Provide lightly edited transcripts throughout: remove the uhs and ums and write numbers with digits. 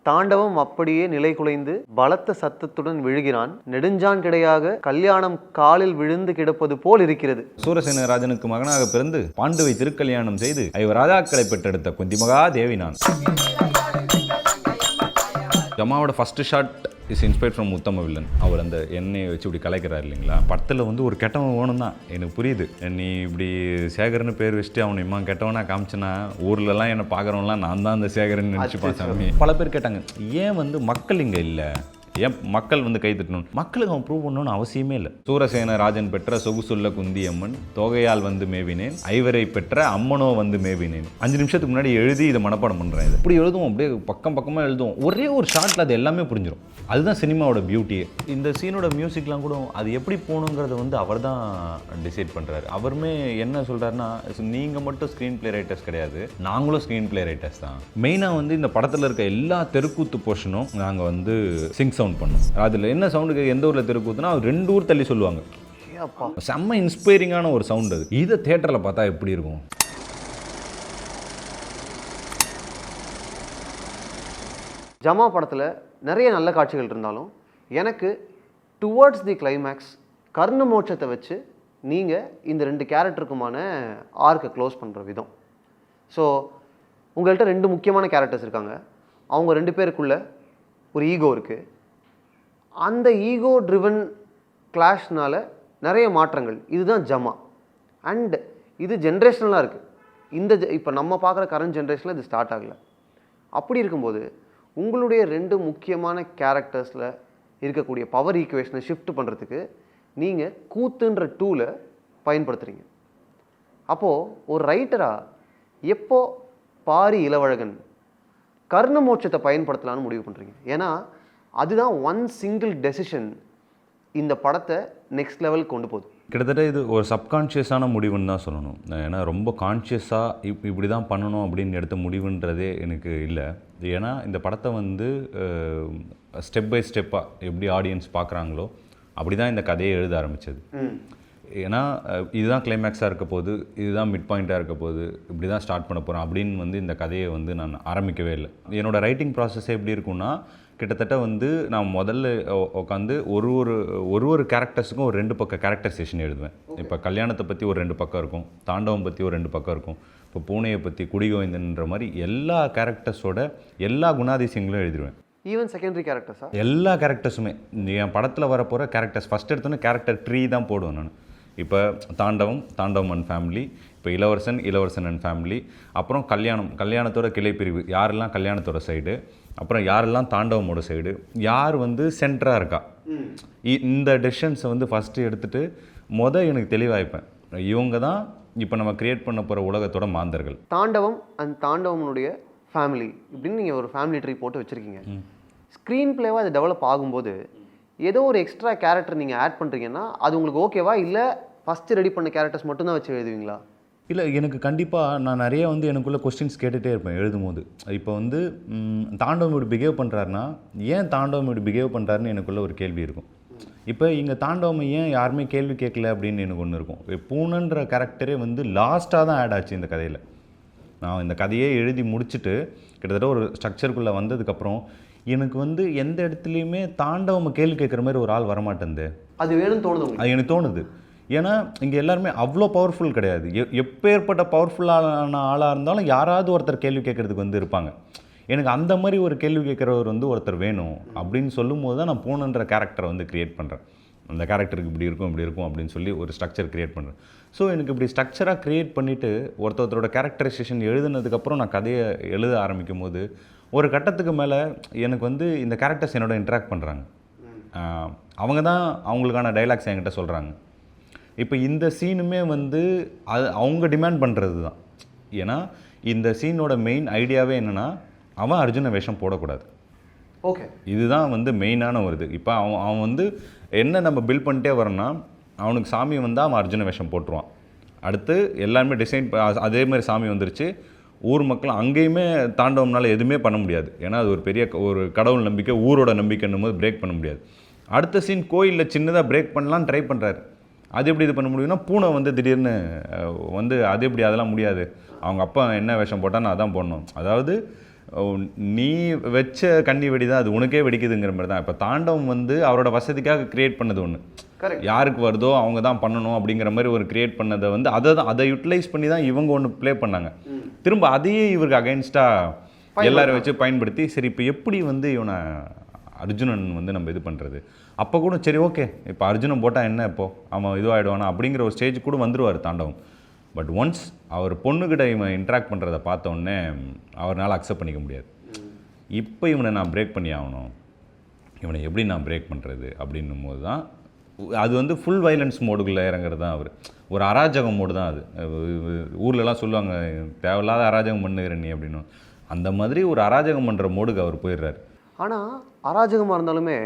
தாண்டவம் அப்படியே நிலை குலைந்து பலத்த சத்தத்துடன் விழுகிறான். நெடுஞ்சான் கிடையாக கல்யாணம் காலில் விழுந்து கிடப்பது போல் இருக்கிறது. சூரசேன ராஜனுக்கு மகனாக பிறந்து பாண்டுவை திருக்கல்யாணம் செய்து 5 ராஜாக்களை பெற்றெடுத்த குந்திமகா தேவி நான். ஜமாவோட first shot is inspired from Uttama Villain. அவர் அந்த எண்ணெயை வச்சு இப்படி கலைக்கிறார் இல்லைங்களா. படத்தில் வந்து ஒரு கெட்டவன் வேணும் தான், எனக்கு புரியுது. நீ இப்படி சேகர்னு பேர் வச்சுட்டு அவனை இம்மா கெட்டவனா காமிச்சனா ஊர்லலாம் என்னை பார்க்குறவங்களாம் நான் தான் அந்த சேகர்னு நினச்சிப்பான் சாமி. பல பேர் கேட்டாங்க ஏன் வந்து மக்கள் இங்கே இல்லை, ஏன் மக்கள் வந்து கை தட்டணும். மக்களுக்கு அவன் ப்ரூவ் பண்ணணும்னு அவசியமே இல்லை. சூரசேன ராஜன் பெற்ற சொகுசுள்ள குந்தியம்மன் தோகையால் வந்து மேவினேன், ஐவரை பெற்ற அம்மனோ வந்து மேவினேன். 5 நிமிஷத்துக்கு முன்னாடி எழுதி இதை மனப்பாடம் பண்ணுறேன். இது இப்படி எழுதுவோம், அப்படியே பக்கம் பக்கமாக எழுதுவோம். ஒரே ஒரு ஷாட்டில் அது எல்லாமே புரிஞ்சிடும். அதுதான் சினிமாவோட பியூட்டியே. இந்த சீனோட மியூசிக்லாம் கூட அது எப்படி போகணுங்கிறத வந்து அவர் தான் டிசைட் பண்ணுறாரு. அவருமே என்ன சொல்கிறாருன்னா, நீங்கள் மட்டும் ஸ்க்ரீன் பிளே ரைட்டர்ஸ் கிடையாது, நாங்களும் ஸ்க்ரீன் பிளே ரைட்டர்ஸ் தான். மெயினாக வந்து இந்த படத்தில் இருக்க எல்லா தெருக்கூத்து போர்ஷனும் நாங்கள் வந்து சிங் சவுண்ட் பண்ணும். அதில் என்ன சவுண்டுக்கு எந்த ஊரில் தெருக்கூத்துனா அது 2 ஊர் தள்ளி சொல்லுவாங்க. செம்ம இன்ஸ்பைரிங்கான ஒரு சவுண்ட் அது. இதை தியேட்டரில் பார்த்தா எப்படி இருக்கும். ஜமா படத்தில் நிறைய நல்ல காட்சிகள் இருந்தாலும் எனக்கு டுவர்ட்ஸ் தி கிளைமேக்ஸ் கர்ண மோட்சத்தை வச்சு நீங்கள் இந்த 2 கேரக்டருக்குமான ஆர்க்கை க்ளோஸ் பண்ணுற விதம். ஸோ உங்கள்கிட்ட 2 முக்கியமான கேரக்டர்ஸ் இருக்காங்க. அவங்க 2 பேருக்குள்ள ஒரு ஈகோ இருக்குது. அந்த ஈகோ ட்ரிவன் கிளாஷ்னால நிறைய மாற்றங்கள். இதுதான் ஜமா. அண்ட் இது ஜென்ரேஷனலாக இருக்குது. இப்போ நம்ம பார்க்குற கரண்ட் ஜென்ரேஷனில் இது ஸ்டார்ட் ஆகலை. அப்படி இருக்கும்போது உங்களுடைய 2 முக்கியமான கேரக்டர்ஸில் இருக்கக்கூடிய பவர் ஈக்குவேஷனை ஷிஃப்ட் பண்ணுறதுக்கு நீங்கள் கூத்துன்ற டூலை பயன்படுத்துகிறீங்க. அப்போது ஒரு ரைட்டராக எப்போ பாரி இளவழகன் கர்ண மோட்சத்தை பயன்படுத்தலான்னு முடிவு பண்ணுறீங்க? ஏன்னா அதுதான் ஒன் சிங்கிள் டெசிஷன் இந்த படத்தை நெக்ஸ்ட் லெவலுக்கு கொண்டு போகுது. கிட்டத்தட்ட இது ஒரு சப்கான்ஷியஸான முடிவுன்னு தான் சொல்லணும். ஏன்னா ரொம்ப கான்ஷியஸாக இப்படி தான் பண்ணணும் அப்படின்னு எடுத்த முடிவுன்றதே எனக்கு இல்லை. ஏன்னா இந்த படத்தை வந்து ஸ்டெப் பை ஸ்டெப்பாக எப்படி ஆடியன்ஸ் பார்க்குறாங்களோ அப்படி தான் இந்த கதையை எழுத ஆரம்பித்தது. ஏன்னா இதுதான் கிளைமேக்ஸாக இருக்க போகுது, இதுதான் மிட் பாயிண்ட்டாக இருக்க போகுது, இப்படி தான் ஸ்டார்ட் பண்ண போகிறேன் அப்படின்னு வந்து இந்த கதையை வந்து நான் ஆரம்பிக்கவே இல்லை. என்னோடய ரைட்டிங் ப்ராசஸே எப்படி இருக்குன்னா, கிட்டத்தட்ட வந்து நான் முதல்ல உட்காந்து ஒரு கேரக்டர்ஸுக்கும் ஒரு 2 பக்கம் கேரக்டரைசேஷன் எழுதுவேன். இப்போ கல்யாணத்தை பற்றி ஒரு 2 பக்கம் இருக்கும், தாண்டவம் பற்றி ஒரு 2 பக்கம் இருக்கும், இப்போ பூனையை பற்றி குடிகோவிந்தன்ற மாதிரி எல்லா கேரக்டர்ஸோட எல்லா குணாதிசயங்களும் எழுதிடுவேன். ஈவன் செகண்டரி கேரக்டர்ஸா எல்லா கேரக்டர்ஸுமே என் படத்தில் வரப்போகிற கேரக்டர்ஸ் ஃபஸ்ட் எடுத்தோன்னே கேரக்டர் ட்ரீ தான் போடுவேன் நான். இப்போ தாண்டவம் அண்ட் ஃபேமிலி, இப்போ இளவரசன் அண்ட் ஃபேமிலி, அப்புறம் கல்யாணத்தோட கிளை பிரிவு, யாரெல்லாம் கல்யாணத்தோட சைடு, அப்புறம் யாரெல்லாம் தாண்டவமோட சைடு, யார் வந்து சென்டராக இருக்கா, இந்த டெசிஷன்ஸை வந்து ஃபஸ்ட்டு எடுத்துகிட்டு எனக்கு தெளிவாய்ப்பேன். இவங்க தான் இப்போ நம்ம கிரியேட் பண்ண போகிற உலகத்தோட மாந்தர்கள். தாண்டவம் அண்ட் தாண்டவனுடைய ஃபேமிலி இப்படின்னு நீங்கள் ஒரு ஃபேமிலி ட்ரீ போட்டு வச்சுருக்கீங்க. ஸ்க்ரீன் பிளேவாக அது டெவலப் ஆகும்போது ஏதோ ஒரு எக்ஸ்ட்ரா கேரக்டர் நீங்கள் ஆட் பண்ணுறீங்கன்னா அது உங்களுக்கு ஓகேவா, இல்லை ஃபஸ்ட்டு ரெடி பண்ண கேரக்டர்ஸ் மட்டும்தான் வச்சு எழுதுவீங்களா? இல்லை, எனக்கு கண்டிப்பாக நான் நிறைய வந்து எனக்குள்ளே கொஸ்டின்ஸ் கேட்டுகிட்டே இருப்பேன் எழுதும் போது. இப்போ வந்து தாண்டவம் இப்படி பிஹேவ் பண்ணுறாருன்னா ஏன் தாண்டவம் இப்படி பிஹேவ் பண்ணுறாருன்னு எனக்குள்ளே ஒரு கேள்வி இருக்கும். இப்போ இங்கே தாண்டவம் ஏன் யாருமே கேள்வி கேட்கல அப்படின்னு எனக்கு ஒன்று இருக்கும். பூனன்ற கேரக்டரே வந்து லாஸ்ட்டாக தான் ஆட் ஆச்சு இந்த கதையில். நான் இந்த கதையே எழுதி முடிச்சுட்டு கிட்டத்தட்ட ஒரு ஸ்ட்ரக்சருக்குள்ளே வந்ததுக்கப்புறம் எனக்கு வந்து எந்த இடத்துலையுமே தாண்டவம் கேள்வி கேட்குற மாதிரி ஒரு ஆள் வரமாட்டேங்குது. அது வேணும்னு தோணுது. அது எனக்கு தோணுது. ஏன்னா இங்கே எல்லாருமே அவ்வளோ பவர்ஃபுல் கிடையாது. எப்பேற்பட்ட பவர்ஃபுல்லான ஆளாக இருந்தாலும் யாராவது ஒருத்தர் கேள்வி கேட்குறதுக்கு வந்து இருப்பாங்க. எனக்கு அந்த மாதிரி ஒரு கேள்வி கேட்குறவர் வந்து ஒருத்தர் வேணும் அப்படின்னு சொல்லும் போது தான் நான் பூனன்ற கேரக்டரை வந்து க்ரியேட் பண்ணுறேன். அந்த கேரக்டருக்கு இப்படி இருக்கும் அப்படின்னு சொல்லி ஒரு ஸ்ட்ரக்சர் க்ரியேட் பண்ணுறேன். ஸோ எனக்கு இப்படி ஸ்ட்ரக்சராக க்ரியேட் பண்ணிவிட்டு ஒருத்தரோட கேரக்டரைசேஷன் எழுதுனதுக்கப்புறம் நான் கதையை எழுத ஆரம்பிக்கும் போது ஒரு கட்டத்துக்கு மேலே எனக்கு வந்து இந்த கேரக்டர்ஸ் என்னோட இன்ட்ராக்ட் பண்ணுறாங்க. அவங்க தான் அவங்களுக்கான டைலாக்ஸ் என்கிட்ட சொல்கிறாங்க. இப்போ இந்த சீனுமே வந்து அவங்க டிமாண்ட் பண்ணுறது தான். ஏன்னா இந்த சீனோட மெயின் ஐடியாவே என்னென்னா, அவன் அர்ஜுன வேஷம் போடக்கூடாது. ஓகே, இதுதான் வந்து மெயினான ஒரு இது. இப்போ அவன் வந்து என்ன நம்ம பில்ட் பண்ணிட்டே வரோன்னா, அவனுக்கு சாமி வந்தால் அவன் அர்ஜுன வேஷம் போட்டுருவான். அடுத்து எல்லாருமே டிசைன் அதே மாதிரி சாமி வந்துருச்சு. ஊர் மக்கள் அங்கேயுமே தாண்டவம்னால எதுவுமே பண்ண முடியாது. ஏன்னா அது ஒரு பெரிய ஒரு கடவுள் நம்பிக்கை, ஊரோட நம்பிக்கைன்னும் போது பிரேக் பண்ண முடியாது. அடுத்த சீன் கோயிலில் சின்னதாக பிரேக் பண்ணலான்னு ட்ரை பண்ணுறாரு. அது எப்படி இது பண்ண முடியும்னா, பூனை வந்து திடீர்னு வந்து அது எப்படி அதெல்லாம் முடியாது, அவங்க அப்பா என்ன வேஷம் போட்டான்னு அதான் போடணும். அதாவது நீ வச்ச கண்ணி வெடி தான் அது உனக்கே வெடிக்குதுங்கிற மாதிரி தான். இப்போ தாண்டவம் வந்து அவரோட வசதிக்காக கிரியேட் பண்ணது ஒன்று, யாருக்கு வருதோ அவங்க தான் பண்ணணும் அப்படிங்கிற மாதிரி ஒரு கிரியேட் பண்ணதை வந்து அதை யூட்டிலைஸ் பண்ணி தான் இவங்க ஒன்று ப்ளே பண்ணாங்க. திரும்ப அதையே இவருக்கு அகைன்ஸ்டாக எல்லாரும் வச்சு பயன்படுத்தி சரி இப்போ எப்படி வந்து இவனை அர்ஜுனன் வந்து நம்ம இது பண்ணுறது. அப்போ கூட சரி ஓகே இப்போ அர்ஜுனன் போட்டால் என்ன இப்போ அவன் இதுவாகிடுவானா அப்படிங்கிற ஒரு ஸ்டேஜ் கூட வந்துடுவார் தாண்டவம். பட் ஒன்ஸ் அவர் பொண்ணுக்கிட்ட இவன் இன்ட்ராக்ட் பண்ணுறதை பார்த்தோன்னே அவரால் அக்செப்ட் பண்ணிக்க முடியாது. இப்போ இவனை நான் பிரேக் பண்ணி ஆகணும், இவனை எப்படி நான் பிரேக் பண்ணுறது அப்படின்னும் போது தான் அது வந்து ஃபுல் வைலன்ஸ் மோடுக்குள்ளே இறங்குறது தான். அவர் ஒரு அராஜகம் மோடு தான் அது. ஊர்லலாம் சொல்லுவாங்க தேவையில்லாத அராஜகம் பண்ணுகிற நீ அப்படின்னு, அந்த மாதிரி ஒரு அராஜகம் பண்ணுற மோடுக்கு அவர் போயிடுறாரு. ஆனால் அராஜகமாக இருந்தாலுமே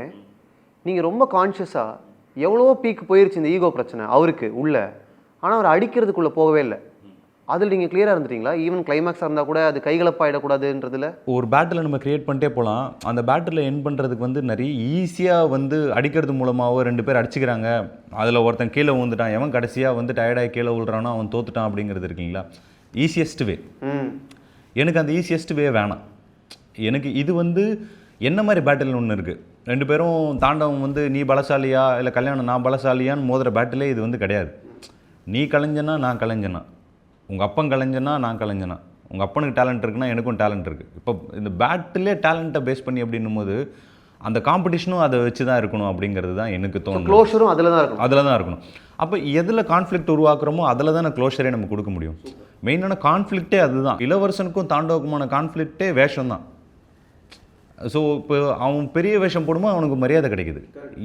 நீங்கள் ரொம்ப கான்ஷியஸாக எவ்வளோ பீக் போயிருச்சு இந்த ஈகோ பிரச்சனை அவருக்கு உள்ள, ஆனால் அவர் அடிக்கிறதுக்குள்ளே போகவே இல்லை. அதில் நீங்கள் கிளியராக இருந்துட்டீங்களா? ஈவன் கிளைமேக்ஸாக இருந்தால் கூட அது கைகலப்பாயிடக்கூடாதுன்றதுல ஒரு பேட்டில் நம்ம கிரியேட் பண்ணிட்டே போகலாம். அந்த பேட்டில் என் பண்ணுறதுக்கு வந்து நிறைய ஈஸியாக வந்து அடிக்கிறது மூலமாகவோ 2 பேர் அடிச்சுக்கிறாங்க, அதில் ஒருத்தன் கீழே விழுந்துட்டான், எவன் கடைசியாக வந்து டயர்டாகி கீழே விழுறானோ அவன் தோத்துட்டான் அப்படிங்கிறது இருக்கீங்களா ஈஸியஸ்ட் வே. எனக்கு அந்த ஈஸியஸ்ட் வே வேணாம். எனக்கு இது வந்து என்ன மாதிரி பேட்டில் ஒன்று இருக்குது, 2 பேரும் தாண்டவம் வந்து நீ பலசாலியா இல்லை கல்யாணம் நான் பலசாலியான்னு மோதுற பேட்டிலே இது வந்து கிடையாது. நீ கலைஞ்சனா நான் கலைஞ்சனா, உங்கள் அப்பன் கலைஞ்சனா நான் கலைஞ்சனா, உங்கள் அப்பனுக்கு டேலண்ட் இருக்குன்னா எனக்கும் டேலண்ட் இருக்குது. இப்போ இந்த பேட்டிலே டேலண்ட்டை பேஸ் பண்ணி அப்படின்னும் போது அந்த காம்படிஷனும் அதை வச்சு தான் இருக்கணும் அப்படிங்கிறது தான் எனக்கு தோணும். க்ளோஷரும் அதில் தான் இருக்கணும். அதில் தான் இருக்கணும். அப்போ எதில் கான்ஃப்ளிக்ட் உருவாக்குறோமோ அதில் தான் க்ளோஷரே நம்ம கொடுக்க முடியும். மெயினான கான்ஃப்ளிக்டே அதுதான். இளவரசனுக்கும் தாண்டவுக்குமான கான்ஃப்ளிக்டே வேஷம் தான். ஸோ இப்போ அவன் பெரிய வேஷம் போடும்போது அவனுக்கு மரியாதை கிடைக்குது,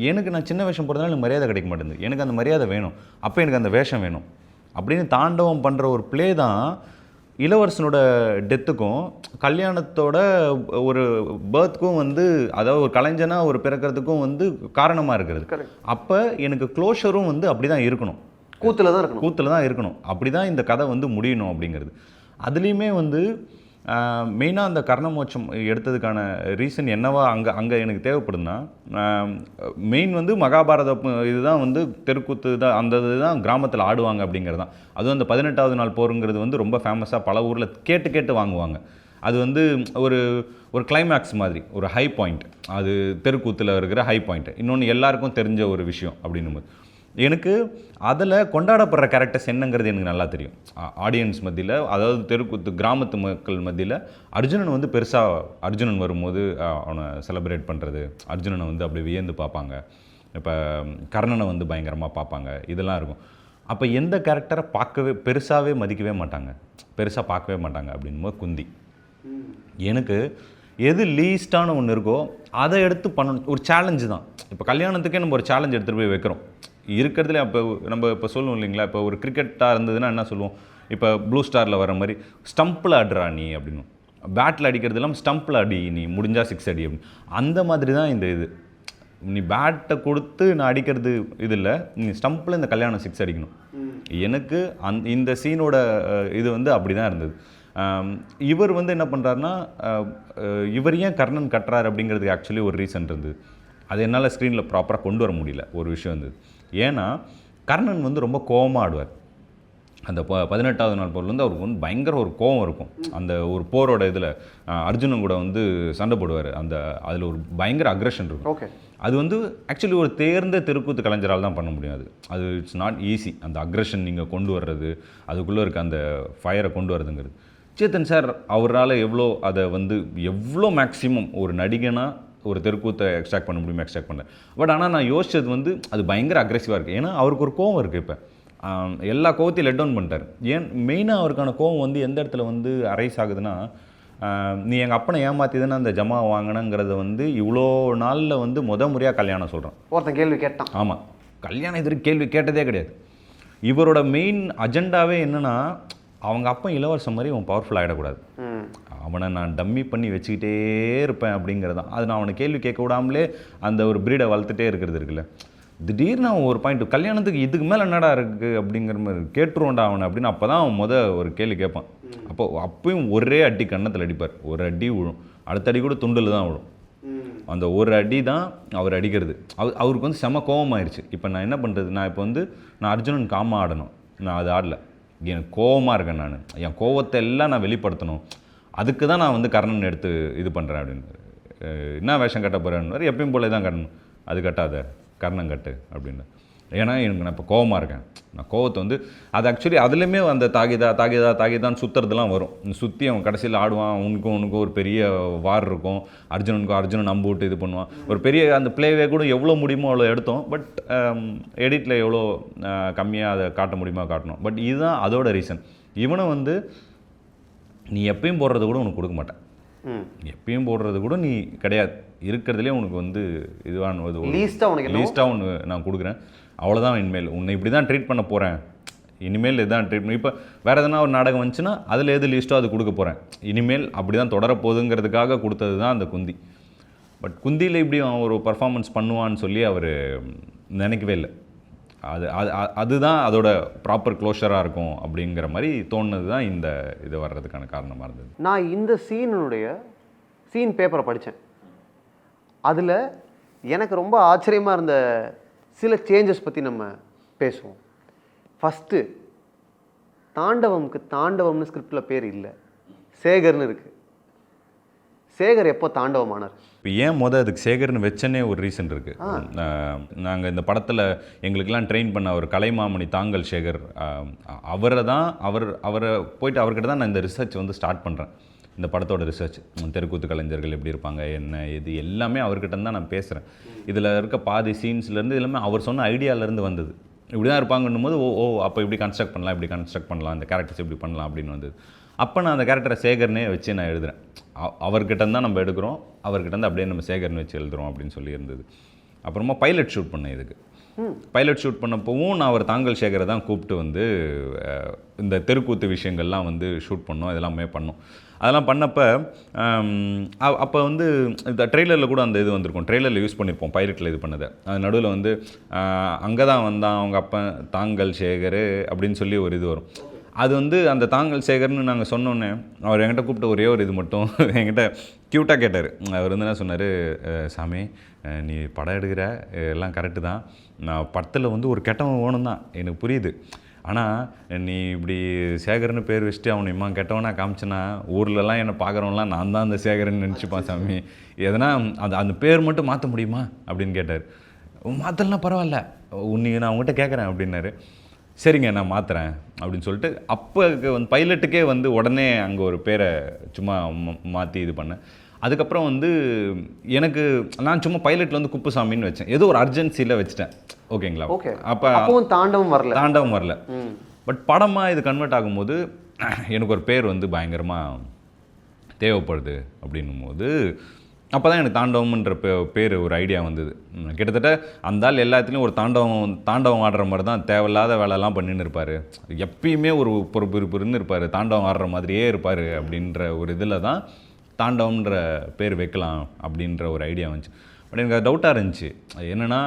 எனக்கு நான் சின்ன வேஷம் போடுறதுனால எனக்கு மரியாதை கிடைக்க மாட்டேங்குது. எனக்கு அந்த மரியாதை வேணும், அப்போ எனக்கு அந்த வேஷம் வேணும் அப்படின்னு தாண்டவம் பண்ணுற ஒரு ப்ளே தான் இளவரசனோட டெத்துக்கும் கல்யாணத்தோட ஒரு பர்த்க்கும் வந்து, அதாவது ஒரு கலைஞனா ஒரு பிறக்கிறதுக்கும் வந்து காரணமாக இருக்கிறது. அப்போ எனக்கு க்ளோஷரும் வந்து அப்படி தான் இருக்கணும், கூத்தில் தான் இருக்கணும், கூத்தில் தான் இருக்கணும். அப்படி தான் இந்த கதை வந்து முடியணும் அப்படிங்கிறது. அதுலேயுமே வந்து மெயினாக அந்த கர்ணமோட்சம் எடுத்ததுக்கான ரீசன் என்னவா அங்கே எனக்கு தேவைப்படுதுன்னா, மெயின் வந்து மகாபாரத இதுதான் வந்து தெருக்கூத்து தான், அந்த இதுதான் கிராமத்தில் ஆடுவாங்க அப்படிங்கிறது தான். அதுவும் அந்த 18வது நாள் போருங்கிறது வந்து ரொம்ப ஃபேமஸாக பல ஊரில் கேட்டு வாங்குவாங்க. அது வந்து ஒரு கிளைமேக்ஸ் மாதிரி ஒரு ஹை பாயிண்ட், அது தெருக்கூத்தில் இருக்கிற ஹை பாயிண்ட். இன்னொன்று எல்லாருக்கும் தெரிஞ்ச ஒரு விஷயம் அப்படின்னும் போது எனக்கு அதில் கொண்டாடப்படுற கேரக்டர்ஸ் என்னங்கிறது எனக்கு நல்லா தெரியும். ஆடியன்ஸ் மத்தியில், அதாவது தெருக்கூத்து கிராமத்து மக்கள் மத்தியில் அர்ஜுனன் வந்து பெருசாக அர்ஜுனன் வரும்போது அவனை செலிப்ரேட் பண்ணுறது, அர்ஜுனனை வந்து அப்படி வியந்து பார்ப்பாங்க. இப்போ கர்ணனை வந்து பயங்கரமாக பார்ப்பாங்க, இதெல்லாம் இருக்கும். அப்போ எந்த கேரக்டரை பெருசாகவே மதிக்கவே மாட்டாங்க, பெருசாக பார்க்கவே மாட்டாங்க அப்படின்போது குந்தி. எனக்கு எது லீஸ்டான ஒன்று இருக்கோ அதை எடுத்து பண்ணணும். ஒரு சேலஞ்சு தான். இப்போ கல்யாணத்துக்கே நம்ம ஒரு சேலஞ்ச் எடுத்துகிட்டு போய் வைக்கிறோம் இருக்கிறதுல. அப்போ நம்ம இப்போ சொல்லுவோம் இல்லைங்களா, இப்போ ஒரு கிரிக்கெட்டாக இருந்ததுன்னா என்ன சொல்லுவோம், இப்போ ப்ளூ ஸ்டாரில் வர மாதிரி ஸ்டம்பில் அட்ரா நீ அப்படின்னு, பேட்டில் அடிக்கிறது இல்லாமல் ஸ்டம்பில் அடி நீ, முடிஞ்சால் 6 அடி அப்படின்னு. அந்த மாதிரி தான் இந்த இது. நீ பேட்டை கொடுத்து நான் அடிக்கிறது இது இல்லை, நீ ஸ்டம்பில் இந்த கல்யாணம் 6 அடிக்கணும். எனக்கு இந்த சீனோட இது வந்து அப்படி தான் இருந்தது. இவர் வந்து என்ன பண்ணுறாருன்னா, இவர் ஏன் கர்ணன் கட்டுறாரு அப்படிங்கிறதுக்கு ஆக்சுவலி ஒரு ரீசன் இருந்தது. அது என்னால் ஸ்க்ரீனில் ப்ராப்பராக கொண்டு வர முடியல ஒரு விஷயம் இருந்தது. ஏன்னா கர்ணன் வந்து ரொம்ப கோவமாக ஆடுவார். அந்த 18வது நாள் போரில் வந்து அவருக்கு வந்து பயங்கர ஒரு கோவம் இருக்கும். அந்த ஒரு போரோட இதில் அர்ஜுனன் கூட வந்து சண்டை போடுவார். அதில் ஒரு பயங்கர அக்ரெஷன் இருக்கும். ஓகே, அது வந்து ஆக்சுவலி ஒரு தேர்ந்த தெருக்கூத்து கலைஞரால் தான் பண்ண முடியும். அது இட்ஸ் நாட் ஈஸி. அந்த அக்ரெஷன் நீங்கள் கொண்டு வர்றது, அதுக்குள்ளே இருக்க அந்த ஃபயரை கொண்டு வரதுங்கிறது. சேத்தன் சார் அவரால் எவ்வளோ மேக்ஸிமம் ஒரு நடிகனாக ஒரு தெருக்கூத்தை எக்ஸ்ட்ராக்ட் பண்ண முடியுமா எக்ஸ்ட்ராக்ட் பண்ணல. பட் ஆனால் நான் யோசிச்சது வந்து அது பயங்கர அக்ரெசிவாக இருக்குது. ஏன்னா அவருக்கு ஒரு கோவம் இருக்குது. இப்போ எல்லா கோவத்தையும் லெட் டவுன் பண்ணிட்டார். ஏன் மெயினாக அவருக்கான கோவம் வந்து எந்த இடத்துல வந்து அரைஸ் ஆகுதுன்னா, நீ எங்கள் அப்பனை ஏமாற்றி தானே அந்த ஜமா வாங்கினங்கிறத வந்து இவ்வளோ நாளில் வந்து முறையாக கல்யாணம் சொல்கிறான். ஒருத்தன் கேள்வி கேட்டான். ஆமாம், கல்யாணம் இது கேள்வி கேட்டதே கிடையாது. இவரோட மெயின் அஜெண்டாவே என்னென்னா, அவங்க அப்பன் இளவரசன் மாதிரி அவன் பவர்ஃபுல் ஆகிடக்கூடாது, அவனை நான் டம்மி பண்ணி வச்சுக்கிட்டே இருப்பேன் அப்படிங்கிறது தான். அது நான் அவனை கேள்வி கேட்க விடாமலே அந்த ஒரு ப்ரீடை வளர்த்துட்டே இருக்கிறது இருக்குல்ல. திடீர்னு அவன் ஒரு பாயிண்ட் கல்யாணத்துக்கு இதுக்கு மேலே என்னடா இருக்குது அப்படிங்கிற மாதிரி கேட்டுருவோண்டா அவனை அப்படின்னு அப்போ தான் அவன் ஒரு கேள்வி கேட்பான். அப்பயும் ஒரே அடி கன்னத்தில் அடிப்பார். ஒரு அடி விழும், அடுத்த அடி கூட துண்டில் தான் விழும். அந்த ஒரு அடி தான் அவர் அடிக்கிறது. அவருக்கு வந்து செம கோவமாயிருச்சு. இப்போ நான் என்ன பண்ணுறது, நான் அர்ஜுனன் காமா ஆடணும், நான் அது ஆடலை. எனக்கு கோவமாக இருக்கேன், நான் என் கோவத்தை எல்லாம் நான் வெளிப்படுத்தணும். அதுக்கு தான் நான் வந்து கர்ணன் எடுத்து இது பண்ணுறேன் அப்படின்னு. என்ன வேஷம் கட்ட போகிறேன்னு, எப்பயும் போல தான் கட்டணும், அது கட்டாத கர்ணன் கட்டு அப்படின்னு. ஏன்னா எனக்கு நான் இப்போ கோவமாக இருக்கேன், நான் கோவத்தை வந்து அது ஆக்சுவலி அதுலேயுமே அந்த தாகிதான்னு சுற்றுறதுலாம் வரும். சுற்றி அவன் கடைசியில் ஆடுவான், உனக்கும் ஒரு பெரிய வார் இருக்கும், அர்ஜுனன் நம்ப விட்டு இது பண்ணுவான். ஒரு பெரிய அந்த பிளேவே கூட எவ்வளோ முடியுமோ அவ்வளோ எடுத்தோம். பட் எடிட்டில் எவ்வளோ கம்மியாக அதை காட்ட முடியுமா காட்டணும். பட் இதுதான் அதோட ரீசன். இவனை வந்து நீ எப்பயும் போடுறது கூட உனக்கு கொடுக்க மாட்டேன், எப்பயும் போடுறது கூட நீ கிடையாது, இருக்கிறதுலே உனக்கு வந்து இதுவான லீஸ்ட்டாக ஒன்று நான் கொடுக்குறேன், அவ்வளோதான். இனிமேல் உன்னை இப்படி தான் ட்ரீட் பண்ண போகிறேன், இனிமேல் இதுதான் ட்ரீட் பண்ணி. இப்போ வேறு எதனா ஒரு நாடகம் வந்துச்சுன்னா அதில் எது லீஸ்ட்டோ அது கொடுக்க போகிறேன், இனிமேல் அப்படி தான் தொடரப்போகுதுங்கிறதுக்காக கொடுத்தது தான் அந்த குந்தி. பட் குந்தியில் இப்படி அவன் ஒரு பர்ஃபார்மன்ஸ் பண்ணுவான்னு சொல்லி அவர் நினைக்கவே இல்லை. அதுதான் அதோட ப்ராப்பர் க்ளோஷராக இருக்கும் அப்படிங்கிற மாதிரி தோணுது தான் இந்த இது வர்றதுக்கான காரணமாக இருந்தது. நான் இந்த சீன் பேப்பரை படித்தேன். அதில் எனக்கு ரொம்ப ஆச்சரியமாக இருந்த சில சேஞ்சஸ் பற்றி நம்ம பேசுவோம். ஃபஸ்ட்டு, தாண்டவம்னு ஸ்கிரிப்டில் பேர் இல்லை, சேகர்னு இருக்குது. சேகர் எப்போ தாண்டவமானார்? இப்போ ஏன் அதுக்கு சேகர்னு வச்சனே ஒரு ரீசன் இருக்குது. நாங்கள் இந்த படத்தில் எங்களுக்கெல்லாம் ட்ரெயின் பண்ண ஒரு கலைமாமணி தாங்கல் சேகர், அவரை போயிட்டு அவர்கிட்ட தான் நான் இந்த ரிசர்ச் வந்து ஸ்டார்ட் பண்ணுறேன். இந்த படத்தோட ரிசர்ச், தெருக்கூத்து கலைஞர்கள் எப்படி இருப்பாங்க, என்ன இது எல்லாமே அவர்கிட்ட தான் நான் பேசுகிறேன். இதில் இருக்க பாதி சீன்ஸ்லேருந்து எல்லாமே அவர் சொன்ன ஐடியாவிலேருந்து வந்தது. இப்படி தான் இருப்பாங்கன்னும் போது அப்போ இப்படி கன்ஸ்ட்ரக்ட் பண்ணலாம், இந்த கேரக்டர்ஸ் இப்படி பண்ணலாம் அப்படின்னு வந்தது. அப்போ நான் அந்த கேரக்டரை சேகர்னே வச்சு நான் எழுதுகிறேன். அவர்கிட்ட தான் நம்ம எடுக்கிறோம், அவர்கிட்ட வந்து அப்படியே நம்ம சேகர்னு வச்சு எழுதுகிறோம் அப்படின்னு சொல்லி இருந்தது. அப்புறமா பைலட் ஷூட் பண்ணேன். இதுக்கு பைலட் ஷூட் பண்ணப்போவும் நான் அவர் தாங்கல் சேகரை தான் கூப்பிட்டு வந்து இந்த தெருக்கூத்து விஷயங்கள்லாம் வந்து ஷூட் பண்ணோம், இதெல்லாமே பண்ணோம். அதெல்லாம் பண்ணப்போ அப்போ வந்து இந்த ட்ரெய்லரில் கூட அந்த இது வந்திருக்கும், ட்ரெய்லரில் யூஸ் பண்ணியிருப்போம் பைலட்டில் இது பண்ணதை. அது நடுவில் வந்து அங்கே தான் வந்தான் அவங்க அப்பா தாங்கல் சேகர் அப்படின்னு சொல்லி ஒரு இது வரும். அது வந்து அந்த தாங்கல் சேகர்னு நாங்கள் சொன்னோன்னே அவர் என்கிட்ட கூப்பிட்டு ஒரே ஒரு இது மட்டும் என்கிட்ட க்யூட்டாக கேட்டார். அவர் வந்து என்ன சொன்னார், சாமி நீ படம் எடுக்கிற எல்லாம் கரெக்டு தான், நான் படத்தில் வந்து ஒரு கெட்டவன் வேணும் தான் எனக்கு புரியுது, ஆனால் நீ இப்படி சேகர்னு பேர் வச்சுட்டு அவனை இம்மா கெட்டவனா காமிச்சனா ஊர்லலாம் என்னை பார்க்குறவங்களாம் நான் தான் அந்த சேகர்னு நினச்சிப்பான் சாமி, எதனா அந்த பேர் மட்டும் மாற்ற முடியுமா அப்படின்னு கேட்டார். மாற்றலாம் பரவாயில்ல, நான் உங்கள்கிட்ட கேட்குறேன் அப்படின்னாரு. சரிங்க நான் மாற்றுறேன் அப்படின்னு சொல்லிட்டு அப்போ வந்து பைலட்டுக்கே வந்து உடனே அங்கே ஒரு பேரை சும்மா மாற்றி இது பண்ணேன். அதுக்கப்புறம் வந்து எனக்கு நான் சும்மா பைலட்டில் வந்து குப்புசாமின்னு வச்சேன், ஏதோ ஒரு அர்ஜென்சியில் வச்சுட்டேன். ஓகேங்களா? ஓகே. அப்போ தாண்டவம் வரல. பட் படமாக இது கன்வெர்ட் ஆகும்போது எனக்கு ஒரு பேர் வந்து பயங்கரமாக தேவைப்படுது அப்படின்னும் போது அப்போ தான் எனக்கு தாண்டவம்ன்ற பேர் ஒரு ஐடியா வந்தது. கிட்டத்தட்ட அந்த ஆள் எல்லாத்துலேயும் ஒரு தாண்டவம் ஆடுற மாதிரி தான், தேவையில்லாத வேலைலாம் பண்ணின்னு இருப்பார், எப்பயுமே ஒரு பொறுப்புன்னு இருப்பார், தாண்டவம் ஆடுற மாதிரியே இருப்பார் அப்படின்ற ஒரு இதில் தான் தாண்டவம்ன்ற பேர் வைக்கலாம் அப்படின்ற ஒரு ஐடியா வந்துச்சு. பட் எனக்கு அது டவுட்டாக இருந்துச்சு. என்னென்னா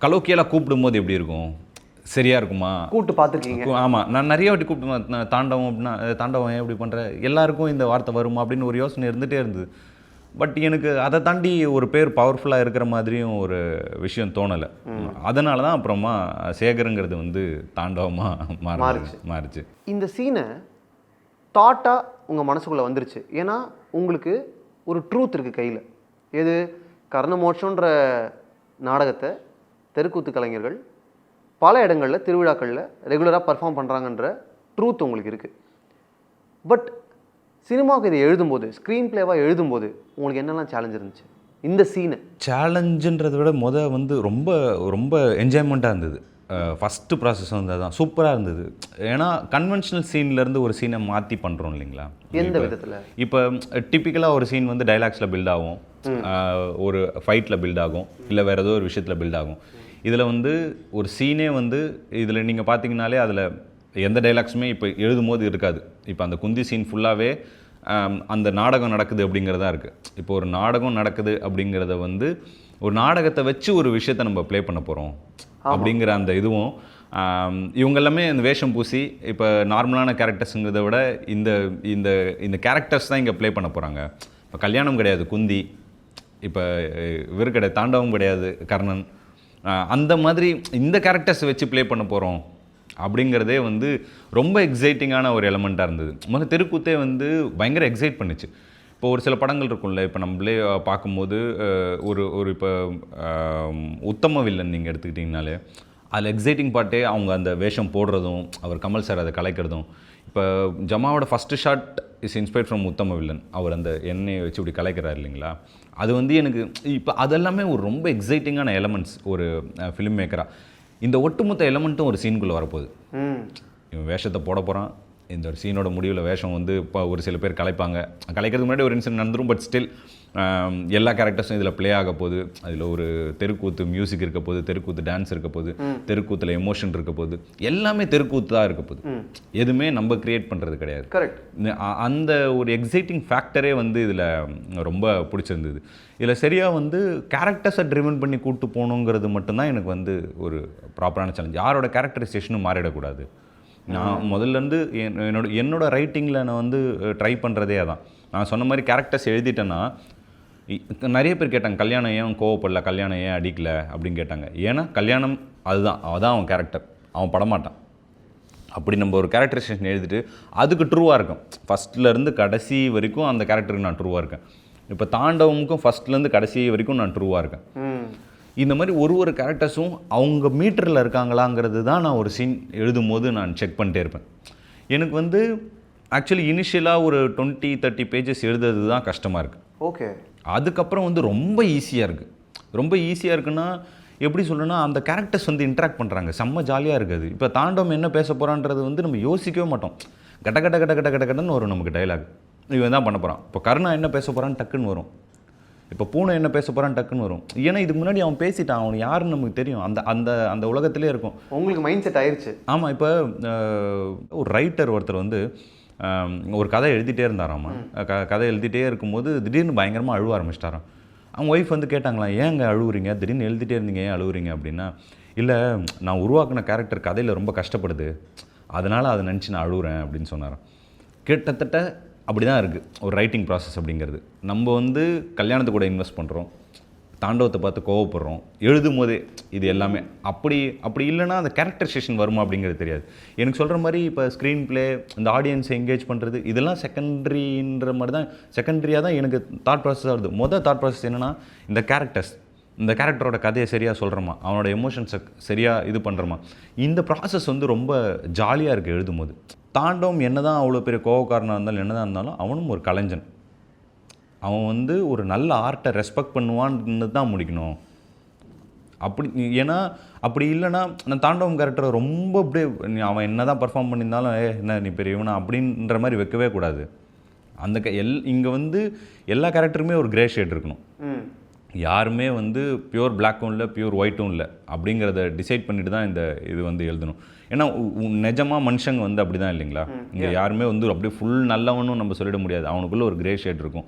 கலோக்கியெல்லாம் கூப்பிடும்போது எப்படி இருக்கும், சரியாக இருக்குமா, கூப்பிட்டு பார்த்துருக்கீங்க? ஆமாம், நான் நிறைய வாட்டி கூப்பிட்டு தாண்டவம் அப்படின்னா தாண்டவம் ஏன் இப்படி பண்ணுற, எல்லாருக்கும் இந்த வார்த்தை வருமா அப்படின்னு ஒரு யோசனை இருந்துகிட்டே இருந்தது. பட் எனக்கு அதை தாண்டி ஒரு பேர் பவர்ஃபுல்லாக இருக்கிற மாதிரியும் ஒரு விஷயம் தோணலை. அதனால தான் அப்புறமா சேகருங்கிறது வந்து தாண்டவமாக மாறிச்சு. இந்த சீனை தாட்டாக உங்கள் மனசுக்குள்ளே வந்துருச்சு, ஏன்னா உங்களுக்கு ஒரு ட்ரூத் இருக்குது கையில். எது? கர்ணமோட்சன்ற நாடகத்தை தெருக்கூத்து கலைஞர்கள் பல இடங்களில் திருவிழாக்களில் ரெகுலராக பர்ஃபார்ம் பண்ணுறாங்கன்ற ட்ரூத் உங்களுக்கு இருக்குது. பட் சினிமாவுக்கு இதை எழுதும்போது, ஸ்க்ரீன் பிளேவாக எழுதும்போது உங்களுக்கு என்னெல்லாம் சேலஞ்ச் இருந்துச்சு? இந்த சீனு சேலஞ்சுன்றதை விட வந்து ரொம்ப ரொம்ப என்ஜாய்மெண்ட்டாக இருந்தது. ஃபஸ்ட்டு ப்ராசஸ் வந்து அதுதான் சூப்பராக இருந்தது. ஏன்னா கன்வென்ஷனல் சீன்லேருந்து ஒரு சீனை மாற்றி பண்ணுறோம் இல்லைங்களா? எந்த விதத்தில்? இப்போ டிப்பிக்கலாக ஒரு சீன் வந்து டைலாக்ஸில் பில்ட் ஆகும், ஒரு ஃபைட்டில் பில்ட் ஆகும், இல்லை வேறு ஏதோ ஒரு விஷயத்தில் பில்ட் ஆகும். இதில் வந்து ஒரு சீனே வந்து இதில் நீங்கள் பார்த்தீங்கனாலே அதில் எந்த டைலாக்ஸுமே இப்போ எழுதும் போது இருக்காது. இப்போ அந்த குந்தி சீன் ஃபுல்லாகவே அந்த நாடகம் நடக்குது அப்படிங்கிறதா இருக்குது. இப்போ ஒரு நாடகம் நடக்குது அப்படிங்கிறத வந்து ஒரு நாடகத்தை வச்சு ஒரு விஷயத்தை நம்ம ப்ளே பண்ண போகிறோம் அப்படிங்கிற அந்த இதுவும் இவங்க எல்லாமே இந்த வேஷம் பூசி இப்போ நார்மலான கேரக்டர்ஸுங்கிறத விட இந்த இந்த இந்த கேரக்டர்ஸ் தான் இங்கே ப்ளே பண்ண போகிறாங்க. இப்போ கல்யாணம் கிடையாது குந்தி, இப்போ இவர் கிடையாது தாண்டவம் கிடையாது கர்ணன், அந்த மாதிரி இந்த கேரக்டர்ஸ் வச்சு ப்ளே பண்ண போகிறோம் அப்படிங்கிறதே வந்து ரொம்ப எக்ஸைட்டிங்கான ஒரு எலமெண்ட்டாக இருந்தது. முதல்ல தெருக்கூத்தே வந்து பயங்கர எக்ஸைட் பண்ணுச்சு. இப்போ ஒரு சில படங்கள் இருக்கும்ல, இப்போ நம்மளே பார்க்கும்போது ஒரு இப்போ உத்தம வில்லன் நீங்கள் எடுத்துக்கிட்டிங்கனாலே அதில் எக்ஸைட்டிங் பார்ட்டே அவங்க அந்த வேஷம் போடுறதும் அவர் கமல் சார் அதை கலைக்கிறதும். இப்போ ஜமாவோட first shot is inspired from Uttama Villain. அவர் அந்த எண்ணெயை வச்சு இப்படி கலைக்கிறார் இல்லைங்களா, அது வந்து எனக்கு இப்போ அதெல்லாமே ஒரு ரொம்ப எக்ஸைட்டிங்கான எலமெண்ட்ஸ் ஒரு ஃபிலிம் மேக்கராக. இந்த ஒட்டுமொத்த எலமெண்ட்டும் ஒரு சீனுக்குள்ளே வரப்போகுது. இவன் வேஷத்தை போட போகிறான், இந்த ஒரு சீனோட முடிவில் வேஷம் வந்து இப்போ ஒரு சில பேர் கலைக்கிறதுக்கு முன்னாடி ஒரு இன்சிடென்ட் நடந்துடும். பட் ஸ்டில் எல்லா கேரக்டர்ஸும் இதில் ப்ளே ஆக போகுது. அதில் ஒரு தெருக்கூத்து மியூசிக் இருக்க போகுது, தெருக்கூத்து டான்ஸ் இருக்க போகுது, தெருக்கூத்தில் எமோஷன் இருக்க போகுது, எல்லாமே தெருக்கூத்து தான் இருக்க போகுது. எதுவுமே நம்ம கிரியேட் பண்ணுறது கிடையாது. கரெக்ட். அந்த ஒரு எக்ஸைட்டிங் ஃபேக்டரே வந்து இதில் ரொம்ப பிடிச்சிருந்தது. இதில் சரியாக வந்து கேரக்டர்ஸை ட்ரிவன் பண்ணி கூப்பிட்டு போகணுங்கிறது மட்டும்தான் எனக்கு வந்து ஒரு ப்ராப்பரான சேலஞ்ச். யாரோட கேரக்டரைசேஷனும் மாறிடக்கூடாது. நான் முதல்லேருந்து என்னோட ரைட்டிங்கில் நான் வந்து ட்ரை பண்ணுறதே அதான். நான் சொன்ன மாதிரி கேரக்டர்ஸ் எழுதிட்டேன்னா நிறைய பேர் கேட்டாங்க, கல்யாணம் ஏன் கோவப்படல, கல்யாணம் ஏன் அடிக்கல அப்படின்னு கேட்டாங்க. ஏன்னா கல்யாணம் அதான் அவன் கேரக்டர், அவன் படமாட்டான். அப்படி நம்ம ஒரு கேரக்டரைசேஷன் எழுதிட்டு அதுக்கு ட்ரூவாக இருக்கும். ஃபஸ்ட்லேருந்து கடைசி வரைக்கும் அந்த கேரக்டருக்கு நான் ட்ரூவாக இருக்கேன். இப்போ தாண்டவமுக்கும் ஃபஸ்ட்லேருந்து கடைசி வரைக்கும் நான் ட்ரூவாக இருக்கேன். இந்த மாதிரி ஒரு கேரக்டர்ஸும் அவங்க மீட்டரில் இருக்காங்களாங்கிறது தான் நான் ஒரு சீன் எழுதும் போது நான் செக் பண்ணிட்டே இருப்பேன். எனக்கு வந்து ஆக்சுவலி இனிஷியலாக ஒரு 20-30 பேஜஸ் எழுதுறது தான் கஷ்டமாக இருக்குது. ஓகே. அதுக்கப்புறம் வந்து ரொம்ப ஈஸியாக இருக்குது. ரொம்ப ஈஸியாக இருக்குன்னா எப்படி சொல்கிறேன்னா, அந்த கேரக்டர்ஸ் வந்து இன்ட்ராக்ட் பண்ணுறாங்க, செம்ம ஜாலியாக இருக்குது. இப்போ தாண்டவம் என்ன பேச போகிறான்றது வந்து நம்ம யோசிக்கவே மாட்டோம். கட்ட கட்ட கட்ட கட்ட கட்ட கட்டன்னு வரும் நமக்கு டைலாக். இவன் தான் பண்ண போகிறான். இப்போ கருணா என்ன பேச போகிறான்னு டக்குன்னு வரும். இப்போ பூனை என்ன பேச போகிறான்னு டக்குன்னு வரும். ஏன்னா இதுக்கு முன்னாடி அவன் பேசிட்டான், அவன் யாருன்னு நமக்கு தெரியும். அந்த அந்த அந்த உலகத்திலே இருக்கும். உங்களுக்கு மைண்ட் செட் ஆயிடுச்சு. ஆமாம். இப்போ ஒரு ரைட்டர் ஒருத்தர் வந்து ஒரு கதை எழுதிட்டே இருந்தாராம்மா. கதை எழுதிட்டே இருக்கும்போது திடீர்னு பயங்கரமாக அழுவ ஆரம்பிச்சிட்டாராம். அவங்க ஒய்ஃப் வந்து கேட்டாங்களாம், ஏங்க அழுவுறீங்க, திடீர்னு எழுதிட்டே இருந்தீங்க, ஏன் அழுவுறீங்க அப்படின்னா, இல்லை நான் உருவாக்கின கேரக்டர் கதையில் ரொம்ப கஷ்டப்படுது, அதனால் அதை நினச்சி நான் அழுவுறேன் அப்படின்னு சொன்னாராம். கிட்டத்தட்ட அப்படி தான் இருக்குது ஒரு ரைட்டிங் ப்ராசஸ் அப்படிங்கிறது. நம்ம வந்து கல்யாணத்தை கூட இன்வெஸ்ட் பண்ணுறோம், தாண்டவத்தை பார்த்து கோவப்படுறோம், எழுதும் போதே இது எல்லாமே. அப்படி இல்லைன்னா அந்த கேரக்டரைசேஷன் வருமா அப்படிங்கிறது தெரியாது. எனக்கு சொல்கிற மாதிரி இப்போ ஸ்க்ரீன் ப்ளே, இந்த ஆடியன்ஸை என்கேஜ் பண்ணுறது, இதெல்லாம் செகண்டரின்ற மாதிரி தான், செகண்டரியாக தான் எனக்கு தாட் ப்ராசஸ் வருது. தாட் ப்ராசஸ் என்னென்னா, இந்த கேரக்டரோட கதையை சரியாக சொல்கிறோமா, அவனோட எமோஷன்ஸை சரியாக இது பண்ணுறோமா, இந்த ப்ராசஸ் வந்து ரொம்ப ஜாலியாக இருக்குது எழுதும் போது. தாண்டவம் என்ன தான் அவ்வளோ பெரிய கோவக்காரனாக இருந்தாலும் என்ன தான் இருந்தாலும் அவனும் ஒரு கலைஞன். அவன் வந்து ஒரு நல்ல ஆர்ட்டை ரெஸ்பெக்ட் பண்ணுவான்னு தான் முடிக்கணும். ஏன்னா அப்படி இல்லைன்னா நான் தாண்டவம் கேரக்டரை ரொம்ப அப்படியே அவன் என்ன தான் பர்ஃபார்ம் பண்ணியிருந்தாலும் என்ன நீ பெரியவனா அப்படின்ற மாதிரி வைக்கவே கூடாது. அந்த இங்கே வந்து எல்லா கேரக்டருமே ஒரு கிரே ஷேட் இருக்கணும். யாருமே வந்து பியூர் பிளாக்கும் இல்லை, பியூர் ஒயிட்டும் இல்லை அப்படிங்கிறத டிசைட் பண்ணிட்டு தான் இந்த இது வந்து எழுதணும். ஏன்னா நிஜமாக மனுஷங்க வந்து அப்படி தான் இல்லைங்களா. இங்கே யாருமே வந்து அப்படியே ஃபுல் நல்லவனும் நம்ம சொல்லிட முடியாது, அவனுக்குள்ளே ஒரு கிரே ஷேட் இருக்கும்.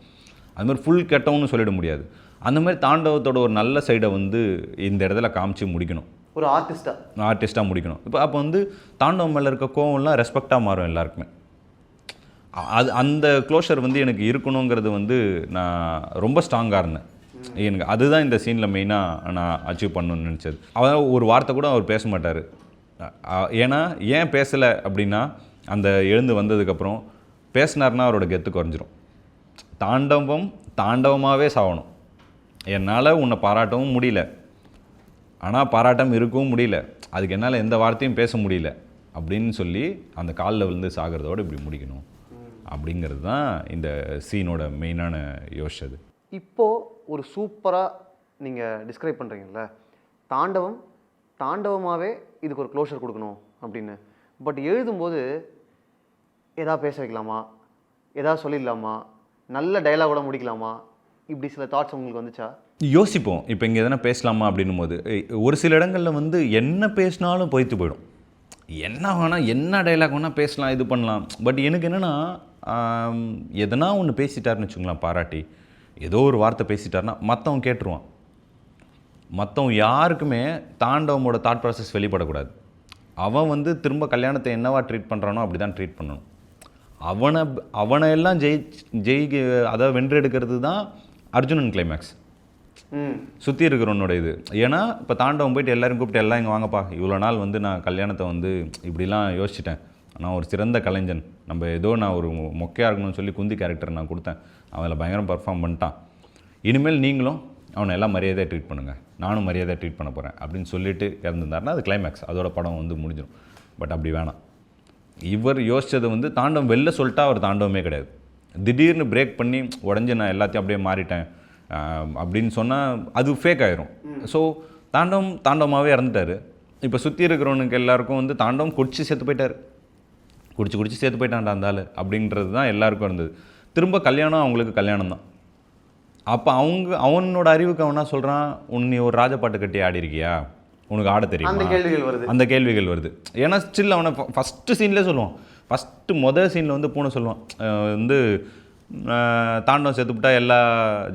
அது மாதிரி ஃபுல் கெட்டவனு சொல்லிட முடியாது. அந்த மாதிரி தாண்டவத்தோட ஒரு நல்ல சைடை வந்து இந்த இடத்துல காமிச்சு முடிக்கணும், ஒரு ஆர்டிஸ்ட்டாக முடிக்கணும். அப்போ வந்து தாண்டவம் மேலே இருக்க கோவம்லாம் ரெஸ்பெக்டாக மாறும் எல்லாருக்குமே. அந்த க்ளோஷர் வந்து எனக்கு இருக்கணுங்கிறது வந்து நான் ரொம்ப ஸ்ட்ராங்காக இருந்தேன். எனக்கு அதுதான் இந்த சீனில் மெயினாக நான் அச்சீவ் பண்ணணும்னு நினச்சது. அவர் ஒரு வார்த்தை கூட அவர் பேச மாட்டார். ஏன்னா ஏன் பேசலை அப்படின்னா, அந்த எழுந்து வந்ததுக்கப்புறம் பேசினார்னா அவரோட கெத்து குறைஞ்சிரும். தாண்டவமாகவே சாகணும். என்னால் உன்னை பாராட்டவும் முடியல, ஆனால் பாராட்டம் இருக்கவும் முடியல, அதுக்கு என்னால் எந்த வார்த்தையும் பேச முடியல அப்படின்னு சொல்லி அந்த காலில் விழுந்து சாகிறதோடு இப்படி முடிக்கணும் அப்படிங்கிறது தான் இந்த சீனோட மெயினான யோசிச்சது. இப்போது ஒரு சூப்பராக நீங்கள் டிஸ்கிரைப் பண்ணுறீங்கல்ல, தாண்டவமாகவே இதுக்கு ஒரு க்ளோஷர் கொடுக்கணும் அப்படின்னு. பட் எழுதும்போது எதாவது பேச வைக்கலாமா, எதாவது சொல்லிடலாமா, நல்ல டைலாகோட முடிக்கலாமா, இப்படி சில தாட்ஸ் உங்களுக்கு வந்துச்சா? யோசிப்போம். இப்போ இங்கே எதனா பேசலாமா அப்படின்னும் போது ஒரு சில இடங்களில் வந்து என்ன பேசினாலும் பொய்த்து போயிடும். என்ன வேணால் என்ன டைலாக் வேணால் பேசலாம், இது பண்ணலாம். பட் எனக்கு என்னென்னா, எதனா ஒன்று பேசிட்டாருன்னு வச்சுங்களேன், பாராட்டி ஏதோ ஒரு வார்த்தை பேசிட்டாருன்னா மற்றவன் கேட்டுருவான். மற்றவன் யாருக்குமே தாண்டவமோட தாட் ப்ராசஸ் வெளிப்படக்கூடாது. அவன் வந்து திரும்ப கல்யாணத்தை என்னவா ட்ரீட் பண்ணுறானோ அப்படி தான் ட்ரீட் பண்ணணும். அவனை எல்லாம் அதை வென்றெடுக்கிறது தான் அர்ஜுனன் கிளைமேக்ஸ். சுற்றி இருக்கிறவனோட இது. ஏன்னா இப்போ தாண்டவம் போயிட்டு எல்லாரும் கூப்பிட்டு எல்லாம் இங்கே வாங்கப்பா, இவ்வளோ நாள் வந்து நான் கல்யாணத்தை வந்து இப்படிலாம் யோசிச்சிட்டேன், நான் ஒரு சிறந்த கலைஞன், நம்ம ஏதோ நான் ஒரு மொக்கையாக இருக்கணும்னு சொல்லி குந்தி கேரக்டர் நான் கொடுத்தேன், அவன் பயங்கரம் பர்ஃபார்ம் பண்ணிட்டான், இனிமேல் நீங்களும் அவனை எல்லாம் மரியாதையாக ட்ரீட் பண்ணுங்கள், நானும் மரியாதையாக ட்ரீட் பண்ண போகிறேன் அப்படின்னு சொல்லிட்டு இறந்துருந்தாருன்னா அது கிளைமேக்ஸ், அதோட படம் வந்து முடிஞ்சிடும். பட் அப்படி வேணாம். இவர் யோசித்தது வந்து தாண்டவம் வெளில சொல்லிட்டா அவர் தாண்டவமே கிடையாது. திடீர்னு பிரேக் பண்ணி உடஞ்சி நான் எல்லாத்தையும் அப்படியே மாறிட்டேன் அப்படின்னு சொன்னால் அது ஃபேக் ஆயிரும். ஸோ தாண்டவமாகவே இறந்துட்டார். இப்போ சுற்றி இருக்கிறவனுக்கு எல்லாருக்கும் வந்து தாண்டவம் குடிச்சு செத்து போயிட்டார், குடிச்சு சேர்த்து போயிட்டான்டா அந்த ஆள் அப்படின்றது தான் எல்லாருக்கும் இருந்தது. திரும்ப கல்யாணம் அவங்களுக்கு கல்யாணம் தான். அப்போ அவனோட அறிவுக்கு அவனா சொல்கிறான், நீ ஒரு ராஜபாட்டு கட்டி ஆடி இருக்கியா, உனக்கு ஆட தெரியும், அந்த கேள்விகள் வருது. ஏன்னா ஸ்டில் அவனை ஃபஸ்ட்டு சீன்லேயே சொல்லுவான், முதல் சீனில் வந்து பூனை சொல்லுவான் வந்து தாண்டவம் செத்துப்பிட்டா எல்லா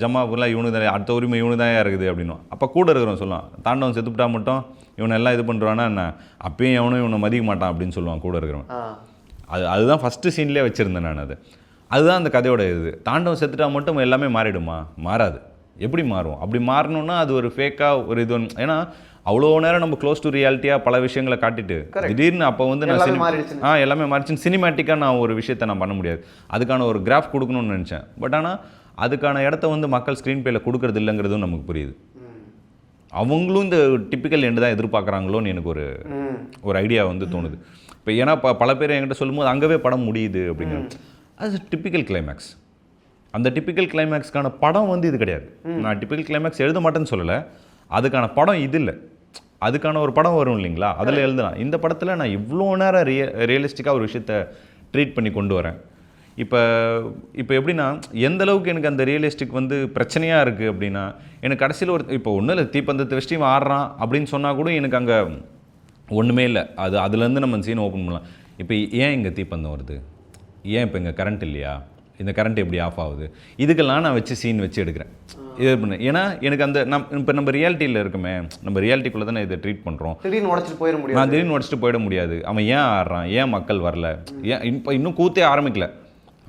ஜமாபுரெலாம் இவனுக்கு தான், அடுத்த உரிமை இவனு தான் இருக்குது அப்படின்னும். அப்போ கூட இருக்கிறவன் சொல்லுவான், தாண்டவம் செத்துப்பிட்டா மட்டும் இவனை எல்லாம் இது பண்ணுறான்னா என்ன, அப்பயும் எவனும் இவனை மதிக்க மாட்டான் அப்படின்னு சொல்லுவான் கூட இருக்கிறவன். அதுதான் ஃபஸ்ட்டு சீன்லேயே வச்சுருந்தேன் நான். அதுதான் அந்த கதையோட இது. தாண்டவம் செத்துட்டா மட்டும் எல்லாமே மாறிடுமா? மாறாது. எப்படி மாறும்? அப்படி மாறணும்னா அது ஒரு ஃபேக்காக ஒரு இது. ஏன்னா அவ்வளோ நேரம் நம்ம க்ளோஸ் டு ரியாலிட்டியாக பல விஷயங்களை காட்டிட்டு திடீர்னு அப்போ வந்து நான் எல்லாமே மாறிடுச்சுன்னு சினிமேட்டிக்காக நான் ஒரு விஷயத்தை நான் பண்ண முடியாது. அதுக்கான ஒரு கிராஃப் கொடுக்கணும்னு நினச்சேன். பட் ஆனால் அதுக்கான இடத்த வந்து மக்கள் ஸ்க்ரீன் பேல கொடுக்கறது இல்லைங்கிறதும் நமக்கு புரியுது. அவங்களும் இந்த டிப்பிக்கல் எண்டு தான் எதிர்பார்க்குறாங்களோன்னு எனக்கு ஒரு ஐடியா வந்து தோணுது. இப்போ ஏன்னா பல பேர் என்கிட்ட சொல்லும்போது அங்கவே படம் முடியுது அப்படிங்கிறது. அது டிப்பிக்கல் கிளைமேக்ஸ். அந்த டிப்பிக்கல் கிளைமேக்ஸ்க்கான படம் வந்து இது கிடையாது. நான் டிப்பிக்கல் கிளைமேக்ஸ் எழுத மாட்டேன்னு சொல்லலை, அதுக்கான படம் இது இல்லை. அதுக்கான ஒரு படம் வரும் இல்லைங்களா, அதில் எழுதலாம். இந்த படத்தில் நான் இவ்வளோ நேரம் ரியலிஸ்டிக்காக ஒரு விஷயத்தை ட்ரீட் பண்ணி கொண்டு வரேன். இப்போ எப்படின்னா எந்த அளவுக்கு எனக்கு அந்த ரியலிஸ்டிக் வந்து பிரச்சனையாக இருக்குது அப்படின்னா, எனக்கு கடைசியில் இப்போ ஒன்றும் இல்லை, தீப்பந்தத்தை வச்சுட்டு ஆடுறான் அப்படின்னு சொன்னால் கூட எனக்கு அங்கே ஒன்றுமே இல்லை. அதுலேருந்து நம்ம சீன் ஓப்பன் பண்ணலாம். இப்போ ஏன் இங்கே தீப்பந்தம் வருது, ஏன் இப்போ இங்கே கரண்ட் இல்லையா, இந்த கரண்ட் எப்படி ஆஃப் ஆகுது, இதுக்கெல்லாம் நான் சீன் வச்சு எடுக்கிறேன். இது பண்ணு. ஏன்னா எனக்கு அந்த இப்போ நம்ம ரியாலிட்டியில் இருக்குமே, நம்ம ரியாலிட்டிக்குள்ளே தானே இதை ட்ரீட் பண்ணுறோம். திடீர்னு உடச்சிட்டு போயிட முடியாது. அவன் ஏன் ஆடுறான், ஏன் மக்கள் வரல, ஏன் இப்போ இன்னும் கூத்தே ஆரம்பிக்கல,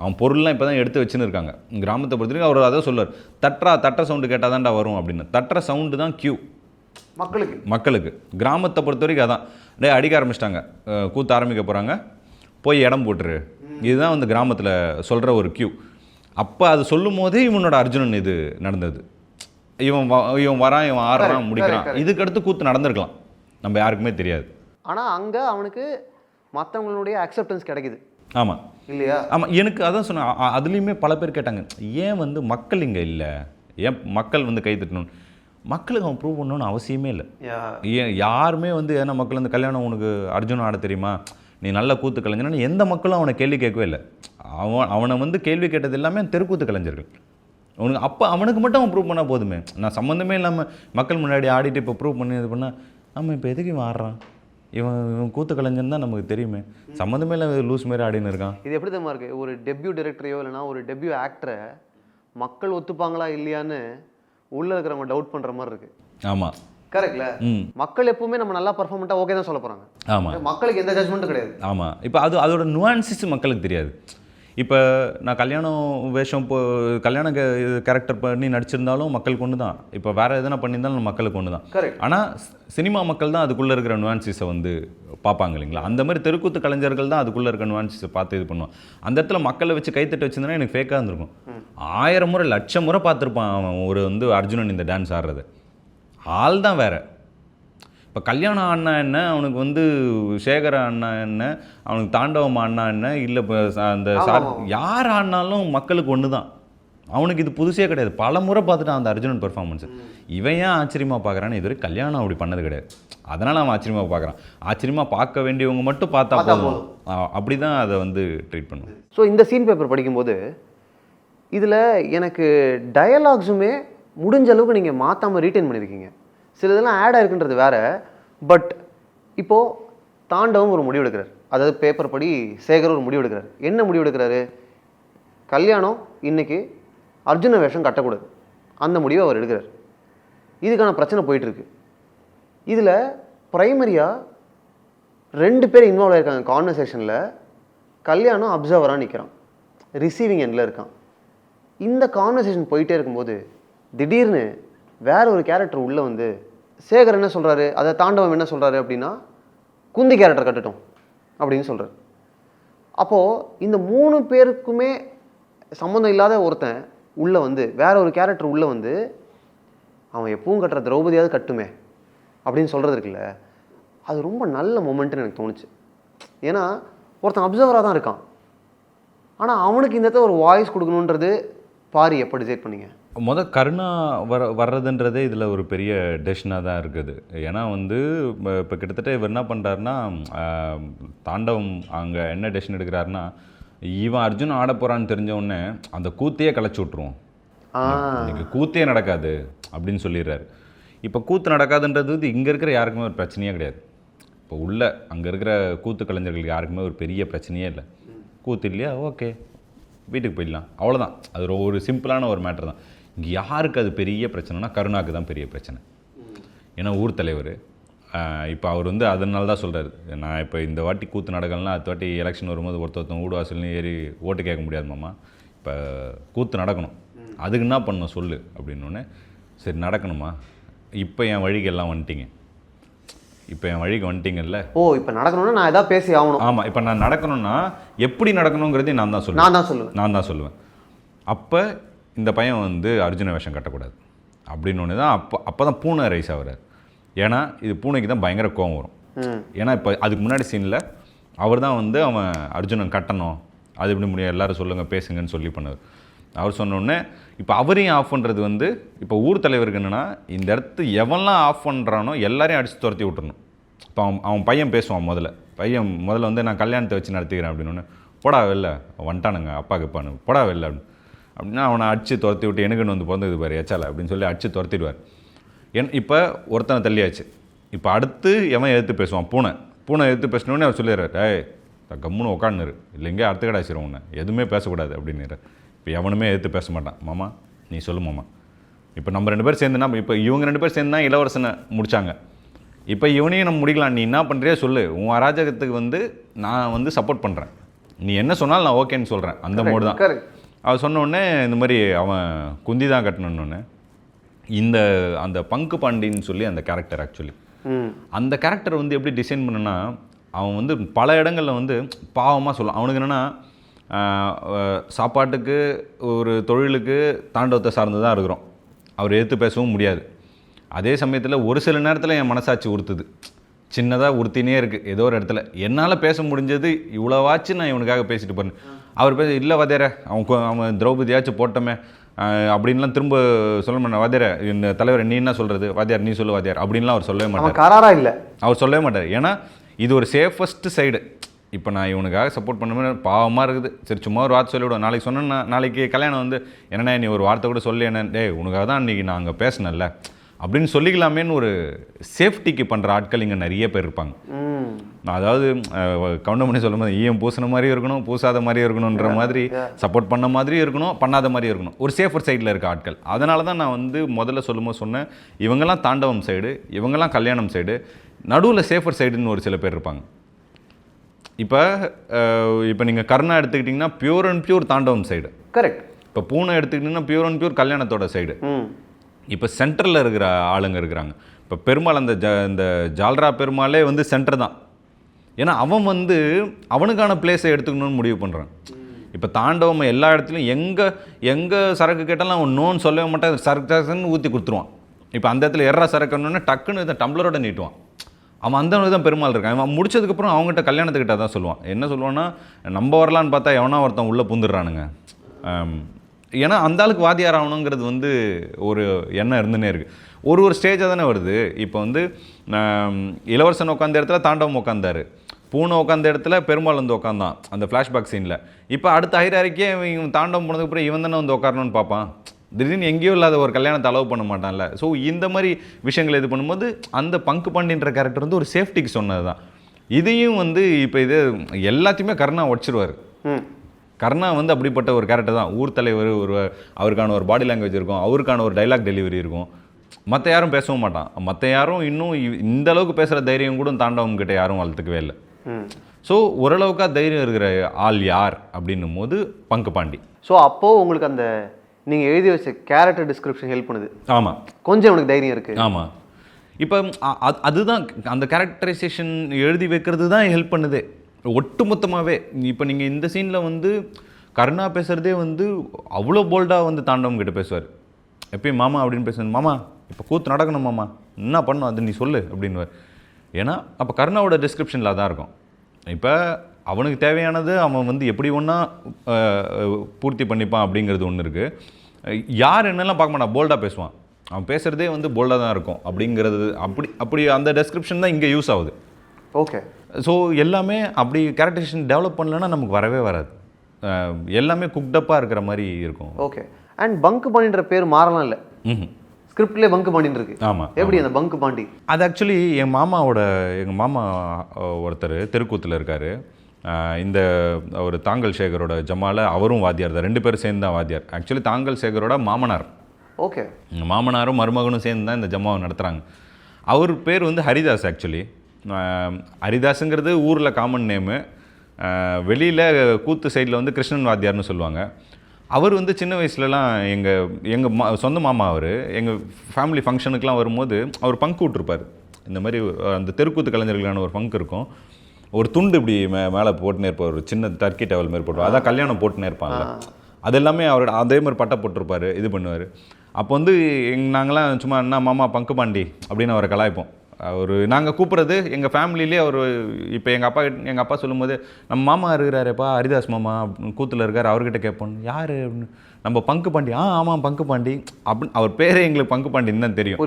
அவன் பொருள்லாம் இப்போ தான் எடுத்து வச்சுன்னு இருக்காங்க. கிராமத்தை பொறுத்த வரைக்கும் அவர் அதான் சொல்லுவார், தட்டுற சவுண்டு கேட்டால் தான்டா வரும் அப்படின்னு. தட்டுற சவுண்டு தான் கியூ மக்களுக்கு. கிராமத்தை பொறுத்த வரைக்கும் அதான் அடிக்க ஆரம்பிச்சிட்டாங்க, கூத்து ஆரம்பிக்க போகிறாங்க, போய் இடம் போட்டுரு, இதுதான் வந்து கிராமத்தில் சொல்கிற ஒரு கியூ. அப்போ அது சொல்லும் போதே இவனோட அர்ஜுனன் இது நடந்தது. இவன் வரான், இவன் ஆடுறான், முடிக்கிறான். இதுக்கடுத்து கூத்து நடந்திருக்கலாம், நம்ம யாருக்குமே தெரியாது. ஆனால் அங்கே அவனுக்கு மற்றவங்களுடைய அக்செப்டன்ஸ் கிடைக்குது. ஆமாம் இல்லையா? ஆமாம். எனக்கு அதான் சொன்னேன். அதுலேயுமே பல பேர் கேட்டாங்க, ஏன் வந்து மக்கள் இங்கே இல்லை, ஏன் மக்கள் வந்து கை தட்டணும். மக்களுக்கு அவன் ப்ரூவ் பண்ணணும்னு அவசியமே இல்லை. யாருமே வந்து ஏன்னா மக்கள் இந்த கல்யாணம் உனக்கு அர்ஜுன் ஆட தெரியுமா, நீ நல்ல கூத்து கலைஞர்னு எந்த மக்களும் அவனை கேள்வி கேட்கவே இல்லை. அவனை வந்து கேள்வி கேட்டது எல்லாமே தெருக்கூத்து கலைஞர்கள். அப்போ அவனுக்கு மட்டும் அவன் ப்ரூவ் பண்ணால் போதுமே. நான் சம்மந்தமே இல்லாமல் மக்கள் முன்னாடி ஆடிட்டு இப்போ ப்ரூவ் பண்ணி இது பண்ணால் ஆமாம் இப்போ எதுக்கு இவன் ஆடுறான், இவன் கூத்து கலைஞன் தான் நமக்கு தெரியுமே, சம்மந்தமே இல்லாமல் லூஸ் மாரி ஆடின்னு இருக்கான். இது எப்படி தான் இருக்குது, ஒரு டெபியூ டைரக்டரையோ இல்லைனா ஒரு டெபியூ ஆக்டரை மக்கள் ஒத்துப்பாங்களா இல்லையான்னு உள்ளே இருக்கிறவங்க டவுட் பண்ணுற மாதிரி இருக்குது. ஆமாம் கரெக்ட்ல. மக்கள் எப்பவுமே நம்ம நல்லா பர்ஃபார்மெண்ட்டாக ஓகே தான் சொல்ல போகிறாங்க. ஆமாம், மக்களுக்கு எந்த ஜட்ஜ்மெண்ட்டும் கிடையாது. ஆமாம். இப்போ அதோட நுவான்சஸ் மக்களுக்கு தெரியாது. இப்போ நான் கல்யாணம் வேஷம் இப்போ கல்யாண கேரக்டர் பண்ணி நடிச்சிருந்தாலும் மக்களுக்கு ஒன்று தான், இப்போ வேறு எதனா பண்ணியிருந்தாலும் மக்களுக்கு ஒன்று தான். ஆனால் சினிமா மக்கள் தான் அதுக்குள்ளே இருக்கிற நுவான்சஸை வந்து பார்ப்பாங்க இல்லைங்களா. அந்த மாதிரி தெருக்கூத்து கலைஞர்கள் தான் அதுக்குள்ளே இருக்கிற நுவான்சஸை பார்த்து இது பண்ணுவான். அந்த இடத்துல மக்களை வச்சு கைத்தட்டு வச்சிருந்தா எனக்கு ஃபேக்காக இருந்திருக்கும். 1000 முறை 1,00,000 முறை பார்த்துருப்பான் அவன் ஒரு வந்து அர்ஜுனன் இந்த டான்ஸ் ஆடுறது. ஆள் தான் வேறு. இப்போ கல்யாணம் அண்ணா என்ன, அவனுக்கு வந்து சேகர அண்ணா என்ன, அவனுக்கு தாண்டவம் அண்ணா என்ன, இல்லை இப்போ அந்த யார் ஆடினாலும் மக்களுக்கு ஒன்று தான். அவனுக்கு இது புதுசே கிடையாது. பல முறை பார்த்துட்டான் அந்த அர்ஜுனன் பெர்ஃபார்மன்ஸு. இவன் ஏன் ஆச்சரியமாக பார்க்குறான்னு இதுவரை கல்யாணம் அப்படி பண்ணது கிடையாது. அதனால் அவன் ஆச்சரியமாக பார்க்குறான். ஆச்சரியமாக பார்க்க வேண்டியவங்க மட்டும் பார்த்தா போதும். அப்படி தான் அதை வந்து ட்ரீட் பண்ணுவோம். ஸோ இந்த சீன் பேப்பர் படிக்கும்போது இதில் எனக்கு டயலாக்ஸுமே முடிஞ்ச அளவுக்கு நீங்கள் மாற்றாமல் ரீட்டைன் பண்ணியிருக்கீங்க. சில இதெல்லாம் ஆட் ஆகிருக்குன்றது வேறு. பட் இப்போது தாண்டவம் ஒரு முடிவு எடுக்கிறார், அதாவது பேப்பர் படி சேகர் ஒரு முடிவு எடுக்கிறார். என்ன முடிவு எடுக்கிறாரு, கல்யாணம் இன்றைக்கி அர்ஜுன வேஷம் கட்டக்கூடாது, அந்த முடிவை அவர் எடுக்கிறார். இதுக்கான பிரச்சனை போயிட்டுருக்கு. இதில் ப்ரைமரியாக 2 பேர் இன்வால்வ் ஆகிருக்காங்க கான்வர்சேஷனில். கல்யாணம் அப்சர்வராக நிற்கிறான், ரிசீவிங் எண்டில் இருக்கான். இந்த கான்வர்சேஷன் போயிட்டே இருக்கும்போது திடீர்னு வேற ஒரு கேரக்டர் உள்ளே வந்து சேகர் என்ன சொல்கிறாரு, அதை தாண்டவம் என்ன சொல்கிறாரு அப்படின்னா குந்தி கேரக்டர் கட்டட்டும் அப்படின்னு சொல்கிறார். அப்போது இந்த 3 பேருக்குமே சம்மந்தம் இல்லாத ஒருத்தன் உள்ளே வந்து வேற ஒரு கேரக்டர் உள்ளே வந்து அவன் எப்பவும் கட்டுற திரௌபதியாவது கட்டுமே அப்படின்னு சொல்கிறது இருக்குல்ல, அது ரொம்ப நல்ல மொமெண்ட்னு எனக்கு தோணுச்சு. ஏன்னா ஒருத்தன் அப்சர்வராக தான் இருக்கான், ஆனால் அவனுக்கு இந்த இடத்துல ஒரு வாய்ஸ் கொடுக்கணுன்றது பாரி எப்போ டிசைட் பண்ணீங்க? கருணா வர்றதுன்றதே இதில் ஒரு பெரிய டெசிஷனாக தான் இருக்குது. ஏன்னா வந்து இப்போ கிட்டத்தட்ட இவர் என்ன பண்ணுறாருன்னா, தாண்டவம் அங்கே என்ன டெசிஷன் எடுக்கிறாருன்னா, இவன் அர்ஜுன் ஆட போகிறான்னு தெரிஞ்ச உடனே அந்த கூத்தையே கலைச்சி விட்ருவோம், இன்னைக்கு கூத்தே நடக்காது அப்படின்னு சொல்லிடுறாரு. இப்போ கூத்து நடக்காதுன்றது இங்கே இருக்கிற யாருக்குமே ஒரு பிரச்சனையே கிடையாது. இப்போ உள்ள அங்கே இருக்கிற கூத்து கலைஞர்களுக்கு யாருக்குமே ஒரு பெரிய பிரச்சனையே இல்லை. கூத்து இல்லையா, ஓகே வீட்டுக்கு போயிடலாம், அவ்வளோதான். அது ஒரு சிம்பிளான ஒரு மேட்ரு தான். இங்கே யாருக்கு அது பெரிய பிரச்சனைனா கருணாக்கு தான் பெரிய பிரச்சனை. ஏன்னா ஊர் தலைவர். இப்போ அவர் வந்து அதனால தான் சொல்கிறாரு, நான் இப்போ இந்த வாட்டி கூத்து நடக்கலன்னா அடுத்த வாட்டி எலெக்ஷன் வரும்போது ஒருத்தன் வீடு வாசல்னு ஏறி ஓட்டு கேட்க முடியாது மாமா, இப்போ கூத்து நடக்கணும், அதுக்கு என்ன பண்ணணும் சொல்லு அப்படின்னோடனே, சரி நடக்கணுமா, இப்போ என் வழிக்கு எல்லாம் வந்துட்டீங்க, இப்போ என் வழிக்கு வந்துட்டீங்கல்ல, இப்போ நடக்கணும்னா நான் எதாவது பேசி ஆகணும். ஆமாம், இப்போ நான் நடக்கணும்னா எப்படி நடக்கணுங்கிறதையும் நான் தான் சொல்லுவேன். அப்போ இந்த பையன் வந்து அர்ஜுன வேஷம் கட்டக்கூடாது அப்படின்னு ஒன்று தான். அப்போ தான் பூனை ரைஸ் ஆகிறார். ஏன்னா இது பூனைக்கு தான் பயங்கர கோவம் வரும். ஏன்னா இப்போ அதுக்கு முன்னாடி சீனில் அவர் தான் வந்து அவன் அர்ஜுனன் கட்டணும், அது எப்படி முடியும், எல்லோரும் சொல்லுங்கள் பேசுங்கன்னு சொல்லி பண்ணார். அவர் சொன்னோடனே இப்போ அவரையும் ஆஃப் பண்ணுறது வந்து, இப்போ ஊர் தலைவருக்கு என்னென்னா, இந்த இடத்து எவன்லாம் ஆஃப் பண்ணுறானோ எல்லாரையும் அடித்து துரத்தி விட்டுறணும். இப்போ அவன் பையன் பேசுவான், முதல்ல வந்து நான் கல்யாணத்தை வச்சு நடத்திக்கிறேன் அப்படின்னு, போடா வெளில வந்துட்டானுங்க அப்பாவுக்கு அப்பானு, போடா வெளில அப்படின்னா அவனை அடித்து துரத்தி விட்டு எனக்குன்னு வந்து பிறந்தது பாரு எச்சால அப்படின்னு சொல்லி அடித்து துரத்திடுவார். இப்போ ஒருத்தனை தள்ளியாச்சு. இப்போ அடுத்து எவன் எதிர்த்து பேசுவான், பூனை எதிர்த்து பேசினோடனே அவர் சொல்லிடுறாரு, கம்முன்னு உட்காந்துரு, இல்லைங்க அடுத்த கடாச்சிரும் உன்னை, எதுவுமே பேசக்கூடாது அப்படின்னுறாரு. இப்போ எவனுமே எதிர்த்து பேச மாட்டான். மாமா நீ சொல்லு மாமா. இப்போ நம்ம 2 பேர் சேர்ந்துனா, இப்போ இவங்க 2 பேர் சேர்ந்து தான் இளவரசனை முடித்தாங்க. இப்போ இவனையும் நம்ம முடிக்கலாம், நீ என்ன பண்ணுறியோ சொல்லு, உன் அராஜகத்துக்கு வந்து நான் வந்து சப்போர்ட் பண்ணுறேன், நீ என்ன சொன்னாலும் நான் ஓகேன்னு சொல்கிறேன், அந்த மோடு தான். அவர் சொன்னோடனே இந்த மாதிரி அவன் குந்தி தான் கட்டணுன்னொன்னே அந்த பங்கு பாண்டின்னு சொல்லி அந்த கேரக்டர், ஆக்சுவலி அந்த கேரக்டர் வந்து எப்படி டிசைன் பண்ணனா, அவன் வந்து பல இடங்களில் வந்து பாவமாக சொல்லலாம். அவனுக்கு என்னென்னா, சாப்பாட்டுக்கு ஒரு தொழிலுக்கு தாண்டவத்தை சார்ந்து தான் இருக்கிறோம், அவர் எதிர்த்து பேசவும் முடியாது. அதே சமயத்தில் ஒரு சில நேரத்தில் என் மனசாட்சி உறுத்துது, சின்னதாக உறுத்தினே இருக்குது ஏதோ ஒரு இடத்துல, என்னால் பேச முடிஞ்சது இவ்வளோவாச்சு நான் இவனுக்காக பேசிட்டு போகிறேன். அவர் பேச இல்லை வாத்தியார, அவன் திரௌபதியாச்சும் போட்டோமே அப்படின்லாம் திரும்ப சொல்ல மாட்டேன். வாத்தியார இந்த தலைவர் நீ என்ன சொல்கிறது, வாத்தியார் நீ சொல்லு வாத்தியார் அப்படின்லாம் அவர் சொல்லவே மாட்டார். கராரா இல்லை, அவர் சொல்லவே மாட்டார். ஏன்னா இது ஒரு சேஃபஸ்ட் சைடு. இப்போ நான் இவனுக்காக சப்போர்ட் பண்ணுமே, பாவமாக இருக்குது, சரி சும்மா ஒரு வார்த்தை சொல்லிவிடுவோம், நாளைக்கு சொன்னேன்னா நாளைக்கு கல்யாணம் வந்து என்னென்ன நீ ஒரு வார்த்தை கூட சொல்லி என்ன, உனக்காக தான் இன்றைக்கி நான் அங்கே பேசினேன்ல அப்படின்னு சொல்லிக்கலாமேன்னு ஒரு சேஃப்டிக்கு பண்ணுற ஆட்கள் இங்கே நிறைய பேர் இருப்பாங்க. அதாவது கவுண்டமணி சொல்லும் போது ஈயம் பூசின மாதிரியும் இருக்கணும், பூசாத மாதிரியும் இருக்கணுன்ற மாதிரி, சப்போர்ட் பண்ண மாதிரியும் இருக்கணும், பண்ணாத மாதிரியும் இருக்கணும், ஒரு சேஃபர் சைடில் இருக்க ஆட்கள். அதனால தான் நான் வந்து முதல்ல சொல்லும்போது சொன்னேன், இவங்கெல்லாம் தாண்டவம் சைடு, இவங்கெல்லாம் கல்யாணம் சைடு, நடுவில் சேஃபர் சைடுன்னு ஒரு சில பேர் இருப்பாங்க. இப்போ நீங்கள் கர்ணா எடுத்துக்கிட்டிங்கன்னா பியூர் அண்ட் பியூர் தாண்டவம் சைடு, கரெக்ட். இப்போ பூனை எடுத்துக்கிட்டிங்கன்னா பியூர் அண்ட் பியூர் கல்யாணத்தோட சைடு. இப்போ சென்டரில் இருக்கிற ஆளுங்க இருக்கிறாங்க. இப்போ பெருமாள் இந்த ஜால்ரா பெருமாளே வந்து சென்டர் தான். ஏன்னா அவன் வந்து அவனுக்கான பிளேஸை எடுத்துக்கணும்னு முடிவு பண்ணுறான். இப்போ தாண்டவம் எல்லா இடத்துலையும் எங்கே சரக்கு கேட்டாலும் அவன் நோன்னு சொல்லவே மாட்டான், சரக்குன்னு ஊற்றி கொடுத்துருவான். இப்போ அந்த இடத்துல எறா சரக்குன்னு டக்குன்னு இந்த டம்ளரோட நீட்டுவான். அவன் அந்த மாதிரி தான் பெருமாள் இருக்கான். அவன் முடிச்சதுக்கப்புறம் அவங்ககிட்ட கல்யாணத்துக்கிட்ட தான் சொல்லுவான். என்ன சொல்லுவான்னா, நம்ம வரலான்னு பார்த்தா எவனா ஒருத்தன் உள்ளே புந்துடுறானுங்க. ஏன்னா அந்த ஆளுக்கு வாத்தியார் ஆகணுங்கிறது வந்து ஒரு எண்ணம் இருந்துன்னே இருக்குது. ஒரு ஸ்டேஜாக தானே வருது. இப்போ வந்து இளவரசன் உட்காந்த இடத்துல தாண்டவம் உட்காந்தாரு, பூனை உட்காந்த இடத்துல பெருமாள் வந்து உட்காந்தான் அந்த ஃப்ளாஷ்பேக் சீனில். இப்போ அடுத்த ஹைராரிக்கே இவன் தாண்டவம் போனதுக்கப்புறம் இவன் தானே வந்து உட்காரணும்னு பார்ப்பான். திடீர்னு எங்கேயோ இல்லாத ஒரு கல்யாணத்தை அலோவ் பண்ண மாட்டான்ல. ஸோ இந்த மாதிரி விஷயங்கள் இது பண்ணும்போது அந்த பங்கு பாண்டின்ற கேரக்டர் வந்து ஒரு சேஃப்டிக்கு சொன்னது தான். இதையும் வந்து இப்போ இது எல்லாத்தையுமே கர்ணா உடச்சிருவார். கர்ணா வந்து அப்படிப்பட்ட ஒரு கேரக்டர் தான். ஊர் தலைவர், அவருக்கான ஒரு பாடி லாங்குவேஜ் இருக்கும், அவருக்கான ஒரு டைலாக் டெலிவரி இருக்கும். மற்ற யாரும் பேசவும் மாட்டான். மற்ற யாரும் இன்னும் இந்த அளவுக்கு பேசுகிற தைரியம் கூட தாண்டவம் கிட்ட யாரும் வளர்த்துக்கவே இல்லை. ஸோ ஓரளவுக்காக தைரியம் இருக்கிற ஆள் யார் அப்படின்னும் போது பங்கு பாண்டி. ஸோ அப்போது உங்களுக்கு அந்த நீங்கள் எழுதி வச்ச கேரக்டர் டிஸ்கிரிப்ஷன் ஹெல்ப் பண்ணுது. ஆமாம், கொஞ்சம் உனக்கு தைரியம் இருக்குது. ஆமாம். இப்போ அதுதான் அந்த கேரக்டரைசேஷன் எழுதி வைக்கிறது தான் ஹெல்ப் பண்ணுது ஒட்டுமொத்தமாகவே. இப்போ நீங்கள் இந்த சீனில் வந்து கருணா பேசுகிறதே வந்து அவ்வளோ போல்டாக வந்து தாண்டவம் கிட்ட பேசுவார். எப்பயும் மாமா அப்படின்னு பேசுவார். மாமா இப்போ கூத்து நடக்கணும் மாமா, என்ன பண்ணணும் அது நீ சொல்லு அப்படின்வார். ஏன்னா அப்போ கருணாவோட டிஸ்கிரிப்ஷனில் அதான் இருக்கும். இப்போ அவனுக்கு தேவையானது அவன் வந்து எப்படி ஒன்றா பூர்த்தி பண்ணிப்பான் அப்படிங்கிறது ஒன்று இருக்குது. யார் என்னெல்லாம் பார்க்க மாட்டான், போல்டாக பேசுவான். அவன் பேசுகிறதே வந்து போல்டாக தான் இருக்கும் அப்படிங்கிறது. அப்படி அந்த டெஸ்கிரிப்ஷன் தான் இங்கே யூஸ் ஆகுது. ஓகே. ஸோ எல்லாமே அப்படி கேரக்டரைசேஷன் டெவலப் பண்ணலன்னா நமக்கு வரவே வராது. எல்லாமே குக்டப்பாக இருக்கிற மாதிரி இருக்கும். ஓகே. அண்ட் பங்கு பாண்டின்ற பேர் மாறலாம் இல்லை, ஸ்கிரிப்ட்லேயே பங்கு பாண்டின்னு இருக்கு. ஆமாம். எப்படி அந்த பங்கு பாண்டி? அது ஆக்சுவலி எங்கள் மாமா ஒருத்தர் தெருக்கூத்தில் இருக்கார். இந்த ஒரு தாங்கல் சேகரோட ஜமால அவரும் வாத்தியார் தான், 2 பேரும் சேர்ந்து தான் வாத்தியார். ஆக்சுவலி தாங்கல் சேகரோட மாமனார். ஓகே. மாமனாரும் மருமகனும் சேர்ந்து தான் இந்த ஜமாவை நடத்துகிறாங்க. அவர் பேர் வந்து ஹரிதாஸ். ஆக்சுவலி ஹரிதாஸுங்கிறது ஊரில் காமன் நேமு. வெளியில் கூத்து சைடில் வந்து கிருஷ்ணன் வாத்தியார்னு சொல்லுவாங்க. அவர் வந்து சின்ன வயசுலலாம் எங்கள் சொந்த மாமா. அவர் எங்கள் ஃபேமிலி ஃபங்க்ஷனுக்கெலாம் வரும்போது அவர் பங்கு விட்ருப்பார். இந்த மாதிரி அந்த தெருக்கூத்து கலைஞர்களுக்கான ஒரு பங்கு இருக்கும். ஒரு துண்டு இப்படி மேலே போட்டுனே இருப்பார், ஒரு சின்ன டர்க்கி டவல் மாதிரி போட்டுருவார். அதான் கல்யாணம் போட்டுனே இருப்பாங்க. அது எல்லாமே அவரோட அதே மாதிரி பட்டை போட்டிருப்பார், இது பண்ணுவார். அப்போ வந்து நாங்களாம் சும்மா என்ன மாமா பங்கு பாண்டி அப்படின்னு அவரை கலாய்ப்போம். நாங்கள் கூப்பிட்றது எங்கள் ஃபேமிலியிலே அவர். இப்போ எங்கள் அப்பா சொல்லும்போது நம்ம மாமா இருக்கிறாரேப்பா ஹரிதாஸ் மாமா கூத்தில் இருக்கார், அவர்கிட்ட கேட்போம் யார் அப்படின்னு. நம்ம பங்கு பாண்டி. ஆமாம் பங்கு பாண்டி அப்படின்னு அவர் பேரே எங்களுக்கு பங்கு பாண்டின்னு தான் தெரியும்.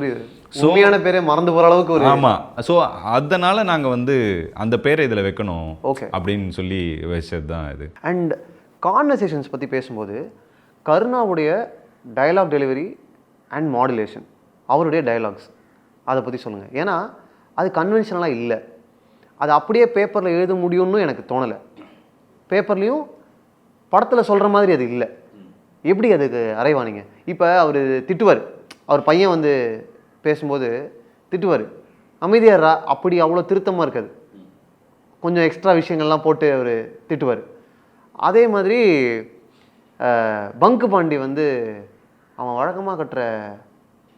உண்மையான பேரே மறந்து போகிற அளவுக்கு ஒரு. ஆமாம். ஸோ அதனால் நாங்கள் வந்து அந்த பேரை இதில் வைக்கணும் அப்படின்னு சொல்லி வச்சது தான் இது. அண்ட் கான்வர்சேஷன்ஸ் பற்றி பேசும்போது கருணாவுடைய டயலாக் டெலிவரி அண்ட் மாடுலேஷன், அவருடைய டயலாக்ஸ் அதை பற்றி சொல்லுங்கள். ஏன்னா அது கன்வென்ஷனலாக இல்லை, அது அப்படியே பேப்பரில் எழுத முடியும்னு எனக்கு தோணலை. பேப்பர்லேயும் படத்தில் சொல்கிற மாதிரி அது இல்லை. எப்படி அதுக்கு அரைவானீங்க? இப்போ அவர் திட்டுவார், அவர் பையன் வந்து பேசும்போது திட்டுவார், அமைதியாரா அப்படி அவ்வளோ திருத்தமாக இருக்காது, கொஞ்சம் எக்ஸ்ட்ரா விஷயங்கள்லாம் போட்டு அவர் திட்டுவார். அதே மாதிரி பங்கு பாண்டி வந்து அவன் வழக்கமாக கட்டுற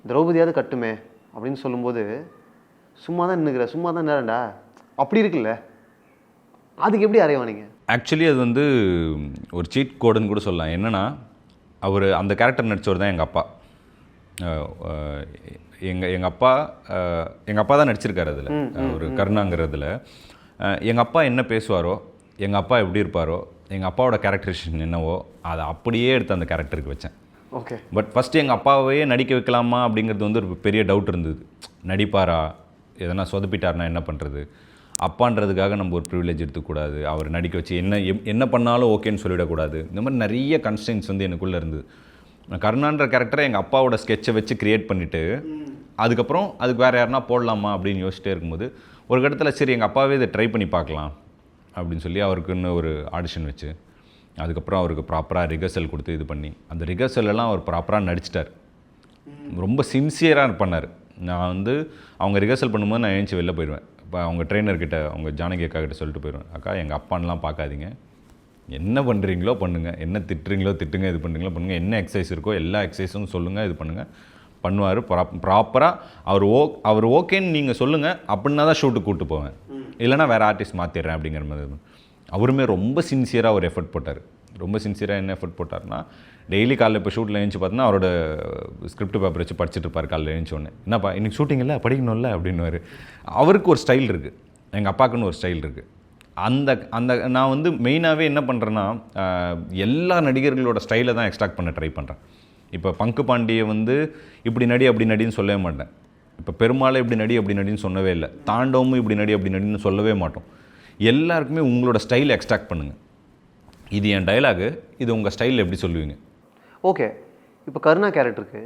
திரௌபதியாவது கட்டுமே அப்படின்னு சொல்லும்போது சும்மா தான் நின்றுக்கிற, சும்மா தான் நேரண்டா அப்படி இருக்குல்ல, அதுக்கு எப்படி அரைவானீங்க? ஆக்சுவலி அது வந்து ஒரு சீட் கோடுன்னு கூட சொல்லலாம். என்னென்னா அவர் அந்த கேரக்டர் நடித்தவர் தான் எங்கள் அப்பா. எங்கள் அப்பா தான் நடிச்சிருக்காரு அதில், ஒரு கருணாங்கிறதுல. எங்கள் அப்பா என்ன பேசுவாரோ, எங்கள் அப்பா எப்படி இருப்பாரோ, எங்கள் அப்பாவோட கேரக்டரைசேஷன் என்னவோ அதை அப்படியே எடுத்து அந்த கேரக்டருக்கு வச்சேன். ஓகே. பட் ஃபஸ்ட்டு எங்கள் அப்பாவையே நடிக்க வைக்கலாமா அப்படிங்கிறது வந்து ஒரு பெரிய டவுட் இருந்தது. நடிப்பாரா, எதனா சொதப்பிட்டார்னா என்ன பண்ணுறது, அப்பான்றதுக்காக நம்ம ஒரு ப்ரிவிலேஜ் எடுத்துக்கூடாது, அவர் நடிக்க வச்சு என்ன பண்ணாலும் ஓகேன்னு சொல்லிடக்கூடாது. இந்த மாதிரி நிறைய கன்ஸ்டன்ஸ் வந்து எனக்குள்ளே இருந்தது. கருணான்ற கேரக்டரை எங்கள் அப்பாவோட ஸ்கெட்சை வச்சு க்ரியேட் பண்ணிவிட்டு அதுக்கப்புறம் அதுக்கு வேறு யாருனா போடலாமா அப்படின்னு யோசிச்சிட்டே இருக்கும்போது ஒரு கட்டத்தில் சரி எங்கள் அப்பாவே இதை ட்ரை பண்ணி பார்க்கலாம் அப்படின்னு சொல்லி அவருக்குன்னு ஒரு ஆடிஷன் வச்சு அதுக்கப்புறம் அவருக்கு ப்ராப்பராக ரிஹர்சல் கொடுத்து இது பண்ணி அந்த ரிஹர்சல்லாம் அவர் ப்ராப்பராக நடிச்சிட்டார். ரொம்ப சின்சியராக பண்ணார். நான் வந்து அவங்க ரிஹர்சல் பண்ணும்போது நான் எழுந்துச்சி வெளில போயிடுவேன். இப்போ அவங்க ட்ரெயினர்கிட்ட, அவங்க ஜானகி அக்கா கிட்ட சொல்லிட்டு போயிடுவேன், அக்கா எங்கள் அப்பான்லாம் பார்க்காதீங்க, என்ன பண்ணுறீங்களோ பண்ணுங்கள், என்ன திட்டுறீங்களோ திட்டுங்க, இது பண்ணுறீங்களோ பண்ணுங்கள், என்ன எக்ஸசைஸ் இருக்கோ எல்லா எக்ஸசைஸும் சொல்லுங்கள், இது பண்ணுங்கள் பண்ணுவார். ப்ராப்பராக அவர் ஓகேன்னு நீங்கள் சொல்லுங்கள், அப்படின்னா தான் ஷூட்டுக்கு கூப்பிட்டு போவேன், இல்லைனா வேறு ஆர்டிஸ்ட் மாற்றிடுறேன் அப்படிங்கிற மாதிரி. அவருமே ரொம்ப சின்சியராக ஒரு எஃபர்ட் போட்டார். ரொம்ப சின்சியராக என்ன எஃபர்ட் போட்டார்னா, டெய்லி காலையில் இப்போ ஷூட்டில் எழுந்துச்சு பார்த்தோன்னா அவரோட ஸ்கிரிப்ட் பேப்பர் வச்சு படிச்சுட்டு இருப்பார். காலையில் எழுந்தோடனே என்னப்பா இன்றைக்கி ஷூட்டிங் இல்லை படிக்கணும்ல அப்படின்னுவார். அவருக்கு ஒரு ஸ்டைல் இருக்குது, எங்கள் அப்பாவுக்குன்னு ஒரு ஸ்டைல் இருக்குது. அந்த நான் வந்து மெயினாகவே என்ன பண்ணுறேன்னா எல்லா நடிகர்களோட ஸ்டைலை தான் எக்ஸ்ட்ராக்ட் பண்ண ட்ரை பண்ணுறேன். இப்போ பங்கு பாண்டியை வந்து இப்படி நடி அப்படி நடின்னு சொல்லவே மாட்டேன். இப்போ பெருமாளை இப்படி நடி அப்படி நடின்னு சொன்னவே இல்லை. தாண்டவமும் இப்படி நடி அப்படி நடின்னு சொல்லவே மாட்டோம். எல்லாருக்குமே உங்களோட ஸ்டைலை எக்ஸ்ட்ராக்ட் பண்ணுங்கள். இது என் டைலாகு, இது உங்கள் ஸ்டைலில் எப்படி சொல்லுவீங்க? ஓகே. இப்போ கருணா கேரக்டருக்கு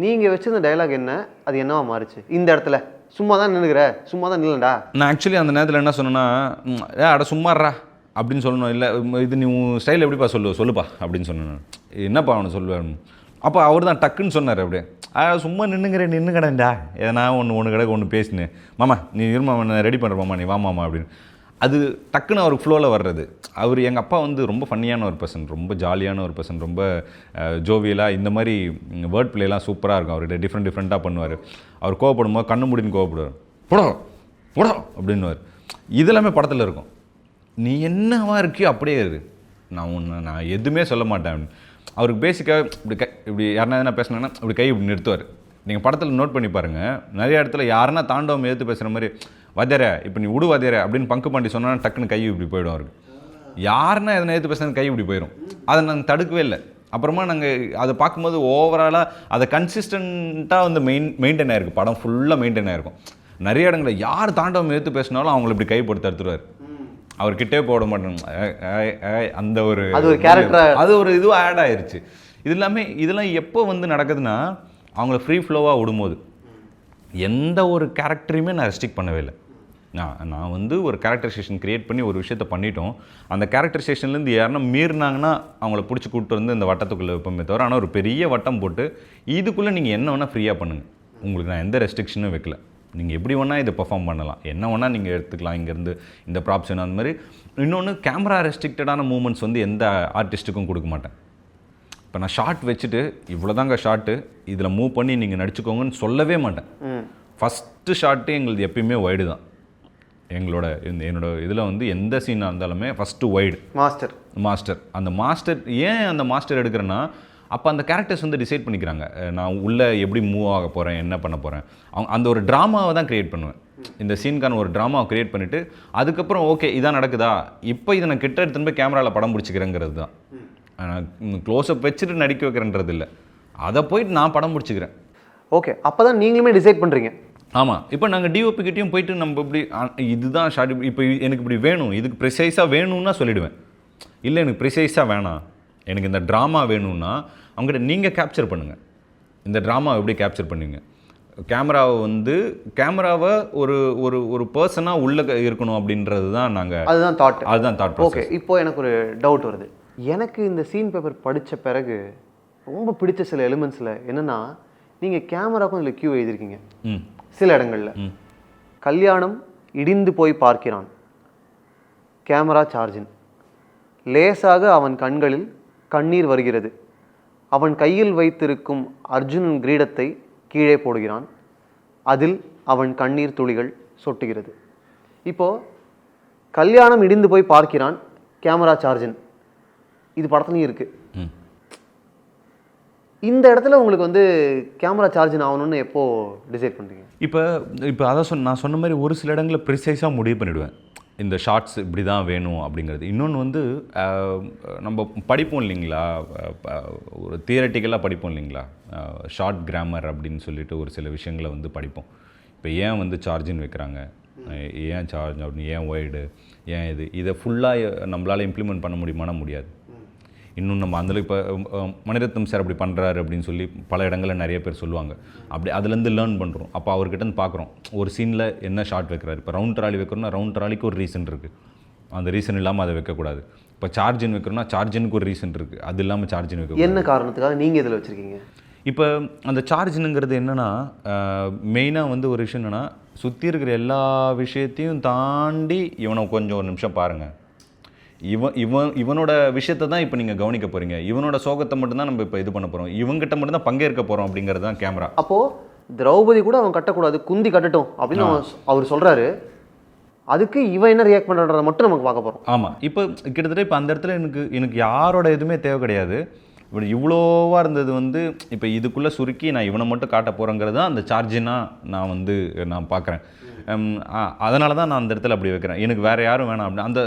நீங்கள் வச்சிருந்த டைலாக் என்ன, அது என்னவா மாறிச்சு இந்த இடத்துல? சும்மா தான் நின்றுக்கிற, சும்மா தான் நில்லண்டா. நான் ஆக்சுவலி அந்த நேரத்தில் என்ன சொன்னேன்னா, அட சும்மாறா அப்படின்னு சொல்லணும். இல்லை இது நீ உன் ஸ்டைல் எப்படிப்பா சொல்லுப்பா அப்படின்னு சொன்னேன். என்னப்பா அவனை சொல்லுவேன். அப்போ அவர் தான் டக்குன்னு சொன்னார், அப்படியே சும்மா நின்று கடன்டா, எதனா ஒன்று கடை ஒன்று பேசினேன், மாமா நீ இருமா ரெடி பண்ணுற மாமா, நீ வா மாமா அப்படின்னு. அது டக்குன்னு அவருக்கு ஃப்ளோவில் வர்றது. அவர் எங்கள் அப்பா வந்து ரொம்ப ஃபன்னியான ஒரு பர்சன், ரொம்ப ஜாலியான ஒரு பர்சன், ரொம்ப ஜோவியலாக இந்த மாதிரி வேர்ட் பிளேலாம் சூப்பராக இருக்கும். அவர்கிட்ட டிஃப்ரெண்ட்டாக பண்ணுவார். அவர் கோவப்படும் போது கண்ணு முடின்னு கோவப்படுவார், போடா போடா அப்படின்னுவார். இதெல்லாமே படத்தில் இருக்கும். நீ என்னவா இருக்கியோ அப்படியே இரு, நான் எதுவுமே சொல்ல மாட்டேன். அவருக்கு பேசிக்காக இப்படி யாருன்னா எதனா பேசினாங்கன்னா இப்படி கை இப்படி நிறுத்துவார். நீங்கள் படத்தில் நோட் பண்ணி பாருங்கள், நிறைய இடத்துல யாருன்னா தாண்டவம் எடுத்து பேசுகிற மாதிரி வாத்தியாரே இப்போ நீ விடு வாத்தியாரே அப்படின்னு பங்கு பாண்டி சொன்னால் டக்குன்னு கை இப்படி போயிடும் அவருக்கு. யாருன்னா எதனா எடுத்து பேசுனா கை இப்படி போயிடும். அதை நாங்கள் தடுக்கவே இல்லை. அப்புறமா நாங்கள் அதை பார்க்கும்போது ஓவராலாக அதை கன்சிஸ்டண்ட்டாக வந்து மெயின்டைன் ஆகிருக்கு. படம் ஃபுல்லாக மெயின்டைன் ஆகிருக்கும். நிறைய இடங்களில் யார் தாண்டவம் எடுத்து பேசினாலும் அவங்கள இப்படி கை போட்டு தடுத்துருவார். அவர்கிட்டே போட மாட்டேன். அந்த ஒரு கேரக்டர் அது ஒரு இதுவாக ஆட் ஆயிடுச்சு. இதெல்லாம் எப்போ வந்து நடக்குதுன்னா அவங்கள ஃப்ரீ ஃப்ளோவாக விடும்போது. எந்த ஒரு கேரக்டரையுமே நான் ரெஸ்ட்ரிக்ட் பண்ணவே இல்லை. நான் வந்து ஒரு கேரக்டரைசேஷன் க்ரியேட் பண்ணி ஒரு விஷயத்த பண்ணிட்டோம். அந்த கேரக்டரைசேஷன்லேருந்து யாருன்னா மீறினாங்கன்னா அவங்கள பிடிச்சி கூப்பிட்டு வந்து இந்த வட்டத்துக்குள்ளே வைப்போமே தவிர, ஆனால் ஒரு பெரிய வட்டம் போட்டு இதுக்குள்ளே நீங்கள் என்ன வேணால் ஃப்ரீயாக பண்ணுங்கள், உங்களுக்கு நான் எந்த ரெஸ்ட்ரிக்ஷனும் வைக்கல, நீங்கள் எப்படி வேணால் இதை பெர்ஃபார்ம் பண்ணலாம், என்ன வேணால் நீங்கள் எடுத்துக்கலாம், இங்கேருந்து இந்த ப்ராப்ஷன் அந்த மாதிரி. இன்னொன்று, கேமரா ரெஸ்ட்ரிக்டடான மூமெண்ட்ஸ் வந்து எந்த ஆர்டிஸ்ட்டுக்கும் கொடுக்க மாட்டேன். இப்போ நான் ஷார்ட் வச்சுட்டு இவ்வளோதாங்க ஷார்ட்டு, இதில் மூவ் பண்ணி நீங்கள் நடிச்சுக்கோங்கன்னு சொல்லவே மாட்டேன். ஃபஸ்ட்டு ஷார்ட்டு எங்களுக்கு எப்பயுமே வைடு தான். என்னோட இதில் வந்து எந்த சீனாக இருந்தாலுமே ஃபஸ்ட்டு வைடு மாஸ்டர். அந்த மாஸ்டர் ஏன் அந்த மாஸ்டர் எடுக்கிறேன்னா, அப்போ அந்த கேரக்டர்ஸ் வந்து டிசைட் பண்ணிக்கிறாங்க, நான் உள்ளே எப்படி மூவ் ஆக போகிறேன், என்ன பண்ண போகிறேன். அந்த ஒரு ட்ராமாவை தான் க்ரியேட் பண்ணுவேன். இந்த சீனுக்கான ஒரு ட்ராமாவை க்ரியேட் பண்ணிவிட்டு அதுக்கப்புறம் ஓகே இதான் நடக்குதா, இப்போ இதை நான் கிட்ட எடுத்துன்னு போய் கேமராவில் படம் பிடிச்சிக்கிறேங்கிறது தான். நான் க்ளோஸ்அப் வச்சுட்டு நடிக்க வைக்கிறேன்றது இல்லை, அதை போயிட்டு நான் படம் பிடிச்சிக்கிறேன். ஓகே, அப்போ தான் நீங்களுமே டிசைட் பண்ணுறீங்க. ஆமாம். இப்போ நாங்கள் டிஓபிக்கிட்டையும் போயிட்டு நம்ம இப்படி இதுதான் ஷார்ட், இப்போ எனக்கு இப்படி வேணும், இதுக்கு ப்ரிசைஸாக வேணும்னா சொல்லிவிடுவேன். இல்லை எனக்கு ப்ரிசைஸாக வேணாம், எனக்கு இந்த ட்ராமா வேணும்னா அவங்ககிட்ட நீங்கள் கேப்சர் பண்ணுங்கள், இந்த ட்ராமாவை எப்படி கேப்சர் பண்ணுவீங்க. கேமராவை ஒரு ஒரு ஒரு பர்சனாக உள்ளே இருக்கணும் அப்படின்றது தான் அதுதான் தாட். ஓகே, இப்போ எனக்கு ஒரு டவுட் வருது. எனக்கு இந்த சீன் பேப்பர் படித்த பிறகு ரொம்ப பிடிச்ச சில எலிமெண்ட்ஸில் என்னென்னா, நீங்கள் கேமராவுக்கும் இதில் கியூ எழுதியிருக்கீங்க. சில இடங்களில் கல்யாணம் இடிந்து போய் பார்க்கிறான், கேமரா சார்ஜின், லேசாக அவன் கண்களில் கண்ணீர் வருகிறது, அவன் கையில் வைத்திருக்கும் அர்ஜுனன் கிரீடத்தை கீழே போடுகிறான், அதில் அவன் கண்ணீர் துளிகள் சொட்டுகிறது. இப்போது கல்யாணம் இடிந்து போய் பார்க்கிறான், கேமரா சார்ஜின், இது படத்துலையும் இருக்குது. இந்த இடத்துல உங்களுக்கு வந்து கேமரா சார்ஜின் ஆகணும்னு எப்போது டிசைட் பண்ணுறீங்க? இப்போ அதான் நான் சொன்ன மாதிரி ஒரு சில இடங்களில் ப்ரிசைஸாக முடிவு பண்ணிவிடுவேன், இந்த ஷார்ட்ஸ் இப்படி தான் வேணும் அப்படிங்கிறது. இன்னொன்று வந்து நம்ம படிப்போம் இல்லைங்களா, ஒரு தியரட்டிக்கலாக படிப்போம் இல்லைங்களா, ஷார்ட் கிராமர் அப்படின்னு சொல்லிட்டு ஒரு சில விஷயங்களை வந்து படிப்போம். இப்போ ஏன் வந்து சார்ஜின் வைக்கிறாங்க, ஏன் சார்ஜ் அப்படின்னு, ஏன் ஒய்டு, ஏன் இதை ஃபுல்லாக நம்மளால் இம்ப்ளிமெண்ட் பண்ண முடியுமானா முடியாது. இன்னும் நம்ம அதில் இப்போ மணிரத்னம் சார் அப்படி பண்ணுறாரு அப்படின்னு சொல்லி பல இடங்களில் நிறைய பேர் சொல்லுவாங்க. அப்படி அதுலேருந்து லேர்ன் பண்ணுறோம். அப்போ அவர்கிட்டருந்து பார்க்குறோம் ஒரு சீனில் என்ன ஷார்ட் வைக்கிறாரு. இப்போ ரவுண்ட் ட்ராலி வைக்கிறோம்னா ரவுண்ட் ட்ராலிக்கு ஒரு ரீசன் இருக்குது, அந்த ரீசன் இல்லாமல் அதை வைக்கக்கூடாது. இப்போ சார்ஜின் வைக்கிறோம்னா சார்ஜினுக்கு ஒரு ரீசன் இருக்குது, அது இல்லாமல் சார்ஜின் வைக்க என்ன காரணத்துக்காக நீங்கள் இதில் வச்சுருக்கீங்க? இப்போ அந்த சார்ஜினுங்கிறது என்னென்னா, மெயினாக வந்து ஒரு விஷயம் என்னென்னா, சுற்றி இருக்கிற எல்லா விஷயத்தையும் தாண்டி இவனை கொஞ்சம் ஒரு நிமிஷம் பாருங்கள், இவனோட விஷயத்தை தான் இப்போ நீங்கள் கவனிக்க போகிறீங்க, இவனோட சோகத்தை மட்டும்தான் நம்ம இப்போ இது பண்ண போகிறோம், இவங்ககிட்ட மட்டும்தான் பங்கேற்க போகிறோம் அப்படிங்கிறது தான் கேமரா. அப்போது திரௌபதி கூட அவன் கட்டக்கூடாது, குந்தி கட்டட்டும் அப்படின்னு அவர் சொல்கிறாரு, அதுக்கு இவன் என்ன ரியாக்ட் பண்ணுறத மட்டும் நமக்கு பார்க்க போகிறோம். ஆமாம். இப்போ கிட்டத்தட்ட இப்போ அந்த இடத்துல எனக்கு யாரோட எதுவுமே தேவை கிடையாது. இப்படி இவ்வளோவா இருந்தது வந்து இப்போ இதுக்குள்ளே சுருக்கி நான் இவனை மட்டும் காட்ட போகிறேங்கிறது தான் அந்த சார்ஜினாக நான் பார்க்குறேன். அதனால தான் நான் அந்த இடத்துல அப்படி வைக்கிறேன், எனக்கு வேறு யாரும் வேணாம் அப்படின்னு.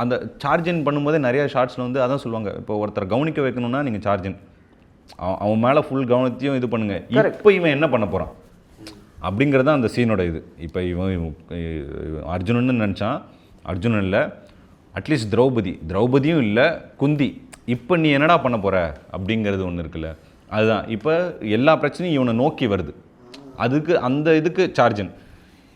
அந்த சார்ஜின் பண்ணும்போதே நிறையா ஷார்ட்ஸில் வந்து அதான் சொல்லுவாங்க, இப்போ ஒருத்தர் கவனிக்க வைக்கணும்னா நீங்கள் சார்ஜின் அவன் மேலே ஃபுல் கவனத்தையும் இது பண்ணுங்கள், இப்போ இவன் என்ன பண்ண போகிறான் அப்படிங்கிறது தான் அந்த சீனோட இது. இப்போ இவன் அர்ஜுனன்னு நினச்சான், அர்ஜுனன் இல்லை, அட்லீஸ்ட் திரௌபதியும் இல்லை, குந்தி, இப்போ நீ என்னடா பண்ண போகிற அப்படிங்கிறது ஒன்று இருக்குல்ல, அதுதான் இப்போ எல்லா பிரச்சனையும் இவனை நோக்கி வருது. அதுக்கு அந்த இதுக்கு சார்ஜின்.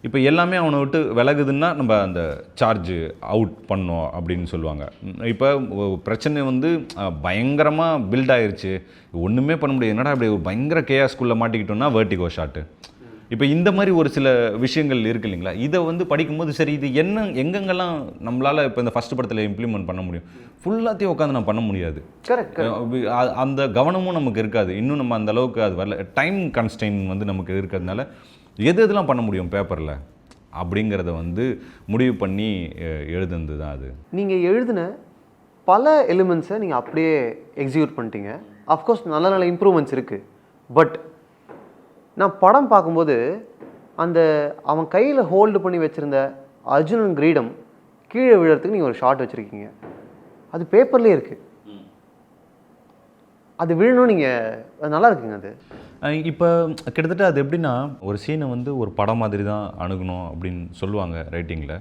இப்போ எல்லாமே அவனை விட்டு விலகுதுன்னா நம்ம அந்த சார்ஜ் அவுட் பண்ணோம் அப்படின்னு சொல்லுவாங்க. இப்போ பிரச்சனை வந்து பயங்கரமாக பில்ட் ஆகிருச்சு, ஒன்றுமே பண்ண முடியாது, என்னடா இப்படி ஒரு பயங்கர கேஆஸ்குள்ளே மாட்டிக்கிட்டோம்னா வெர்டிகோ ஷாட்டு. இப்போ இந்த மாதிரி ஒரு சில விஷயங்கள் இருக்கு இல்லைங்களா, இதை வந்து படிக்கும்போது சரி இது என்ன எங்கெங்கெல்லாம் நம்மளால் இப்போ இந்த ஃபஸ்ட் படத்தில் இம்ப்ளிமெண்ட் பண்ண முடியும், ஃபுல்லாத்தையும் உட்காந்து நான் பண்ண முடியாது. கரெக்ட். அந்த கவனமும் நமக்கு இருக்காது, இன்னும் நம்ம அந்த அளவுக்கு அது வரல, டைம் கன்ஸ்ட்ரெயின் வந்து நமக்கு இருக்கிறதுனால எது எதெல்லாம் பண்ண முடியும் பேப்பரில் அப்படிங்கிறத வந்து முடிவு பண்ணி எழுதுனது தான் அது. நீங்கள் எழுதின பல எலிமெண்ட்ஸை நீங்கள் அப்படியே எக்ஸிக்யூட் பண்ணிட்டீங்க. அஃப்கோர்ஸ் நல்ல நல்ல இம்ப்ரூவ்மெண்ட்ஸ் இருக்குது. பட் நான் படம் பார்க்கும்போது அந்த அவன் கையில் ஹோல்டு பண்ணி வச்சுருந்த அர்ஜுனன் கிரீடம் கீழே விழுறதுக்கு நீங்கள் ஒரு ஷாட் வச்சுருக்கீங்க. அது பேப்பர்லேயே இருக்குது. அது விழணும், நீங்கள் அது நல்லா இருக்குங்க. அது இப்போ கிட்டத்தட்ட அது எப்படின்னா, ஒரு சீனை வந்து ஒரு படம் மாதிரி தான் அணுகணும் அப்படின்னு சொல்லுவாங்க ரைட்டிங்கில்.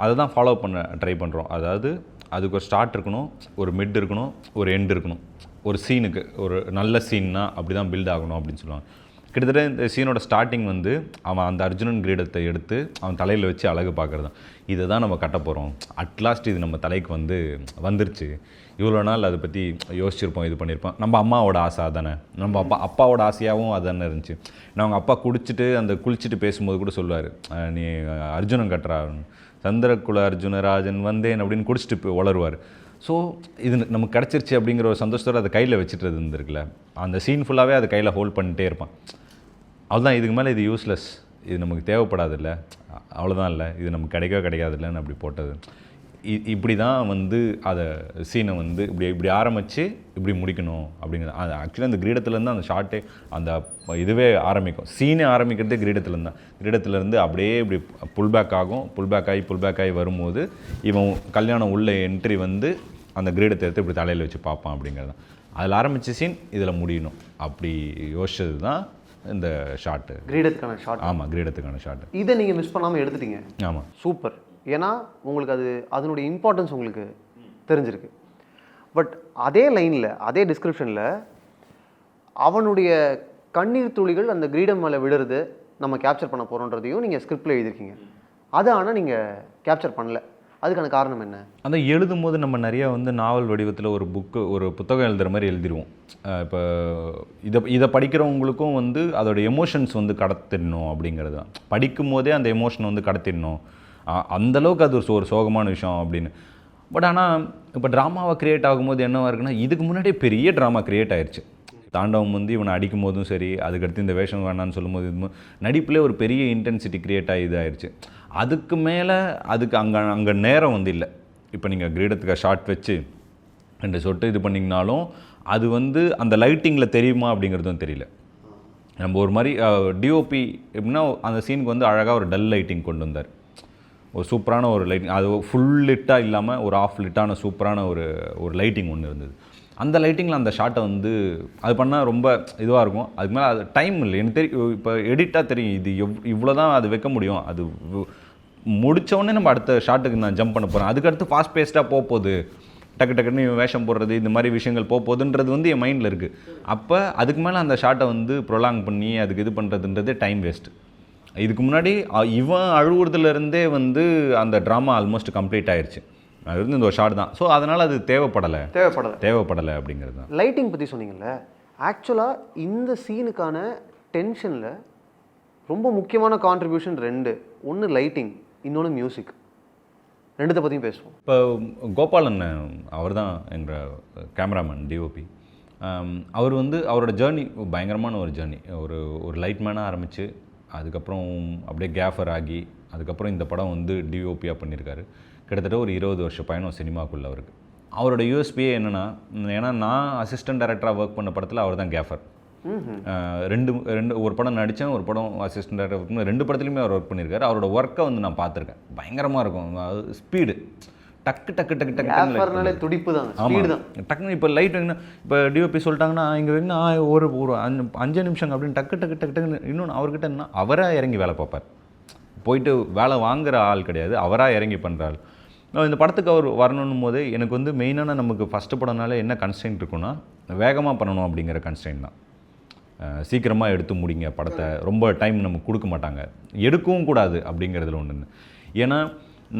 அதை தான் ஃபாலோ பண்ண ட்ரை பண்ணுறோம். அதாவது அதுக்கு ஒரு ஸ்டார்ட் இருக்கணும், ஒரு மிட் இருக்கணும், ஒரு எண்ட் இருக்கணும். ஒரு சீனுக்கு ஒரு நல்ல சீன்னா அப்படி தான் பில்ட் ஆகணும் அப்படின்னு சொல்லுவாங்க. கிட்டத்தட்ட இந்த சீனோட ஸ்டார்டிங் வந்து அவன் அந்த அர்ஜுனன் கிரீடத்தை எடுத்து அவன் தலையில் வச்சு அழகு பார்க்குறது தான். இதை தான் நம்ம கட்ட போகிறோம், அட்லாஸ்ட் இது நம்ம தலைக்கு வந்து வந்துருச்சு, இவ்வளோ நாள் அதை பற்றி யோசிச்சிருப்போம், இது பண்ணியிருப்போம். நம்ம அம்மாவோட ஆசை அதானே, நம்ம அப்பாவோட ஆசையாகவும் அதானே இருந்துச்சு. நான் அவங்க அப்பா குளிச்சுட்டு பேசும்போது கூட சொல்லுவார், நீ அர்ஜுனன் கட்டுறா, சந்திரகுல அர்ஜுனராஜன் வந்தேன் அப்படின்னு குடிச்சிட்டு வளருவார். ஸோ இது நமக்கு கிடச்சிருச்சு அப்படிங்கிற ஒரு சந்தோஷத்தோடு அதை கையில் வச்சுட்டு இருந்திருக்குல்ல, அந்த சீன் ஃபுல்லாகவே அதை கையில் ஹோல்ட் பண்ணிட்டே இருப்பான். அவ்வளோதான், இதுக்கு மேலே இது யூஸ்லெஸ், இது நமக்கு தேவைப்படாதில்ல, அவ்வளோதான், இல்லை இது நமக்கு கிடைக்காதில்லன்னு அப்படி போட்டது. இப்படி தான் வந்து அதை சீனை வந்து இப்படி ஆரம்பித்து இப்படி முடிக்கணும் அப்படிங்கிறது. அது ஆக்சுவலி அந்த கிரீடத்துலேருந்து அந்த ஷார்ட்டே அந்த இதுவே ஆரம்பிக்கும், சீனே ஆரம்பிக்கிறதே கிரீடத்துலேருந்து தான். கிரீடத்துலேருந்து அப்படியே இப்படி புல்பேக் ஆகி வரும்போது இவன் கல்யாணம் உள்ள என்ட்ரி வந்து அந்த கிரீடத்தை எடுத்து இப்படி தலையில் வச்சு பார்ப்பான் அப்படிங்கிறது தான். அதில் ஆரம்பித்த சீன் இதில் முடியணும் அப்படி யோசிச்சது தான் இந்த ஷார்ட்டு, கிரீடத்துக்கான ஷார்ட். ஆமாம், கிரீடத்துக்கான ஷார்ட். இதை நீங்கள் மிஸ் பண்ணாமல் எடுத்துட்டீங்க. ஆமாம், சூப்பர். ஏன்னா உங்களுக்கு அதனுடைய இம்பார்ட்டன்ஸ் உங்களுக்கு தெரிஞ்சிருக்கு. பட் அதே லைனில், அதே டிஸ்கிரிப்ஷனில் அவனுடைய கண்ணீர் துளிகள் அந்த கிரீடம் மேலே விழுறது நம்ம கேப்சர் பண்ண போகிறோன்றதையும் நீங்கள் ஸ்கிரிப்டில் எழுதியிருக்கீங்க. அது ஆனால் நீங்கள் கேப்சர் பண்ணல. அதுக்கான காரணம் என்ன? அந்த எழுதும்போது நம்ம நிறையா வந்து நாவல் வடிவத்தில் ஒரு புத்தகம் எழுதுகிற மாதிரி எழுதிடுவோம். இப்போ இதை படிக்கிறவங்களுக்கும் வந்து அதோட எமோஷன்ஸ் வந்து கடத்திடணும் அப்படிங்கிறது தான். படிக்கும் போதே அந்த எமோஷனை வந்து கடத்திடணும், அந்தளவுக்கு அது ஒரு சோகமான விஷயம் அப்படின்னு. பட் ஆனால் இப்போ ட்ராமாவை க்ரியேட் ஆகும்போது என்னவாக இருக்குன்னா, இதுக்கு முன்னாடியே பெரிய ட்ராமா க்ரியேட் ஆயிடுச்சு. தாண்டவம் வந்து இவனை அடிக்கும் போதும் சரி, அதுக்கடுத்து இந்த வேஷம் வேணான்னு சொல்லும்போது நடிப்புலேயே ஒரு பெரிய இன்டென்சிட்டி க்ரியேட் ஆகி இதாகிடுச்சு. அதுக்கு மேலே அதுக்கு அங்கே நேரம் வந்து இல்லை. இப்போ நீங்கள் கிரீடத்துக்கு ஷார்ட் வச்சு 2 சொட்டு இது பண்ணிங்கனாலும் அது வந்து அந்த லைட்டிங்கில் தெரியுமா அப்படிங்கிறதும் தெரியல. நம்ம ஒரு மாதிரி டிஓபி எப்படின்னா அந்த சீனுக்கு வந்து அழகாக ஒரு டல் லைட்டிங் கொண்டு வந்தார், ஒரு சூப்பரான ஒரு லைட்டிங். அது ஃபுல் லிட்டாக இல்லாமல் ஒரு ஆஃப் லிட்டான சூப்பரான ஒரு லைட்டிங் ஒன்று இருந்தது. அந்த லைட்டிங்கில் அந்த ஷார்ட்டை வந்து அது பண்ணால் ரொம்ப இதுவாக இருக்கும். அதுக்கு மேலே அது டைம் இல்லை எனக்கு தெரியும். இப்போ எடிட்டாக தெரியும் இது இவ்வளோ தான் அது வைக்க முடியும், அது முடித்தோடனே நம்ம அடுத்த ஷார்ட்டுக்கு நான் ஜம்ப் பண்ண போகிறேன், அதுக்கடுத்து ஃபாஸ்ட் பேஸ்ட்டாக போகுது, டக்குன்னு வேஷம் போடுறது இந்த மாதிரி விஷயங்கள் போகுதுன்றது வந்து என் மைண்டில் இருக்குது. அப்போ அதுக்கு மேலே அந்த ஷார்ட்டை வந்து ப்ரொலாங் பண்ணி அதுக்கு இது பண்ணுறதுன்றதே டைம் வேஸ்ட்டு. இதுக்கு முன்னாடி இவன் அழுவுறதுலேருந்தே வந்து அந்த ட்ராமா ஆல்மோஸ்ட் கம்ப்ளீட் ஆயிடுச்சு. அது வந்து இந்த ஒரு ஷார்ட் தான். ஸோ அதனால் அது தேவைப்படலை அப்படிங்கிறது தான். லைட்டிங் பற்றி சொன்னீங்கல்ல, ஆக்சுவலாக இந்த சீனுக்கான டென்ஷனில் ரொம்ப முக்கியமான கான்ட்ரிபியூஷன் 2. ஒன்று லைட்டிங், இன்னொன்று மியூசிக். 2த்தை பற்றியும் பேசுவோம். இப்போ கோபாலன் அவர் தான் எங்கள் கேமராமேன் டிஓபி. அவர் வந்து அவரோட ஜேர்னி பயங்கரமான ஒரு ஜேர்னி. ஒரு லைட்மேனாக ஆரம்பித்து அதுக்கப்புறம் அப்படியே கேஃபர் ஆகி அதுக்கப்புறம் இந்த படம் வந்து டிஓபியாக பண்ணியிருக்காரு. கிட்டத்தட்ட ஒரு 20 வருஷ பயணம் சினிமாக்குள்ள அவருக்கு. அவரோட யூஎஸ்பியே என்னென்னா, ஏன்னா நான் அசிஸ்டன்ட் டைரக்டராக ஒர்க் பண்ண படத்தில் அவர் தான் கேஃபர். ஒரு படம் நடித்தேன், ஒரு படம் அசிஸ்டன்ட் டைரக்டர் ஒர்க் பண்ண, 2 படத்துலையுமே அவர் ஒர்க் பண்ணியிருக்காரு. அவரோட ஒர்க்கை வந்து நான் பார்த்துருக்கேன், பயங்கரமாக இருக்கும். ஸ்பீடு டக்கு துடிப்பு தான். ஆமாம், டக்குன்னு இப்போ லைட் வைங்கன்னா, இப்போ டிஓபி சொல்லிட்டாங்கன்னா இங்கே வைங்கன்னா ஒரு 5 நிமிஷம் அப்படின்னு டக்குன்னு. இன்னொன்று அவர்கிட்ட என்ன, அவராக இறங்கி வேலை பார்ப்பார், போயிட்டு வேலை வாங்குகிற ஆள் கிடையாது, அவராக இறங்கி பண்ணுறாள். இந்த படத்துக்கு அவர் வரணும் போது எனக்கு வந்து மெயினான நமக்கு ஃபஸ்ட்டு படம்னால என்ன கன்ஸ்ட்ரெயின்ட் இருக்குன்னா, வேகமாக பண்ணணும் அப்படிங்கிற கன்ஸ்ட்ரெயின்ட் தான். சீக்கிரமாக எடுத்து முடிங்க படத்தை, ரொம்ப டைம் நமக்கு கொடுக்க மாட்டாங்க, எடுக்கவும் கூடாது அப்படிங்கிறதுல ஒன்று. ஏன்னா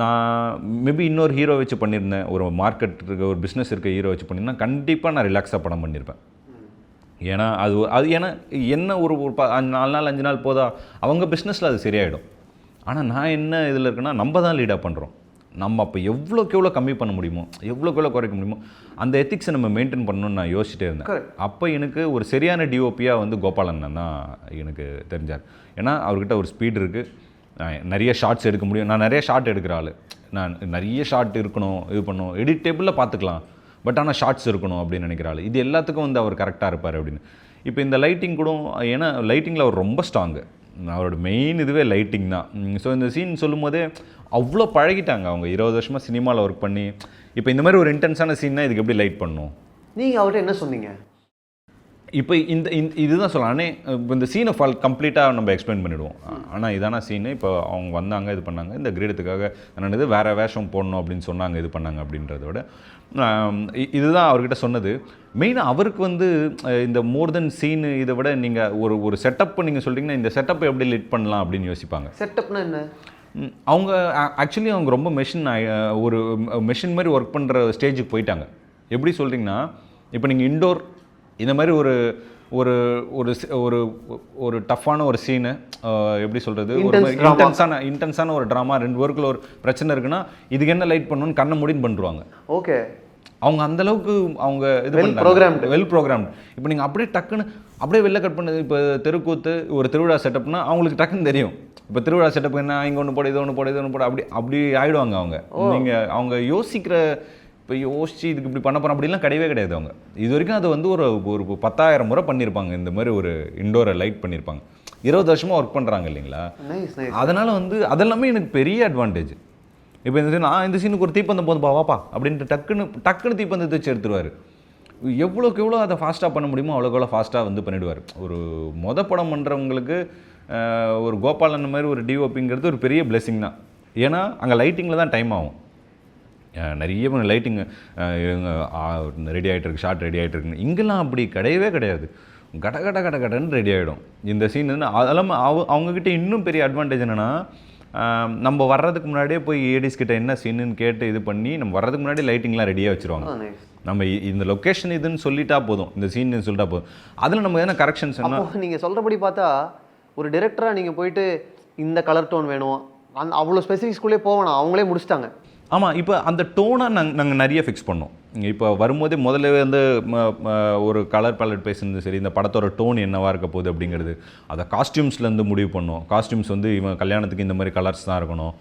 நான் மேபி இன்னொரு ஹீரோ வச்சு பண்ணியிருந்தேன், ஒரு மார்க்கெட் இருக்க ஒரு பிஸ்னஸ் இருக்க ஹீரோ வச்சு பண்ணியிருந்தேன், கண்டிப்பாக நான் ரிலாக்ஸாக படம் பண்ணியிருப்பேன். ஏன்னா அது ஏன்னா என்ன ஒரு 4 நாள் 5 நாள் போதா அவங்க பிஸ்னஸில் அது சரியாயிடும். ஆனால் நான் என்ன இதில் இருக்குன்னா நம்ம தான் லீடாக பண்ணுறோம். நம்ம அப்போ எவ்வளோக்கு எவ்வளோ கம்மி பண்ண முடியுமோ, எவ்வளோக்கு எவ்வளோ குறைக்க முடியுமோ அந்த எத்திக்ஸை நம்ம மெயின்டைன் பண்ணணும்னு நான் யோசிச்சுட்டே இருந்தேன். அப்போ எனக்கு ஒரு சரியான டிஓபியாக வந்து கோபாலன் தான் எனக்கு தெரிஞ்சார். ஏன்னா அவர்கிட்ட ஒரு ஸ்பீட் இருக்குது, நிறைய ஷார்ட்ஸ் எடுக்க முடியும். நான் நிறைய ஷார்ட் எடுக்கிற ஆள், நான் நிறைய ஷார்ட் இருக்கணும், இது பண்ணணும், எடிட் டேபிளில் பார்த்துக்கலாம், பட் ஆனால் ஷார்ட்ஸ் இருக்கணும் அப்படின்னு நினைக்கிற ஆள். இது எல்லாத்துக்கும் வந்து அவர் கரெக்டாக இருப்பார் அப்படின்னு. இப்போ இந்த லைட்டிங் கூட, ஏன்னா லைட்டிங்கில் அவர் ரொம்ப ஸ்ட்ராங்கு, அவரோட மெயின் இதுவே லைட்டிங் தான். ஸோ இந்த சீன் சொல்லும் போதே அவ்வளோ பழகிட்டாங்க அவங்க, 20 வருஷமாக சினிமாவில் ஒர்க் பண்ணி. இப்போ இந்த மாதிரி ஒரு இன்டென்ஸான சீன்னா இதுக்கு எப்படி லைட் பண்ணணும்? நீங்கள் அவர்கிட்ட என்ன சொன்னீங்க? இப்போ இதுதான் சொல்லலாம். ஆனால் இப்போ இந்த சீனை கம்ப்ளீட்டாக நம்ம எக்ஸ்பிளைன் பண்ணிவிடுவோம். ஆனால் இதான சீனு, இப்போ அவங்க வந்தாங்க, இது பண்ணாங்க, இந்த கிரீடத்துக்காக என்னது வேறு வேஷம் போடணும் அப்படின்னு சொன்னாங்க, இது பண்ணாங்க அப்படின்றத விட இதுதான் அவர்கிட்ட சொன்னது. மெயினாக அவருக்கு வந்து இந்த மோர் தென் சீனு இதை விட நீங்கள் ஒரு செட்டப் நீங்கள் சொல்கிறீங்கன்னா இந்த செட்டப்பை எப்படி லிட் பண்ணலாம் அப்படின்னு யோசிப்பாங்க. செட்டப்னா என்ன? அவங்க ஆக்சுவலி அவங்க ரொம்ப ஒரு மெஷின் மாதிரி ஒர்க் பண்ணுற ஸ்டேஜுக்கு போயிட்டாங்க. எப்படி சொல்கிறீங்கன்னா, இப்போ நீங்கள் இன்டோர் இந்த மாதிரி ஒரு ஒரு ஒரு ஒரு டஃப்பான ஒரு சீனு, எப்படி சொல்கிறது, ஒரு இன்டென்ஸான ஒரு ட்ராமா, 2 பேருக்குள்ள ஒரு பிரச்சனை இருக்குன்னா இதுக்கு என்ன லைட் பண்ணணும்னு கண்ணை முடின்னு பண்ணுவாங்க. ஓகே, அவங்க அந்தளவுக்கு அவங்க இது வெல் ப்ரோக்ராம்டு. இப்போ நீங்கள் அப்படியே டக்குன்னு அப்படியே வெளில கட் பண்ணது. இப்போ தெருக்கூத்து ஒரு திருவிழா செட்டப்னா அவங்களுக்கு டக்குன்னு தெரியும். இப்போ திருவிழா செட்டப் என்ன, இங்கே ஒன்று போட, இது ஒன்று போட, இது ஒன்று போட, அப்படி ஆகிடுவாங்க அவங்க. நீங்கள் அவங்க யோசிக்கிற, இப்போ யோசிச்சு இதுக்கு இப்படி பண்ண போகிறோம் அப்படிலாம் கிடையவே கிடையாது. அவங்க இது வரைக்கும் அதை வந்து ஒரு 10,000 முறை பண்ணியிருப்பாங்க. இந்த மாதிரி ஒரு இண்டோரை லைட் பண்ணியிருப்பாங்க. 20 வருஷமாக ஒர்க் பண்ணுறாங்க இல்லைங்களா. அதனால் வந்து அதெல்லாமே எனக்கு பெரிய அட்வான்டேஜ். இப்போ இந்த சீனுக்கு ஒரு தீப்பந்தம் போதும் வாப்பா அப்படின்ட்டு டக்குன்னு தீப்பந்தத்தை வச்சு எடுத்துருவார். எவ்வளோக்கு எவ்வளோ அதை ஃபாஸ்ட்டாக பண்ண முடியுமோ அவ்வளோக்கு எவ்வளோ ஃபாஸ்ட்டாக வந்து பண்ணிவிடுவார். ஒரு படம் பண்ணுறவங்களுக்கு ஒரு கோபாலன் மாதிரி ஒரு டிஓபிங்கிறது ஒரு பெரிய பிளெஸிங் தான். ஏன்னா அங்கே லைட்டிங்கில் தான் டைம் ஆகும். நிறைய லைட்டிங் ரெடி ஆகிட்டு இருக்கு, ஷார்ட் ரெடி ஆகிட்டு இருக்குன்னு. இங்கெல்லாம் அப்படி கிடையவே கிடையாது. கடன்னு ரெடி ஆகிடும் இந்த சீன். அதெல்லாம் அவங்கக்கிட்ட இன்னும் பெரிய அட்வான்டேஜ் என்னென்னா, நம்ம வர்றதுக்கு முன்னாடியே போய் ஏடிஸ் கிட்ட என்ன சீனுன்னு கேட்டு இது பண்ணி நம்ம வர்றதுக்கு முன்னாடி லைட்டிங்லாம் ரெடியாக வச்சுருவாங்க. நம்ம இந்த லொக்கேஷன் இதுன்னு சொல்லிட்டா போதும், இந்த சீன் சொல்லிட்டா போதும். அதில் நம்ம எதனா கரெக்ஷன்ஸ் என்ன. நீங்கள் சொல்கிறபடி பார்த்தா ஒரு டிரெக்டராக நீங்கள் போயிட்டு இந்த கலர் டோன் வேணும் அவ்வளோ ஸ்பெசிஃபிக்ஸ்குள்ளே போவேணும், அவங்களே முடிச்சிட்டாங்க. ஆமாம், இப்போ அந்த டோனை நாங்கள் நிறைய ஃபிக்ஸ் பண்ணோம். இப்போ வரும்போதே முதல்ல வந்து ஒரு கலர் பேலட் பேசுனது சரி, இந்த படத்தோட டோன் என்னவாக இருக்க போகுது அப்படிங்கிறது அதை காஸ்டியூம்ஸ்லேருந்து முடிவு பண்ணோம். காஸ்டியூம்ஸ் வந்து இவன் கல்யாணத்துக்கு இந்த மாதிரி கலர்ஸ் தான் இருக்கணும்,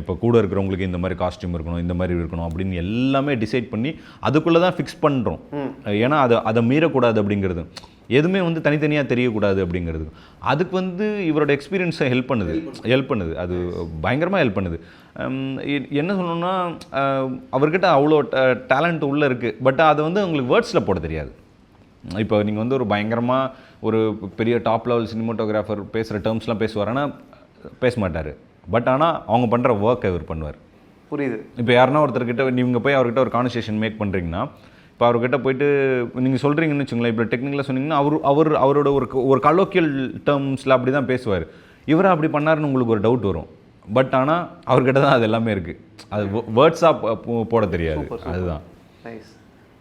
இப்போ கூட இருக்கிறவங்களுக்கு இந்த மாதிரி காஸ்டியூம் இருக்கணும், இந்த மாதிரி இருக்கணும் அப்படின்னு எல்லாமே டிசைட் பண்ணி அதுக்குள்ளே தான் ஃபிக்ஸ் பண்ணுறோம். ஏன்னா அதை மீறக்கூடாது அப்படிங்கிறது, எதுவுமே வந்து தனித்தனியாக தெரியக்கூடாது அப்படிங்கிறது. அதுக்கு வந்து இவரோட எக்ஸ்பீரியன்ஸை ஹெல்ப் பண்ணுது. அது பயங்கரமாக ஹெல்ப் பண்ணுது. என்ன சொல்லணும்னா, அவர்கிட்ட அவ்வளோ டேலண்ட் உள்ளே இருக்குது. பட் அதை வந்து உங்களுக்கு வேர்ட்ஸில் போட தெரியாது. இப்போ நீங்கள் வந்து ஒரு பயங்கரமாக ஒரு பெரிய டாப் லெவல் சினிமாட்டோகிராஃபர் பேசுகிற டேர்ம்ஸ்லாம் பேசுவார், ஆனால் பேச மாட்டார். பட் ஆனால் அவங்க பண்ணுற ஒர்க் அவர் பண்ணுவார். புரியுது. இப்போ யாருன்னா ஒருத்தர்கிட்ட நீங்கள் போய் அவர்கிட்ட ஒரு கான்வர்சேஷன் மேக் பண்ணுறீங்கன்னா, இப்போ அவர்கிட்ட போயிட்டு நீங்கள் சொல்கிறீங்கன்னு வச்சுங்களேன், இப்போ டெக்னிக்கலாக சொன்னீங்கன்னா அவரோட ஒரு கலோக்கியல் டேர்ம்ஸில் அப்படி தான் பேசுவார். இவரை அப்படி பண்ணாருன்னு உங்களுக்கு ஒரு டவுட் வரும். பட் ஆனால் அவர்கிட்ட தான் அது எல்லாமே இருக்குது. அது வேர்ட்ஸாக போட தெரியாது. அதுதான்.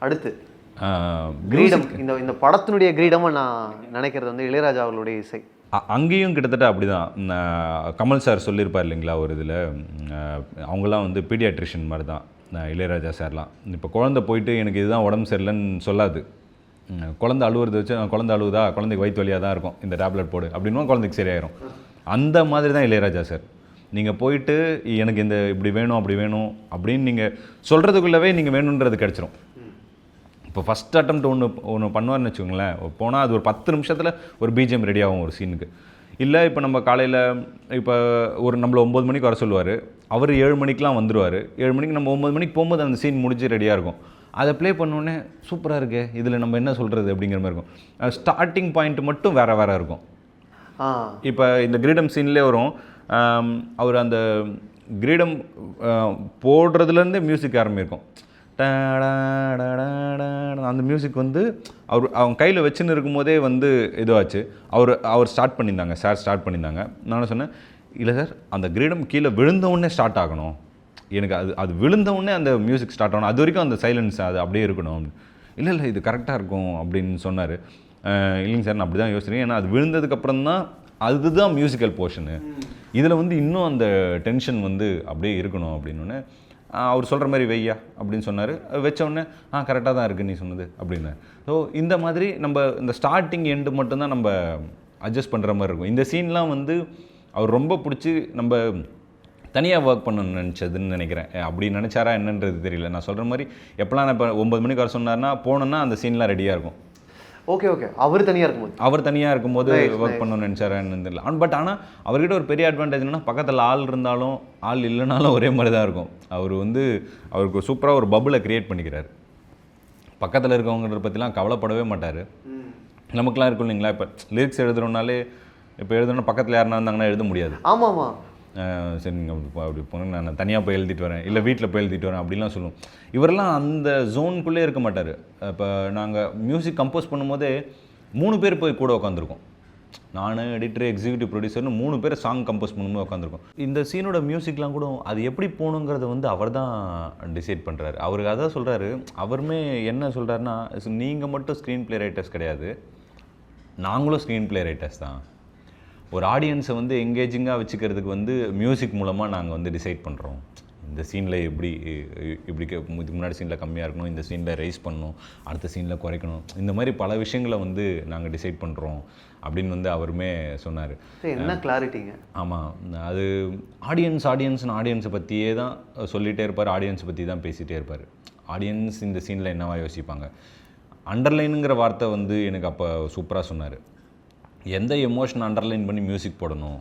அடுத்து கிரீடம். இந்த படத்தினுடைய கிரீடமாக நான் நினைக்கிறது வந்து இளையராஜா அவர்களுடைய இசை. அங்கேயும் கிட்டத்தட்ட அப்படி தான். கமல் சார் சொல்லியிருப்பார் இல்லைங்களா ஒரு இதில், அவங்களாம் வந்து பீடியாட்ரிஷியன் மாதிரி தான் இளையராஜா சார்லாம். இப்போ குழந்தை போயிட்டு எனக்கு இதுதான் உடம்பு சரியில்லைன்னு சொல்லாது. குழந்தை அழுவுறதை வச்சு குழந்தை அழுவுதா, குழந்தைக்கு வயிற்று வலியாக தான் இருக்கும், இந்த டேப்லெட் போடு அப்படின்னா குழந்தைக்கு சரியாயிரும். அந்த மாதிரி தான் இளையராஜா சார். நீங்கள் போயிட்டு எனக்கு இந்த இப்படி வேணும் அப்படி வேணும் அப்படின்னு நீங்கள் சொல்கிறதுக்குள்ளவே நீங்கள் வேணுன்றது கிடச்சிரும். இப்போ ஃபஸ்ட் அட்டெம்ப்ட் ஒன்று பண்ணுவார்னு வச்சுக்கோங்களேன், போனால் அது ஒரு 10 நிமிஷத்தில் ஒரு பிஜிஎம் ரெடி ஆகும் ஒரு சீனுக்கு. இல்லை இப்போ நம்ம காலையில் இப்போ நம்மளை 9 மணிக்கு வர சொல்லுவார், அவர் 7 மணிக்கெலாம் வந்துடுவார். 7 மணிக்கு நம்ம 9 மணிக்கு போகும்போது அந்த சீன் முடிஞ்சு ரெடியாக இருக்கும். அதை ப்ளே பண்ணோடனே சூப்பராக இருக்கே, இதில் நம்ம என்ன சொல்கிறது அப்படிங்கிற மாதிரி இருக்கும். ஸ்டார்டிங் பாயிண்ட் மட்டும் வேறு இருக்கும். இப்போ இந்த கிரீடம் சீன்லேயே வரும், அவர் அந்த கிரீடம் போடுறதுலேருந்தே மியூசிக் ஆரம்பிக்கும். அந்த மியூசிக் வந்து அவங்க கையில் வச்சுன்னு இருக்கும்போதே வந்து இதுவாச்சு. அவர் ஸ்டார்ட் பண்ணியிருந்தாங்க, சார் ஸ்டார்ட் பண்ணியிருந்தாங்க. நானும் சொன்னேன், இல்லை சார் அந்த கிரீடம் கீழே விழுந்தவுடனே ஸ்டார்ட் ஆகணும், எனக்கு அது விழுந்தவுடனே அந்த மியூசிக் ஸ்டார்ட் ஆகணும், அது வரைக்கும் அந்த சைலன்ஸ் அது அப்படியே இருக்கணும். இல்லை இது கரெக்டாக இருக்கும் அப்படின்னு சொன்னார். இல்லைங்க சார் நான் அப்படி தான் யோசிக்கிறேன், ஏன்னா அது விழுந்ததுக்கப்புறம் தான் அதுதான் மியூசிக்கல் போர்ஷனு, இதில் வந்து இன்னும் அந்த டென்ஷன் வந்து அப்படியே இருக்கணும் அப்படின்னு அவர் சொல்கிற மாதிரி வெய்யா அப்படின்னு சொன்னார். வச்சோடனே கரெக்டாக தான் இருக்குது நீ சொன்னது அப்படின்னு. ஸோ இந்த மாதிரி நம்ம இந்த ஸ்டார்டிங் எண்டு மட்டும்தான் நம்ம அட்ஜஸ்ட் பண்ணுற மாதிரி இருக்கும். இந்த சீன்லாம் வந்து அவர் ரொம்ப பிடிச்சி நம்ம தனியாக ஒர்க் பண்ணணும்னு நினச்சதுன்னு நினைக்கிறேன். அப்படி நினச்சாரா என்னன்றது தெரியல. நான் சொல்கிற மாதிரி எப்போலாம் நான் இப்போ 9 மணிக்கு வர சொன்னார்னா போனோன்னா அந்த சீன்லாம் ரெடியாக இருக்கும். ஓகே அவர் தனியாக இருக்கும்போது ஒர்க் பண்ணணும்னு நினச்சாரா என்னன்னு தெரியல. பட் ஆனால் அவர்கிட்ட ஒரு பெரிய அட்வான்டேஜ் என்னன்னா, பக்கத்தில் ஆள் இருந்தாலும் ஆள் இல்லைனாலும் ஒரே மாதிரி தான் இருக்கும். அவர் வந்து அவருக்கு சூப்பராக ஒரு பபுளை க்ரியேட் பண்ணிக்கிறார். பக்கத்தில் இருக்கவங்கன்ற பற்றிலாம் கவலைப்படவே மாட்டார். நமக்குலாம் இருக்கும் இல்லைங்களா, இப்போ லிரிக்ஸ் எழுதுறோம்னாலே இப்போ எழுதணும்னா பக்கத்தில் யாருனா இருந்தாங்கன்னா எழுத முடியாது. ஆமாம் சரி நீங்கள் அப்படி போனேன், நான் தனியாக போய் எழுதிட்டு வரேன், இல்லை வீட்டில் போய் எழுதிட்டு வரேன் அப்படிலாம் சொல்லுவோம். இவரெல்லாம் அந்த ஜோனுக்குள்ளே இருக்க மாட்டார். இப்போ நாங்கள் மியூசிக் கம்போஸ் பண்ணும்போதே 3 பேர் போய் கூட உட்காந்துருக்கோம். நான் எடிட்டர் எக்ஸிக்யூட்டிவ் ப்ரொடியூசர்னு 3 பேர் சாங் கம்போஸ் பண்ணும்போது உட்காந்துருக்கோம். இந்த சீனோட மியூசிக்லாம் கூட அது எப்படி போகணுங்கிறத வந்து அவர் தான் டிசைட் பண்ணுறாரு. அவருக்கு அதான் சொல்கிறாரு, அவருமே என்ன சொல்கிறாருன்னா, நீங்கள் மட்டும் ஸ்க்ரீன் ப்ளே ரைட்டர்ஸ் கிடையாது, நாங்களும் ஸ்க்ரீன் ப்ளே ரைட்டர்ஸ் தான். ஒரு ஆடியன்ஸை வந்து எங்கேஜிங்காக வச்சுக்கிறதுக்கு வந்து மியூசிக் மூலமாக நாங்கள் வந்து டிசைட் பண்ணுறோம். இந்த சீனில் இப்படி இதுக்கு முன்னாடி சீனில் கம்மியாக இருக்கணும், இந்த சீனில் ரைஸ் பண்ணணும், அடுத்த சீனில் குறைக்கணும், இந்த மாதிரி பல விஷயங்களை வந்து நாங்கள் டிசைட் பண்ணுறோம் அப்படின்னு வந்து அவருமே சொன்னார். என்ன கிளாரிட்டிங்க. ஆமாம், அது ஆடியன்ஸை பற்றியே தான் சொல்லிகிட்டே இருப்பார், ஆடியன்ஸை பற்றி தான் பேசிகிட்டே இருப்பார். ஆடியன்ஸ் இந்த சீனில் என்னவா யோசிப்பாங்க. அண்டர்லைனுங்கிற வார்த்தை வந்து எனக்கு அப்போ சூப்பராக சொன்னார். எந்த எமோஷன் அண்டர்லைன் பண்ணி மியூசிக் போடணும்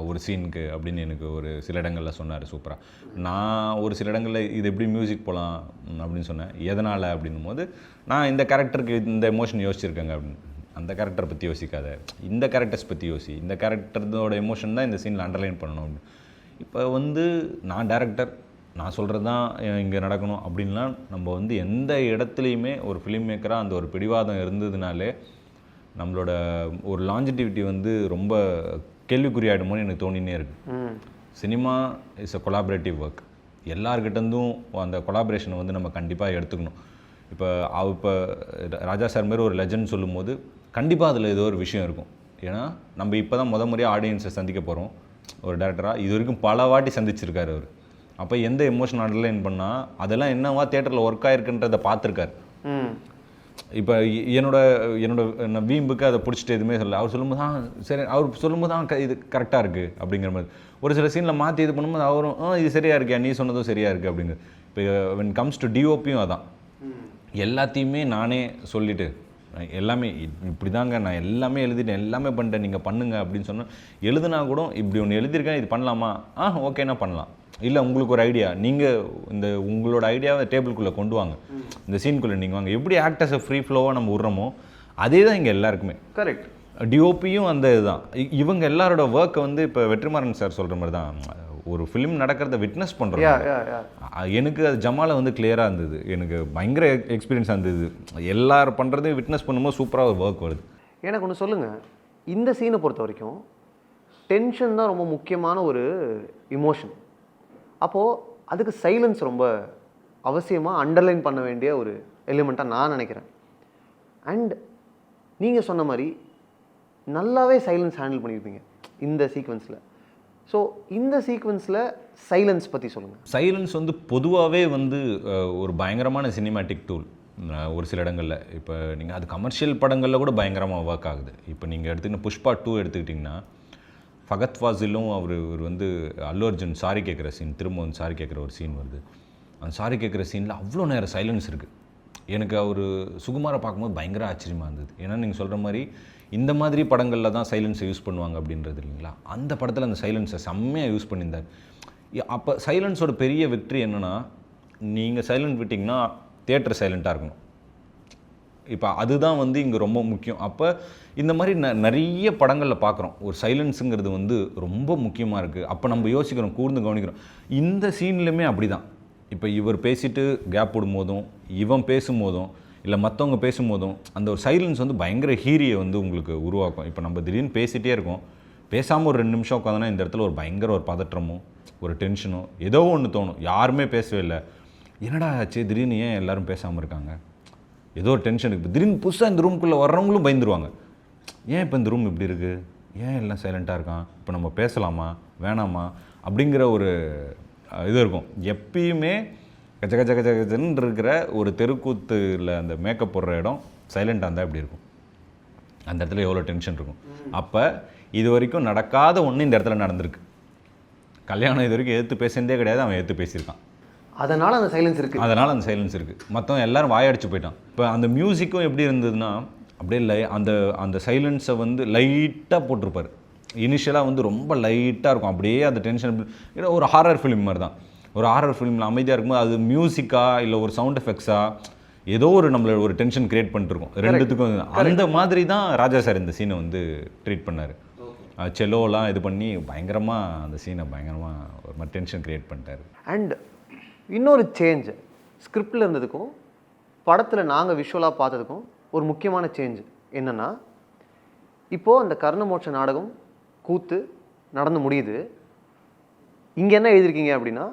ஒரு சீனுக்கு அப்படின்னு எனக்கு ஒரு சில இடங்களில் சொன்னார் சூப்பராக. நான் ஒரு சில இடங்களில் இது எப்படி மியூசிக் போகலாம் அப்படின்னு சொன்னேன். எதனால் அப்படின்னும் போது, நான் இந்த கேரக்டருக்கு இந்த எமோஷன் யோசிச்சிருக்கேங்க அப்படின்னு. அந்த கேரக்டரை பற்றி யோசிக்காத, இந்த கேரக்டர்ஸ் பற்றி யோசி, இந்த கேரக்டரோட எமோஷன் தான் இந்த சீனில் அண்டர்லைன் பண்ணணும் அப்படின்னு. இப்போ வந்து நான் டேரக்டர், நான் சொல்கிறது தான் இங்கே நடக்கணும் அப்படின்லாம் நம்ம வந்து எந்த இடத்துலையுமே ஒரு ஃபிலிம் மேக்கராக அந்த ஒரு பிடிவாதம் இருந்ததுனாலே நம்மளோட ஒரு லாஞ்சிட்டிவிட்டி வந்து ரொம்ப கேள்விக்குறியாயிடுமோன்னு எனக்கு தோணினே இருக்குது. Cinema is a collaborative work. எல்லார்கிட்டேருந்தும் அந்த கொலாபரேஷனை வந்து நம்ம கண்டிப்பாக எடுத்துக்கணும். இப்போ ராஜா சார் மாரி ஒரு லெஜண்ட் சொல்லும் போது கண்டிப்பாக அதில் ஏதோ ஒரு விஷயம் இருக்கும். ஏன்னா நம்ம இப்போ தான் முறையாக ஆடியன்ஸை சந்திக்க போகிறோம். ஒரு டேரக்டராக இது வரைக்கும் பல வாட்டி சந்திச்சிருக்காரு அவர். அப்போ எந்த எமோஷன் அண்டர்லைன் பண்ணால் அதெல்லாம் என்னவா தேட்டரில் ஒர்க் ஆகிருக்குன்றதை பார்த்துருக்காரு. இப்போ என்னோட வீம்புக்கு அதை பிடிச்சிட்டு எதுவுமே சொல்லலை. அவர் சொல்லும்போது சரி, அவர் சொல்லும்போது இது கரெக்டாக இருக்குது அப்படிங்கிற மாதிரி. ஒரு சில சீனில் மாற்றி இது பண்ணும்போது அவரும் இது சரியாக இருக்கியா, நீ சொன்னதும் சரியாக இருக்குது அப்படிங்கிறது. இப்போ வென் கம்ஸ் டு டிஓபியும் அதான், எல்லாத்தையுமே நானே சொல்லிவிட்டு எல்லாமே இப்படி தாங்க நான் எல்லாமே எழுதிட்டேன், எல்லாமே பண்ணிட்டேன், நீங்கள் பண்ணுங்க அப்படின்னு சொன்னால், எழுதுனா கூட இப்படி ஒன்று எழுதியிருக்கேன், இது பண்ணலாமா, ஓகேனா பண்ணலாம். இல்லை உங்களுக்கு ஒரு ஐடியா, நீங்கள் உங்களோட ஐடியாவை டேபிளுக்குள்ளே கொண்டு வாங்க, இந்த சீனுக்குள்ளே நீங்கள் வாங்க. எப்படி ஆக்டர்ஸை ஃப்ரீ ஃப்ளோவாக நம்ம விட்றோமோ அதே தான் இங்கே எல்லாருக்குமே. கரெக்ட். டிஓபியும் அந்த இதுதான். இவங்க எல்லாரோட ஒர்க்கை வந்து இப்போ வெற்றிமாறன் சார் சொல்கிற மாதிரி தான், ஒரு ஃபிலிம் நடக்கிறத விட்னஸ் பண்ணுறோம். எனக்கு அது ஜமால வந்து கிளியராக இருந்தது, எனக்கு பயங்கர எக்ஸ்பீரியன்ஸாக இருந்தது. எல்லாரும் பண்ணுறதையும் விட்னஸ் பண்ணும்போது சூப்பராக ஒரு ஒர்க் வருது. எனக்கு ஒன்று சொல்லுங்கள், இந்த சீனை பொறுத்த வரைக்கும் டென்ஷன் தான் ரொம்ப முக்கியமான ஒரு இமோஷன். அப்போது அதுக்கு சைலன்ஸ் ரொம்ப அவசியமாக அண்டர்லைன் பண்ண வேண்டிய ஒரு எலிமெண்ட்டாக நான் நினைக்கிறேன். அண்ட் நீங்கள் சொன்ன மாதிரி நல்லாவே சைலன்ஸ் ஹேண்டில் பண்ணியிருப்பீங்க இந்த சீக்வன்ஸில். ஸோ இந்த சீக்வன்ஸில் சைலன்ஸ் பற்றி சொல்லுங்கள். சைலன்ஸ் வந்து பொதுவாகவே வந்து ஒரு பயங்கரமான சினிமேட்டிக் டூல் ஒரு சில இடங்களில். இப்போ நீங்கள் அது கமர்ஷியல் படங்களில் கூட பயங்கரமாக ஒர்க் ஆகுது. இப்போ நீங்கள் எடுத்துக்கிட்டு புஷ்பா 2 எடுத்துக்கிட்டிங்கன்னா, ஃபகத் ஃபாசிலும் அவர் வந்து அல்லு அர்ஜுன் சாரி கேட்குற சீன், திரும்ப வந்து சாரி கேட்குற ஒரு சீன் வருது. அந்த சாரி கேட்குற சீனில் அவ்வளோ நேரம் சைலன்ஸ் இருக்குது. எனக்கு அவர் சுகுமாரை பார்க்கும்போது பயங்கர ஆச்சரியமாக இருந்தது. ஏன்னா நீங்கள் சொல்கிற மாதிரி இந்த மாதிரி படங்களில் தான் சைலன்ஸை யூஸ் பண்ணுவாங்க அப்படின்றது இல்லைங்களா. அந்த படத்தில் அந்த சைலன்ஸை செம்மையாக யூஸ் பண்ணியிருந்தார். அப்போ சைலன்ஸோட பெரிய வெற்றி என்னென்னா, நீங்கள் சைலண்ட் விட்டிங்கன்னா தியேட்டர் சைலண்ட்டாக இருக்கணும். இப்போ அதுதான் வந்து இங்கே ரொம்ப முக்கியம். அப்போ இந்த மாதிரி நிறைய படங்களில் பார்க்குறோம், ஒரு சைலன்ஸுங்கிறது வந்து ரொம்ப முக்கியமாக இருக்குது. அப்போ நம்ம யோசிக்கிறோம், கூர்ந்து கவனிக்கிறோம். இந்த சீன்லையுமே அப்படி தான். இப்போ இவர் பேசிட்டு கேப் விடும்போதும், இவன் பேசும்போதும், இல்லை மற்றவங்க பேசும்போதும் அந்த ஒரு சைலன்ஸ் வந்து பயங்கர ஹீரியை வந்து உங்களுக்கு உருவாக்கும். இப்போ நம்ம திடீர்னு பேசிகிட்டே இருக்கோம், பேசாமல் ஒரு 2 நிமிஷம் உட்காந்தோன்னா இந்த இடத்துல ஒரு பயங்கர ஒரு பதற்றமோ ஒரு டென்ஷனோ ஏதோ ஒன்று தோணும். யாருமே பேசவே இல்லை, என்னடா ஆச்சு திடீர்னு ஏன் எல்லோரும் பேசாமல் இருக்காங்க, ஏதோ ஒரு டென்ஷன் இருக்குது. திடீர்னு புதுசாக இந்த ரூம்குள்ளே வர்றவங்களும் பயந்துருவாங்க. ஏன் இப்போ இந்த ரூம் இப்படி இருக்குது, ஏன் எல்லாம் சைலண்ட்டாக இருக்கான், இப்போ நம்ம பேசலாமா வேணாமா அப்படிங்கிற ஒரு இது இருக்கும். எப்பயுமே கச்ச கச்ச கச்ச கச்சன்னு இருக்கிற ஒரு தெருக்கூத்தில் அந்த மேக்கப் போடுற இடம் சைலண்ட்டாக இருந்தால் எப்படி இருக்கும், அந்த இடத்துல எவ்வளோ டென்ஷன் இருக்கும். அப்போ இது வரைக்கும் நடக்காத ஒன்று இந்த இடத்துல நடந்திருக்கு. கல்யாணம் இது வரைக்கும் எதிர்த்து பேசுனதே கிடையாது, அவன் எதிர்த்து பேசியிருக்கான். அதனால் அந்த சைலன்ஸ் இருக்குது. அதனால் அந்த சைலன்ஸ் இருக்குது. மற்றவங்க எல்லாரும் வாயடிச்சு போயிட்டான். இப்போ அந்த மியூசிக்கும் எப்படி இருந்ததுன்னா அப்படியே அந்த அந்த சைலன்ஸை வந்து லைட்டாக போட்டிருப்பார். இனிஷியலாக வந்து ரொம்ப லைட்டாக இருக்கும், அப்படியே அந்த டென்ஷன். ஏன்னா ஒரு ஹாரர் ஃபிலிம் மாதிரி தான். ஒரு ஹாரர் ஃபிலிமில் அமைதியாக இருக்கும்போது அது மியூசிக்கா இல்லை ஒரு சவுண்ட் எஃபெக்ட்ஸா ஏதோ ஒரு நம்மள ஒரு டென்ஷன் கிரியேட் பண்ணிட்டுருக்கோம் ரெண்டுத்துக்கும். அந்த மாதிரி தான் ராஜா சார் இந்த சீனை வந்து ட்ரீட் பண்ணார். செல்லோலாம் இது பண்ணி பயங்கரமாக அந்த சீனை பயங்கரமாக ஒரு மாதிரி டென்ஷன் கிரியேட் பண்ணிட்டார். அண்ட் இன்னொரு சேஞ்ச் ஸ்கிரிப்டில் இருந்ததுக்கும் படத்தில் நாங்கள் விஷுவலாக பார்த்ததுக்கும் ஒரு முக்கியமான சேஞ்ச் என்னென்னா, இப்போது அந்த கர்ணமோட்ச நாடகம் கூத்து நடந்து முடியுது. இங்கே என்ன எழுதியிருக்கீங்க அப்படின்னா,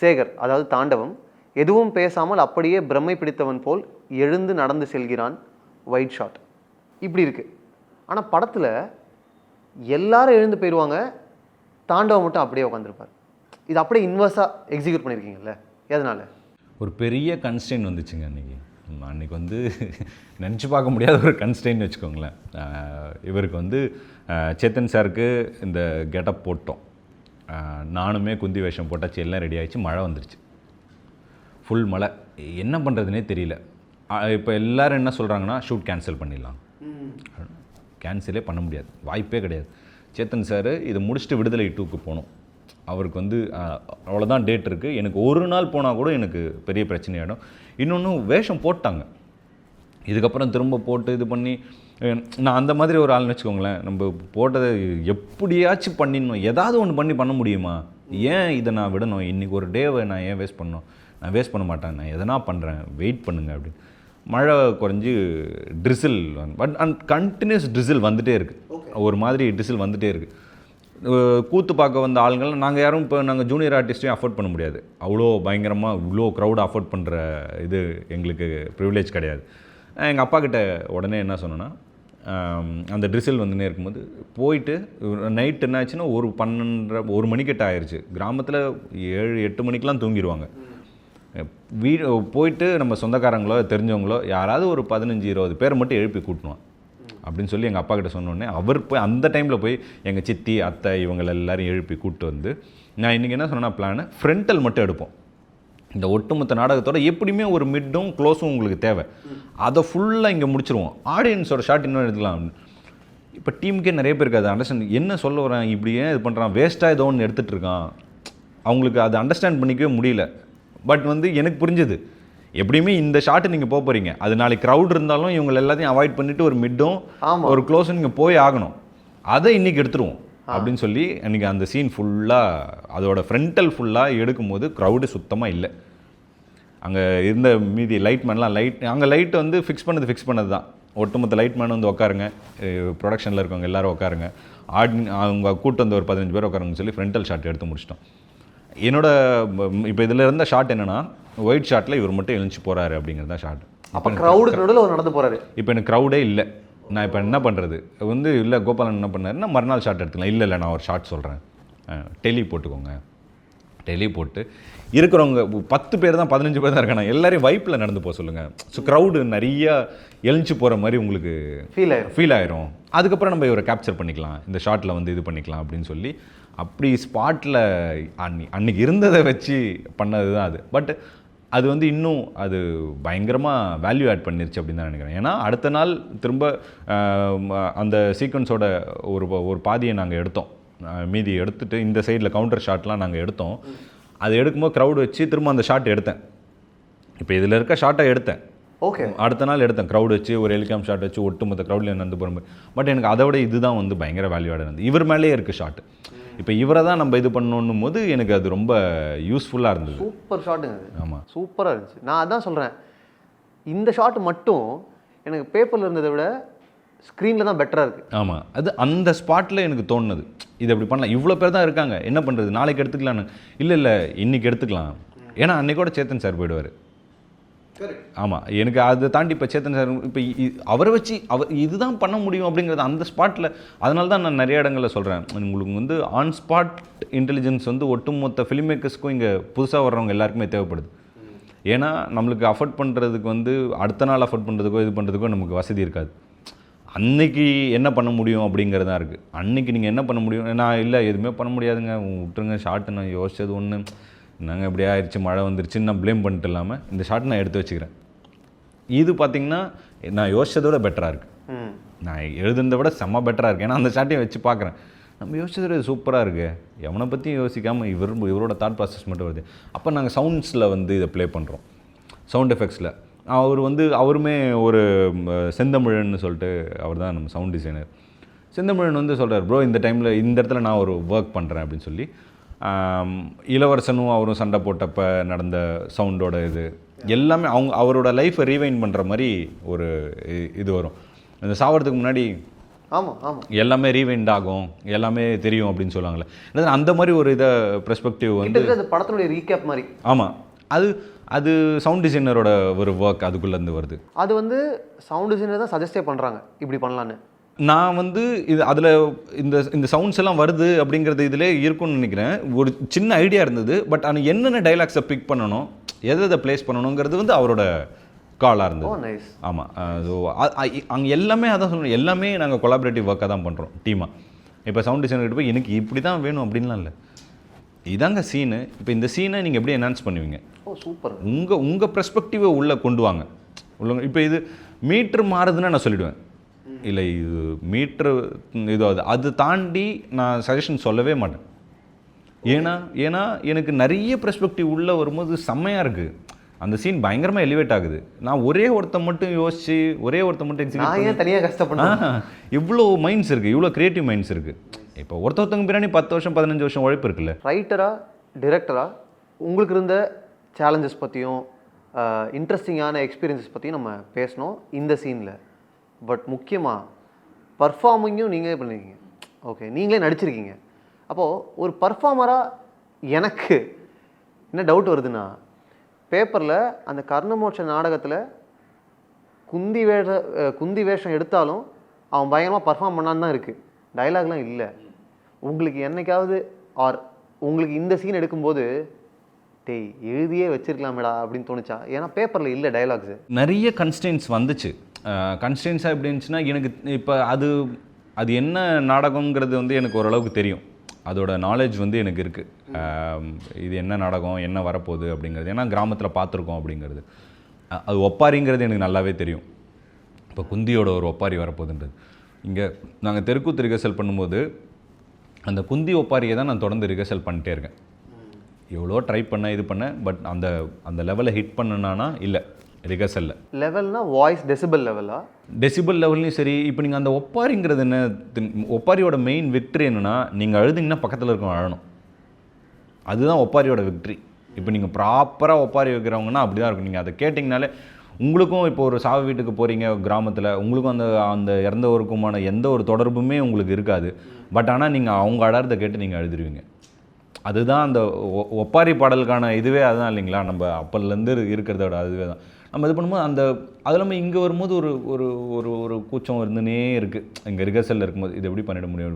சேகர் அதாவது தாண்டவம் எதுவும் பேசாமல் அப்படியே பிரமை பிடித்தவன் போல் எழுந்து நடந்து செல்கிறான், வைட் ஷாட் இப்படி இருக்குது. ஆனால் படத்தில் எல்லாரும் எழுந்து போயிடுவாங்க, தாண்டவம் மட்டும் அப்படியே உட்காந்துருப்பார். இது அப்படியே இன்வர்ஸாக எக்ஸிக்யூட் பண்ணியிருக்கீங்கல்ல, எதனால்? ஒரு பெரிய கன்ஸ்டெயின் வந்துச்சுங்க அன்றைக்கி வந்து நினச்சி பார்க்க முடியாத ஒரு கன்ஸ்டெயின் வச்சுக்கோங்களேன். இவருக்கு வந்து சேத்தன் சாருக்கு இந்த கெட்டப் போட்டோம், நானுமே குந்தி வேஷம் போட்டாச்சு, எல்லாம் ரெடி ஆகிடுச்சு. மழை வந்துருச்சு, ஃபுல் மழை. என்ன பண்ணுறதுனே தெரியல. இப்போ எல்லோரும் என்ன சொல்கிறாங்கன்னா ஷூட் கேன்சல் பண்ணிடலாம். கேன்சலே பண்ண முடியாது, வாய்ப்பே கிடையாது. சேத்தன் சார் இதை முடிச்சுட்டு விடுதலை 2க்கு போகணும். அவருக்கு வந்து அவ்வளோதான் டேட் இருக்குது. எனக்கு ஒரு நாள் போனால் கூட எனக்கு பெரிய பிரச்சனையாகிடும். இன்னொன்று வேஷம் போட்டாங்க, இதுக்கப்புறம் திரும்ப போட்டு இது பண்ணி நான் அந்த மாதிரி ஒரு ஆள்னு வச்சுக்கோங்களேன். நம்ம போட்டதை எப்படியாச்சும் பண்ணிடணும், ஏதாவது ஒன்று பண்ண முடியுமா, ஏன் இதை நான் விடணும், இன்றைக்கி ஒரு டேவை நான் ஏன் வேஸ்ட் பண்ணணும், நான் வேஸ்ட் பண்ண மாட்டேன், நான் எதனா பண்ணுறேன், வெயிட் பண்ணுங்க அப்படின்னு. மழை குறைஞ்சி ட்ரிசில் பட் கண்டினியூஸ் ட்ரிசில் வந்துகிட்டே இருக்குது. ஒரு மாதிரி ட்ரிசில் வந்துகிட்டே இருக்குது. கூத்து பார்க்க வந்த ஆளுங்கள் நாங்கள் யாரும் இப்போ நாங்கள் ஜூனியர் ஆர்டிஸ்ட்டையும் அஃபோர்ட் பண்ண முடியாது. அவ்வளோ பயங்கரமாக இவ்வளோ க்ரௌடை அஃபோர்ட் பண்ணுற இது எங்களுக்கு ப்ரிவிலேஜ் கிடையாது. எங்கள் அப்பா கிட்ட உடனே என்ன சொன்னேன்னா, அந்த ட்ரிசில் வந்துனே இருக்கும்போது போயிட்டு நைட் என்ன ஆச்சுன்னா ஒரு 1 மணிக்கிட்ட ஆயிடுச்சு. கிராமத்தில் 7-8 மணிக்கெலாம் தூங்கிடுவாங்க. போயிட்டு நம்ம சொந்தக்காரங்களோ தெரிஞ்சவங்களோ யாராவது ஒரு 15-20 பேர் மட்டும் எழுப்பி கூட்டணும் அப்படின்னு சொல்லி எங்கள் அப்பா கிட்ட சொன்னோடனே அவர் போய் அந்த டைமில் போய் எங்கள் சித்தி அத்தை இவங்களை எல்லோரும் எழுப்பி கூப்பிட்டு வந்து, நான் இன்றைக்கி என்ன சொன்னேன்னா பிளானு ஃப்ரண்டல் மட்டும் எடுப்போம். இந்த ஒட்டுமொத்த நாடகத்தோட எப்படியுமே ஒரு மிட்டும் க்ளோஸும் உங்களுக்கு தேவை, அதை ஃபுல்லாக இங்கே முடிச்சிருவோம். ஆடியன்ஸோட ஷார்ட் இன்னும் எடுத்துக்கலாம். இப்போ டீமுக்கே நிறைய பேருக்கு அது அண்டர்ஸ்டாண்ட் என்ன சொல்ல வரேன், இப்படி ஏன் இது பண்ணுறான், வேஸ்ட்டாக ஏதோ ஒன்று எடுத்துகிட்டு இருக்கான், அவங்களுக்கு அதை அண்டர்ஸ்டாண்ட் பண்ணிக்கவே முடியல. பட் வந்து எனக்கு புரிஞ்சுது, எப்படியுமே இந்த ஷாட்டு நீங்கள் போக போகிறீங்க, அது நாளைக்கு க்ரௌட் இருந்தாலும் இவங்க எல்லாத்தையும் அவாய்ட் பண்ணிவிட்டு ஒரு மிட்டும் ஒரு க்ளோஸும் நீங்கள் போய் ஆகணும், அதை இன்றைக்கி எடுத்துருவோம் அப்படின்னு சொல்லி அன்றைக்கி அந்த சீன் ஃபுல்லாக அதோட ஃப்ரண்டல் ஃபுல்லாக எடுக்கும்போது க்ரௌடு சுத்தமாக இல்லை. அங்கே இருந்த மீதி லைட்மேன்லாம் அங்கே லைட் வந்து ஃபிக்ஸ் பண்ணது தான். ஒட்டுமொத்த லைட்மேன் வந்து உட்காருங்க, ப்ரொடக்ஷனில் இருக்கவங்க எல்லோரும் உட்காருங்க, அவங்க கூட்டு வந்து ஒரு 15 பேர் உட்காருங்கன்னு சொல்லி ஃப்ரண்டல் ஷாட் எடுத்து முடிச்சிட்டோம். என்னோட இப்போ இதில் இருந்த ஷாட் என்னென்னா, ஒயிட் ஷாட்டில் இவர் மட்டும் எழுந்துச்சு போகிறாரு அப்படிங்கிறது தான் ஷாட். அப்போ க்ரௌடுக்கு நடுவில் அவர் நடந்து போகிறாரு. இப்போ எனக்கு க்ரௌடே இல்லை, நான் இப்போ என்ன பண்ணுறது வந்து இல்லை. கோபாலன் என்ன பண்ணாருன்னா மறுநாள் ஷாட் எடுத்துக்கலாம். இல்லை நான் ஒரு ஷாட் சொல்கிறேன், டெலி போட்டுக்கோங்க. டெலி போட்டு இருக்கிறவங்க 10 பேர் தான் 15 பேர் தான் இருக்காங்க, எல்லாரையும் வைப்பில் நடந்து போக சொல்லுங்கள். ஸோ க்ரௌடு நிறையா எழுந்துச்சு போகிற மாதிரி உங்களுக்கு ஃபீல் ஆயிரும். அதுக்கப்புறம் நம்ம இவரை கேப்சர் பண்ணிக்கலாம், இந்த ஷாட்டில் வந்து இது பண்ணிக்கலாம் அப்படின்னு சொல்லி அப்படி ஸ்பாட்டில் அன்னைக்கு இருந்ததை வச்சு பண்ணது தான் அது. பட் அது வந்து இன்னும் அது பயங்கரமாக வேல்யூ ஆட் பண்ணிருச்சு அப்படின்னு தான் நினைக்கிறேன். ஏன்னா அடுத்த நாள் திரும்ப அந்த சீக்வன்ஸோட ஒரு பாதியை நாங்கள் எடுத்தோம், மீதி எடுத்துகிட்டு இந்த சைடில் கவுண்டர் ஷாட்லாம் நாங்கள் எடுத்தோம். அது எடுக்கும்போது க்ரௌடு வச்சு திரும்ப அந்த ஷாட் எடுத்தேன். இப்போ இதில் இருக்க ஷாட்டை எடுத்தேன், ஓகே, அடுத்த நாள் எடுத்தேன் க்ரௌட் வச்சு ஒரு ஹெலிகாம் ஷாட் வச்சு ஒட்டுமொத்த க்ரௌட்லேயே நடந்து போகிற மாதிரி. பட் எனக்கு அதை விட இதுதான் வந்து பயங்கர வேல்யூவாக இருந்தது. இவர் மேலேயே இருக்குது ஷாட்டு. இப்போ இவரை தான் நம்ம இது பண்ணணும் போது எனக்கு அது ரொம்ப யூஸ்ஃபுல்லாக இருந்தது. சூப்பர் ஷாட்டுங்க அது. ஆமாம், சூப்பராக இருந்துச்சு. நான் அதான் சொல்கிறேன், இந்த ஷாட் மட்டும் எனக்கு பேப்பரில் இருந்ததை விட ஸ்க்ரீனில் தான் பெட்டராக இருக்குது. ஆமாம், அது அந்த ஸ்பாட்டில் எனக்கு தோணுது, இது எப்படி பண்ணலாம், இவ்வளோ பேர் தான் இருக்காங்க, என்ன பண்ணுறது, நாளைக்கு எடுத்துக்கலான்னு. இல்லை இன்றைக்கி எடுத்துக்கலாம். ஏன்னா அன்றைக்கோட சேத்தன் சார் போயிடுவார். ஆமாம், எனக்கு அதை தாண்டி இப்போ சேத்தன் சார் இப்போ அவரை வச்சு இதுதான் பண்ண முடியும் அப்படிங்கிறது அந்த ஸ்பாட்டில். அதனால தான் நான் நிறைய இடங்களில் சொல்கிறேன், உங்களுக்கு வந்து ஆன் ஸ்பாட் இன்டெலிஜென்ஸ் வந்து ஒட்டுமொத்த ஃபிலிம் மேக்கர்ஸ்க்கும் இங்கே புதுசாக வர்றவங்க எல்லாருக்குமே தேவைப்படுது. ஏன்னா நம்மளுக்கு அஃபோர்ட் பண்ணுறதுக்கு வந்து அடுத்த நாள் அஃபோர்ட் பண்ணுறதுக்கோ இது பண்ணுறதுக்கோ நமக்கு வசதி இருக்காது. அன்னைக்கு என்ன பண்ண முடியும் அப்படிங்கிறது தான் இருக்குது. அன்றைக்கி நீங்கள் என்ன பண்ண முடியும், நான் இல்லை எதுவுமே பண்ண முடியாதுங்க விட்டுருங்க ஷார்ட்டு, நான் யோசிச்சது ஒன்று, நாங்கள் இப்படி ஆயிடுச்சு, மழை வந்துருச்சுன்னு நான் ப்ளேம் பண்ணிட்டு இல்லாமல் இந்த ஷார்ட் நான் எடுத்து வச்சுக்கிறேன். இது பார்த்திங்கன்னா நான் யோசிச்சதை விட பெட்டராக இருக்குது, நான் எழுதுனதை விட செம்ம பெட்டராக இருக்குது. ஏன்னா அந்த ஷார்ட்டையும் வச்சு பார்க்குறேன், நம்ம யோசிச்சதை விட சூப்பராக இருக்குது, எவனை பற்றியும் யோசிக்காமல் இவரோட தாட் ப்ராசஸ் மட்டும் வருது. அப்போ நாங்கள் சவுண்ட்ஸில் வந்து இதை ப்ளே பண்ணுறோம், சவுண்ட் எஃபெக்ட்ஸில். அவருமே ஒரு செந்தமிழன்னு சொல்லிட்டு அவர் தான் நம்ம சவுண்ட் டிசைனர். செந்தமிழன் வந்து சொல்கிறார், ப்ரோ இந்த டைமில் இந்த இடத்துல நான் ஒரு ஒர்க் பண்ணுறேன் அப்படின்னு சொல்லி. இளவரசனும் அவரும் சண்டை போட்டப்போ நடந்த சவுண்டோட இது எல்லாமே அவரோட லைஃப்பை ரீவைண்ட் பண்ணுற மாதிரி ஒரு இது வரும். இந்த சாவறதுக்கு முன்னாடி எல்லாமே ரீவைண்ட் ஆகும், எல்லாமே தெரியும் அப்படின்னு சொல்லுவாங்களே, அந்த மாதிரி ஒரு இதை பெர்ஸ்பெக்டிவ் வந்து படத்தினுடைய ரீகேப் மாதிரி. ஆமாம், அது சவுண்ட் டிசைனரோட ஒரு ஒர்க் அதுக்குள்ளேருந்து வருது. அது வந்து சவுண்ட் டிசைனர் தான் சஜஸ்டே பண்ணுறாங்க இப்படி பண்ணலான்னு. நான் வந்து இது அதில் இந்த சவுண்ட்ஸ் எல்லாம் வருது அப்படிங்கிறது இதில் இருக்கும்னு நினைக்கிறேன். ஒரு சின்ன ஐடியா இருந்தது, பட் ஆனால் என்னென்ன டைலாக்ஸை பிக் பண்ணணும், எதை ப்ளேஸ் பண்ணணுங்கிறது வந்து அவரோட காலாக இருந்தது. ஆமாம், ஸோ அங்கே எல்லாமே அதான் சொல்லணும், எல்லாமே நாங்கள் கொலாபரேட்டிவ் ஒர்க்காக தான் பண்ணுறோம் டீமாக. இப்போ சவுண்ட் டிசைனர்கிட்ட போய் எனக்கு இப்படி தான் வேணும் அப்படின்லாம் இல்லை, இதாங்க சீனு, இப்போ இந்த சீனை நீங்கள் எப்படி என்ஹான்ஸ் பண்ணுவீங்க, சூப்பர், உங்கள் பெர்ஸ்பெக்டிவை உள்ளே கொண்டு வாங்க உள்ள. இப்போ இது மீட்ரு மாறுதுன்னு நான் சொல்லிவிடுவேன், இல்லை இது மீட்ரு இதோ அது தாண்டி நான் சஜஷன் சொல்லவே மாட்டேன். ஏன்னா எனக்கு நிறைய பெர்ஸ்பெக்டிவ் உள்ளே வரும்போது செம்மையாக இருக்குது, அந்த சீன் பயங்கரமாக எலிவேட் ஆகுது. நான் ஒரே ஒருத்த மட்டும் யோசிச்சு ஒரே ஒருத்த மட்டும் எக்ஸிக்யூட் தனியாக கஷ்டப்பட்டேன். இவ்வளோ மைண்ட்ஸ் இருக்குது, இவ்வளோ க்ரியேட்டிவ் மைண்ட்ஸ் இருக்குது. இப்போ ஒருத்தவங்க பின்னாடி 10 வருஷம் 15 வருஷம் உழைப்பு இருக்குல்ல. ரைட்டராக டிரெக்டராக உங்களுக்கு இருந்த சேலஞ்சஸ் பற்றியும் இன்ட்ரெஸ்டிங்கான எக்ஸ்பீரியன்ஸஸ் பற்றியும் நம்ம பேசணும் இந்த சீனில். பட் முக்கியமாக பர்ஃபார்மிங்கும் நீங்கள் பண்ணியிருக்கீங்க, ஓகே, நீங்களே நடிச்சிருக்கீங்க. அப்போது ஒரு பர்ஃபார்மராக எனக்கு என்ன டவுட் வருதுன்னா, பேப்பரில் அந்த கர்ணமோட்ச நாடகத்தில் குந்தி வேஷம் எடுத்தாலும் அவன் பயங்கரமாக பர்ஃபார்ம் பண்ணான்னு தான் இருக்குது, டைலாக்லாம் இல்லை. உங்களுக்கு என்னைக்காவது உங்களுக்கு இந்த சீன் எடுக்கும்போது டேய் எழுதியே வச்சிருக்கலாமேடா அப்படின்னு தோணுச்சா? ஏன்னா பேப்பரில் இல்லை டைலாக்ஸு. நிறைய கன்ஸ்டன்ஸ் வந்துச்சு. கன்ஸ்டன்ஸாக எப்படி இருந்துச்சுன்னா, எனக்கு இப்போ அது என்ன நாடகங்கிறது வந்து எனக்கு ஓரளவுக்கு தெரியும், அதோட நாலேஜ் வந்து எனக்கு இருக்குது. இது என்ன நாடகம், என்ன வரப்போகுது அப்படிங்கிறது, ஏன்னா கிராமத்தில் பார்த்துருக்கோம் அப்படிங்கிறது. அது ஒப்பாரிங்கிறது எனக்கு நல்லாவே தெரியும். இப்போ குந்தியோட ஒரு ஒப்பாரி வரப்போகுதுன்றது. இங்கே நாங்கள் தெருக்கூத்து ரிஹர்சல் பண்ணும்போது அந்த குந்தி ஒப்பாரியை தான் நான் தொடர்ந்து ரிஹர்சல் பண்ணிட்டே இருக்கேன். எவ்வளோ ட்ரை பண்ணேன், இது பண்ணேன், பட் அந்த லெவலை ஹிட் பண்ணனானா இல்லை ரிஹர்சலில். லெவல்னா வாய்ஸ் டெசிபல் லெவலா? டெசிபல் லெவல்லையும் சரி. இப்போ நீங்கள் அந்த ஒப்பாரிங்கிறது என்ன, ஒப்பாரியோட மெயின் விக்ட்ரி என்னென்னா, நீங்கள் அழுதிங்கன்னா பக்கத்தில் இருக்கவங்க அழணும், அதுதான் ஒப்பாரியோட விக்ட்ரி. இப்போ நீங்கள் ப்ராப்பராக ஒப்பாரி வைக்கிறவங்கன்னா அப்படி தான் இருக்கும். நீங்கள் அதை கேட்டிங்கனாலே உங்களுக்கும், இப்போ ஒரு சாவு வீட்டுக்கு போகிறீங்க கிராமத்தில், உங்களுக்கும் அந்த இறந்தவருக்குமான எந்த ஒரு தொடர்புமே உங்களுக்கு இருக்காது. பட் ஆனால் நீங்கள் அவங்க அழறதை கேட்டு நீங்கள் அழுதுருவீங்க. அதுதான் அந்த ஒப்பாரி பாடலுக்கான இதுவே அதுதான் இல்லைங்களா, நம்ம அப்போலேருந்து இருக்கிறதோட அதுவே தான். நம்ம இது பண்ணும்போது அது இல்லாமல் இங்கே வரும்போது ஒரு ஒரு ஒரு ஒரு கூச்சம் இருந்துனே இருக்குது. இங்கே ரிஹர்சலில் இருக்கும்போது இது எப்படி பண்ணிட முடியும்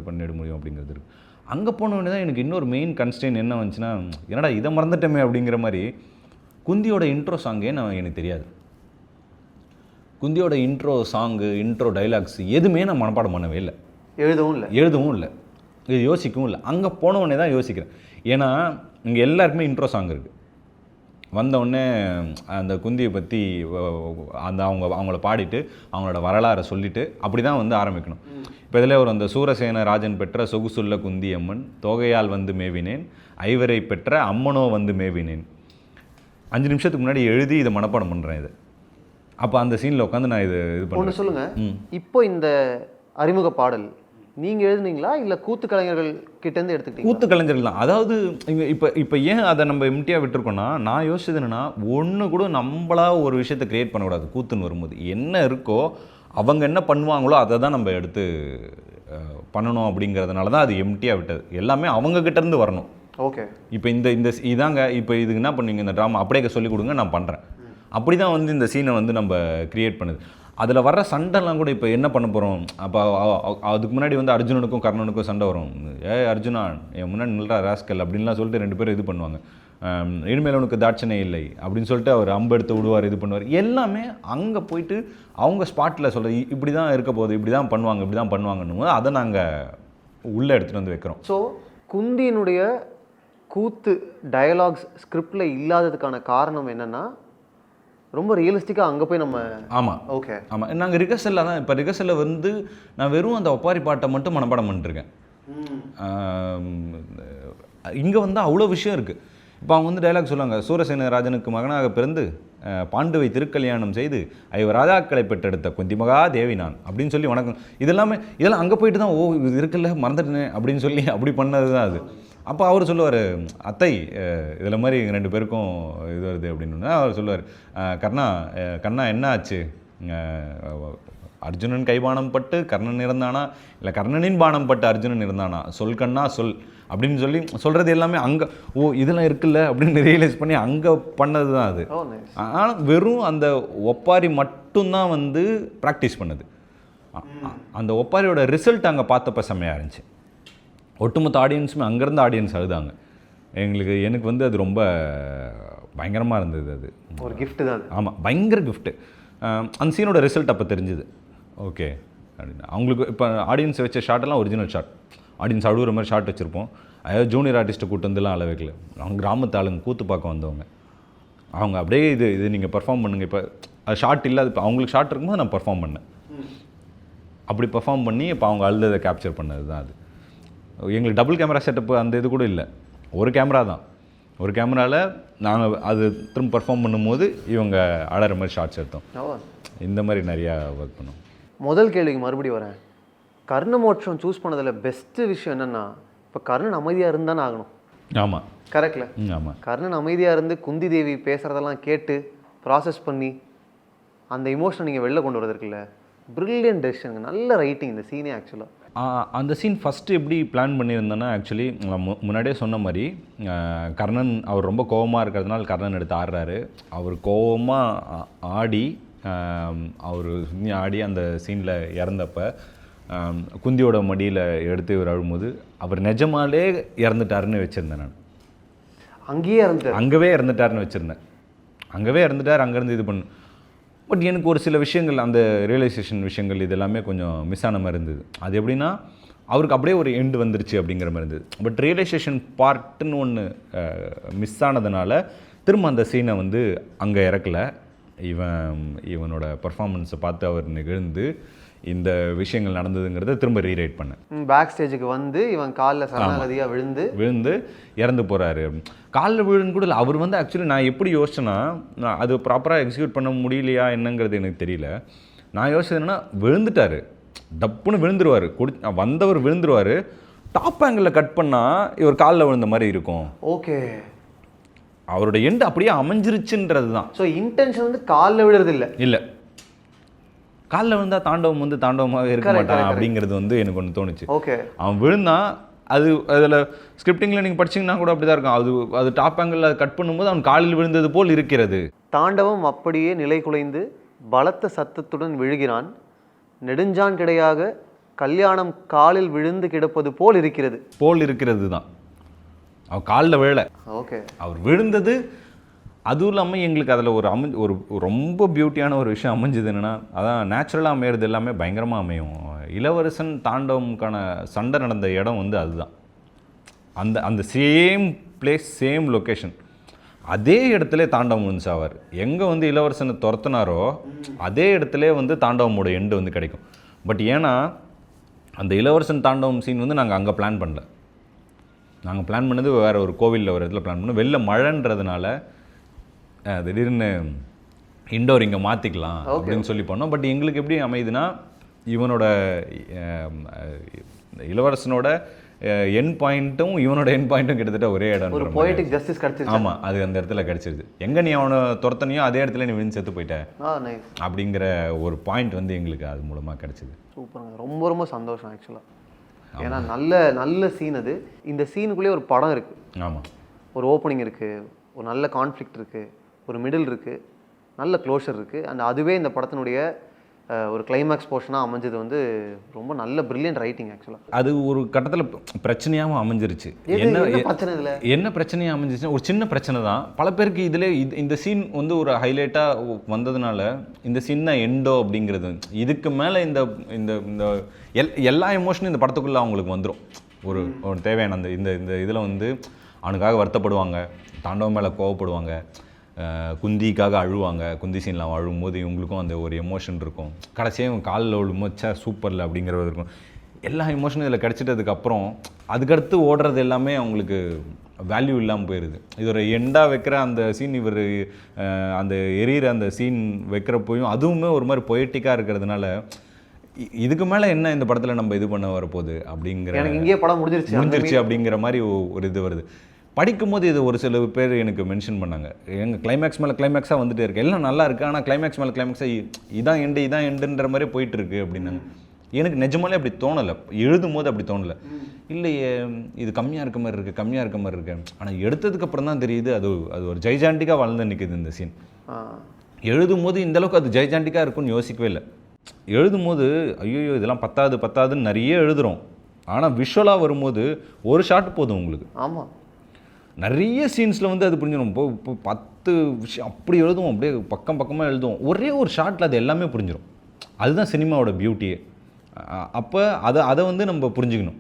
அப்படிங்கிறது இருக்குது. அங்கே போன உடனே தான் எனக்கு இன்னொரு மெயின் கன்ஸ்டெயின் என்ன வந்துச்சுன்னா, என்னடா இதை மறந்துட்டோமே அப்படிங்கிற மாதிரி. குந்தியோட இன்ட்ரோ சாங்கே எனக்கு தெரியாது. குந்தியோட இன்ட்ரோ சாங்கு, இன்ட்ரோ டைலாக்ஸ் எதுவுமே நான் மனப்பாடம் பண்ணவே இல்லை, எழுதவும் இல்லை, இது யோசிக்கவும் இல்லை. அங்கே போனவுடனே தான் யோசிக்கிறேன். ஏன்னா இங்கே எல்லாருக்குமே இன்ட்ரோ சாங் இருக்குது. வந்தவுடனே அந்த குந்தியை பற்றி அவங்கள பாடிட்டு அவங்களோட வரலாறை சொல்லிவிட்டு அப்படி தான் வந்து ஆரம்பிக்கணும். இப்போ இதில் அந்த சூரசேன ராஜன் பெற்ற சொகுசுள்ள குந்தி அம்மன், தொகையால் வந்து மேவினேன், ஐவரை பெற்ற அம்மனோ வந்து மேவினேன். 5 நிமிஷத்துக்கு முன்னாடி எழுதி இதை மனப்பாடம் பண்ணுறேன். இது அப்போ அந்த சீனில் உட்காந்து நான் இது பண்ண சொல்லுங்கள். இப்போ இந்த அறிமுக பாடல் நீங்கள் எழுதுனீங்களா இல்லை கூத்து கலைஞர்கள் கிட்டேருந்து எடுத்துக்கிட்டீங்க? கூத்து கலைஞர்கள் தான். அதாவது இப்போ ஏன் அதை நம்ம எம்டியாக விட்டுருக்கோன்னா, நான் யோசிச்சது என்னென்னா, ஒன்று கூட நம்மளா ஒரு விஷயத்தை க்ரியேட் பண்ணக்கூடாது. கூத்துன்னு வரும்போது என்ன இருக்கோ, அவங்க என்ன பண்ணுவாங்களோ அதை தான் நம்ம எடுத்து பண்ணணும் அப்படிங்கிறதுனால தான் அது எம்டியாக விட்டது. எல்லாமே அவங்கக்கிட்டேருந்து வரணும். ஓகே, இப்போ இதாங்க, இப்போ இதுக்கு என்ன பண்ணுவீங்க, இந்த ட்ராமா அப்படியே சொல்லிக் கொடுங்க, நான் பண்ணுறேன். அப்படி தான் வந்து இந்த சீனை வந்து நம்ம கிரியேட் பண்ணுது. அதில் வர்ற சண்டைலாம் கூட இப்போ என்ன பண்ண போகிறோம், அப்போ அதுக்கு முன்னாடி வந்து அர்ஜுனனுக்கும் கர்ணனுக்கும் சண்டை வரும். அர்ஜுனா என் முன்னாடி நில்றா ராஸ்கல் அப்படின்லாம் சொல்லிட்டு 2 பேரும் இது பண்ணுவாங்க. இனிமேல் உனக்கு தாட்சணை இல்லை அப்படின்னு சொல்லிட்டு அவர் அம்பு எடுத்து விடுவார், இது பண்ணுவார். எல்லாமே அங்கே போயிட்டு அவங்க ஸ்பாட்டில் சொல்கிற இப்படி தான் இருக்க போகுது, இப்படி தான் பண்ணுவாங்க, இப்படி தான் பண்ணுவாங்கன்னு போது அதை நாங்கள் உள்ளே எடுத்துகிட்டு வந்து வைக்கிறோம். ஸோ குந்தியினுடைய கூத்து டயலாக்ஸ் ஸ்கிரிப்டில் இல்லாததுக்கான காரணம் என்னென்னா ரொம்ப ரியலிஸ்டிக்காக அங்கே போய் நம்ம. ஆமாம், ஓகே, ஆமாம். நாங்கள் ரிகர்சலில் தான், இப்போ ரிகர்சலில் வந்து நான் வெறும் அந்த ஒப்பாரி பாட்டை மட்டும் மனப்பாடம் பண்ணிட்டுருக்கேன். இங்கே வந்து அவ்வளோ விஷயம் இருக்குது. இப்போ அவங்க வந்து டைலாக் சொல்லுவாங்க, சூரசேன ராஜனுக்கு மகனாக பிறந்து பாண்டுவை திருக்கல்யாணம் செய்து ஐவர் ராஜாக்களை பெற்றெடுத்த குந்திமகா தேவி நான் அப்படின்னு சொல்லி வணக்கம். இதெல்லாம் அங்கே போயிட்டு தான் ஓ இது இருக்குல்ல மறந்துட்டேன் அப்படின்னு சொல்லி அப்படி பண்ணது தான் அது. அப்போ அவர் சொல்லுவார், அத்தை இதில் மாதிரி 2 பேருக்கும் இது வருது அப்படின்னு. அவர் சொல்லுவார், கண்ணா என்ன ஆச்சு, அர்ஜுனன் கைபானம் பட்டு கர்ணன் இருந்தானா இல்லை கர்ணனின் பானம் பட்டு அர்ஜுனன் இருந்தானா, சொல் கண்ணா சொல் அப்படின்னு சொல்லி சொல்கிறது எல்லாமே அங்கே ஓ இதெல்லாம் இருக்குல்ல அப்படின்னு ரியலைஸ் பண்ணி அங்கே பண்ணது தான் அது. ஆனால் வெறும் அந்த ஒப்பாரி மட்டும்தான் வந்து ப்ராக்டிஸ் பண்ணுது. அந்த ஒப்பாரியோட ரிசல்ட் அங்கே பார்த்தப்ப செம்மையாக இருந்துச்சு. ஒட்டுமொத்த ஆடியன்ஸுமே அங்கேருந்து ஆடியன்ஸ் அழுதாங்க. எனக்கு வந்து அது ரொம்ப பயங்கரமாக இருந்தது. அது ஒரு கிஃப்ட்டு தான். ஆமாம், பயங்கர கிஃப்ட்டு. அந்த சீனோட ரிசல்ட் அப்போ தெரிஞ்சுது. ஓகே அப்படின்னு அவங்களுக்கு இப்போ ஆடியன்ஸ் வச்ச ஷாட்டெல்லாம் ஒரிஜினல் ஷாட், ஆடியன்ஸ் அழுகுற மாதிரி ஷாட் வச்சுருப்போம். அதாவது ஜூனியர் ஆர்டிஸ்ட்டை கூட்டு வந்துலாம் அள வைக்கல. அவங்க கிராமத்து ஆளுங்க கூத்து பார்க்க வந்தவங்க, அவங்க அப்படியே இது நீங்கள் பர்ஃபார்ம் பண்ணுங்கள். இப்போ அது ஷாட் இல்லை, அது இப்போ அவங்களுக்கு ஷாட் இருக்கும்போது நான் பர்ஃபார்ம் பண்ணேன். அப்படி பர்ஃபார்ம் பண்ணி இப்போ அவங்க அழுததை கேப்சர் பண்ணது தான் அது. எங்களுக்கு டபுள் கேமரா செட்டப்பு அந்த இது கூட இல்லை, ஒரு கேமரா தான். ஒரு கேமராவில் நாங்கள் அது திரும்ப பர்ஃபார்ம் பண்ணும்போது இவங்க ஆடுற மாதிரி ஷார்ட்ஸ் எடுத்தோம். இந்த மாதிரி நிறையா ஒர்க் பண்ணோம். முதல் கேள்விக்கு மறுபடியும் வரேன். கர்ணமோட்சம் சூஸ் பண்ணதில் பெஸ்ட்டு விஷயம் என்னென்னா, இப்போ கர்ணன் அமைதியாக இருந்தானே ஆகணும். ஆமாம், கரெக்டில். ஆமாம். கர்ணன் அமைதியாக இருந்து குந்தி தேவி பேசுகிறதெல்லாம் கேட்டு ப்ராசஸ் பண்ணி அந்த இமோஷனை நீங்கள் வெளில கொண்டு வரதுக்குல்ல, பிரில்லியன்ட் டெசிஷனுங்க. நல்ல ரைட்டிங் இந்த சீனே. ஆக்சுவலாக அந்த சீன் ஃபஸ்ட்டு எப்படி பிளான் பண்ணியிருந்தேன்னா, ஆக்சுவலி முன்னாடியே சொன்ன மாதிரி கர்ணன் அவர் ரொம்ப கோபமாக இருக்கிறதுனால கர்ணன் எடுத்து ஆடுறாரு. அவர் கோபமாக ஆடி அவர் ஆடி அந்த சீனில் இறந்தப்ப குந்தியோட மடியில் எடுத்து இவர் அழும்போது அவர் நிஜமாலே இறந்துட்டாருன்னு வச்சுருந்தேன். நான் அங்கேயே இறந்துட்டாருன்னு வச்சுருந்தேன். அங்கேயே இறந்துட்டார், அங்கேருந்து இது பண்ணு. பட் எனக்கு ஒரு சில விஷயங்கள், அந்த ரியலைசேஷன் விஷயங்கள் இதெல்லாமே கொஞ்சம் மிஸ் ஆன மாதிரி இருந்தது. அது எப்படின்னா, அவருக்கு அப்படியே ஒரு எண்டு வந்துருச்சு அப்படிங்கிற மாதிரி இருந்தது. பட் ரியலைசேஷன் பார்ட்டுன்னு ஒன்று மிஸ் ஆனதுனால திரும்ப அந்த சீனை வந்து அங்கே இறக்கலை. இவனோட பர்ஃபார்மன்ஸை பார்த்து அவர் நிகழ்ந்து இந்த விஷயங்கள் நடந்ததுங்கிறத திரும்ப ரீரைட் பண்ணேன். பேக் ஸ்டேஜுக்கு வந்து இவன் காலில் சரணாகதியாக விழுந்து இறந்து போகிறாரு. காலில் விழுன்னு கூட இல்லை. அவர் வந்து ஆக்சுவலி நான் எப்படி யோசிச்சேன்னா, அது ப்ராப்பராக எக்ஸிக்யூட் பண்ண முடியலையா என்னங்கிறது எனக்கு தெரியல. நான் யோசிச்சது என்னென்னா, விழுந்துட்டார், டப்புன்னு விழுந்துருவார், வந்தவர் விழுந்துருவார், டாப் ஆங்கிளில் கட் பண்ணால் இவர் காலில் விழுந்த மாதிரி இருக்கும். ஓகே, அவரோட எண்டு அப்படியே அமைஞ்சிருச்சுன்றது தான். ஸோ இன்டென்ஷன் வந்து காலில் விழுறது இல்லை, காலில் விழுந்தால் தாண்டவம் வந்து தாண்டவமாக இருக்க மாட்டான் அப்படிங்கிறது வந்து எனக்கு ஒன்று தோணுச்சு. ஓகே, அவன் விழுந்தான். அதில் ஸ்கிரிப்டிங்கில் நீங்கள் படிச்சிங்கன்னா கூட அப்படி தான் இருக்கும். அது டாப் ஆங்கிளில் கட் பண்ணும்போது அவன் காலில் விழுந்தது போல் இருக்கிறது. தாண்டவம் அப்படியே நிலை குலைந்து பலத்த சத்தத்துடன் விழுகிறான். நெடுஞ்சான் கிடையாக கல்யாணம் காலில் விழுந்து கிடப்பது போல் இருக்கிறது தான். அவன் காலில் விழலை. ஓகே, அவர் விழுந்தது. அதுவும் இல்லாமல் எங்களுக்கு அதில் ஒரு ரொம்ப பியூட்டியான ஒரு விஷயம் அமைஞ்சது என்னென்னா, அதான் நேச்சுரலாக அமையிறது எல்லாமே பயங்கரமாக அமையும். இளவரசன் தாண்டவமுக்கான சண்டை நடந்த இடம் வந்து அதுதான். அந்த சேம் பிளேஸ், சேம் லொக்கேஷன், அதே இடத்துல தாண்டவம் வந்து சாவார். எங்கே வந்து இளவரசனை துரத்துனாரோ அதே இடத்துல வந்து தாண்டவமோட எண்டு வந்து கிடைக்கும். பட் ஏன்னா அந்த இளவரசன் தாண்டவம் சீன் வந்து நாங்கள் அங்கே பிளான் பண்ணல. நாங்கள் பிளான் பண்ணது வேறு ஒரு கோவிலில் ஒரு இடத்துல பிளான் பண்ணோம். வெளில மழைன்றதுனால திடீர்னு இண்டோர் இங்கே மாற்றிக்கலாம் அப்படின்னு சொல்லி பண்ணோம். பட் எங்களுக்கு எப்படி அமையுதுன்னா, இவனோட இளவரசனோட என் பாயிண்ட்டும் இவனோட என் பாயிண்ட்டும் கிட்டத்தட்ட ஒரே இடம். ஒரு பொய்டிக் ஜஸ்டிஸ் கிடைச்சிருச்சு. ஆமாம், அது அந்த இடத்துல கிடச்சிருது. எங்கே நீ அவனை துரத்தனையோ அதே இடத்துல நீ விழுந்து செத்து போயிட்ட அப்படிங்கிற ஒரு பாயிண்ட் வந்து எங்களுக்கு அது மூலமாக கிடச்சிது. சூப்பருங்க, ரொம்ப ரொம்ப சந்தோஷம் ஆக்சுவலாக. ஏன்னா நல்ல சீன் அது. இந்த சீனுக்குள்ளேயே ஒரு படம் இருக்குது. ஆமாம், ஒரு ஓப்பனிங் இருக்குது, ஒரு நல்ல கான்ஃப்ளிக்ட் இருக்குது, ஒரு மிடில் இருக்குது, நல்ல க்ளோஷர் இருக்குது. அண்ட் அதுவே இந்த படத்தினுடைய ஒரு கிளைமேக்ஸ் போர்ஷனாக அமைஞ்சது வந்து ரொம்ப நல்ல பிரில்லியன்ட் ரைட்டிங் ஆக்சுவலாக. அது ஒரு கட்டத்தில் பிரச்சனையாகவும் அமைஞ்சிருச்சு. என்ன பிரச்சனை இதில்? என்ன பிரச்சனையாக அமைஞ்சிச்சுன்னா ஒரு சின்ன பிரச்சனை தான். பல பேருக்கு இதில் இந்த சீன் வந்து ஒரு ஹைலைட்டாக வந்ததுனால இந்த சீன் தான் எண்டோ அப்படிங்கிறது. இதுக்கு மேலே இந்த இந்த இந்த எல்லா எமோஷனும் இந்த படத்துக்குள்ளே அவங்களுக்கு வந்துடும். ஒரு தேவையான அந்த இந்த இந்த இதில் வந்து அவனுக்காக வருத்தப்படுவாங்க, தாண்டவம் மேலே கோவப்படுவாங்க, குந்திக்காக அழுவாங்க. குந்தி சீனில் அவன் அழும்போது இவங்களுக்கும் அந்த ஒரு எமோஷன் இருக்கும். கடைசியாக இவன் காலில் விழும்போச்சா சூப்பரில் அப்படிங்கிறது இருக்கும். எல்லா எமோஷனும் இதில் கிடச்சிட்டதுக்கப்புறம் அதுக்கடுத்து ஓடுறது எல்லாமே அவங்களுக்கு வேல்யூ இல்லாமல் போயிடுது. இது ஒரு எண்டாக வைக்கிற அந்த சீன், இவர் அந்த எரியிற அந்த சீன் வைக்கிறப்போயும் அதுவுமே ஒரு மாதிரி பொயட்டிக்காக இருக்கிறதுனால இதுக்கு மேலே என்ன இந்த படத்தில் நம்ம இது பண்ண வரப்போகுது அப்படிங்கிற, எனக்கு இங்கேயே படம் முடிஞ்சிருச்சு அப்படிங்கிற மாதிரி ஒரு இது வருது. படிக்கும்போது இது ஒரு சில பேர் எனக்கு மென்ஷன் பண்ணாங்க, எங்கள் கிளைமேக்ஸ் மேலே கிளைமேக்ஸாக வந்துட்டே இருக்குது, எல்லாம் நல்லா இருக்குது, ஆனால் கிளைமேக்ஸ் மேலே கிளைமேக்ஸாக இதான் எண்டுன்ற மாதிரி போயிட்டுருக்கு அப்படின்னாங்க. எனக்கு நிஜமாலே அப்படி தோணலை, எழுதும் போது அப்படி தோணலை. இல்லையே இது கம்மியாக இருக்க மாதிரி இருக்குது. ஆனால் எடுத்ததுக்கப்புறம் தான் தெரியுது அது ஒரு ஜெய்ஜாண்டிக்காக வளர்ந்து நிற்குது இந்த சீன். எழுதும் போது இந்தளவுக்கு அது ஜெய்ஜாண்டிக்காக இருக்குன்னு யோசிக்கவே இல்லை. எழுதும் போது ஐயோ இதெல்லாம் பத்தாதுன்னு நிறைய எழுதுகிறோம். ஆனால் விஷுவலாக வரும்போது ஒரு ஷாட் போதும் உங்களுக்கு. ஆமாம், நிறைய சீன்ஸில் வந்து அது புரிஞ்சிடும். இப்போ 10 விஷயம் அப்படி எழுதுவோம், அப்படியே பக்கமாக எழுதுவோம், ஒரே ஒரு ஷாட்டில் அது எல்லாமே புரிஞ்சிடும். அதுதான் சினிமாவோட பியூட்டியே. அப்போ அதை வந்து நம்ம புரிஞ்சுக்கணும்.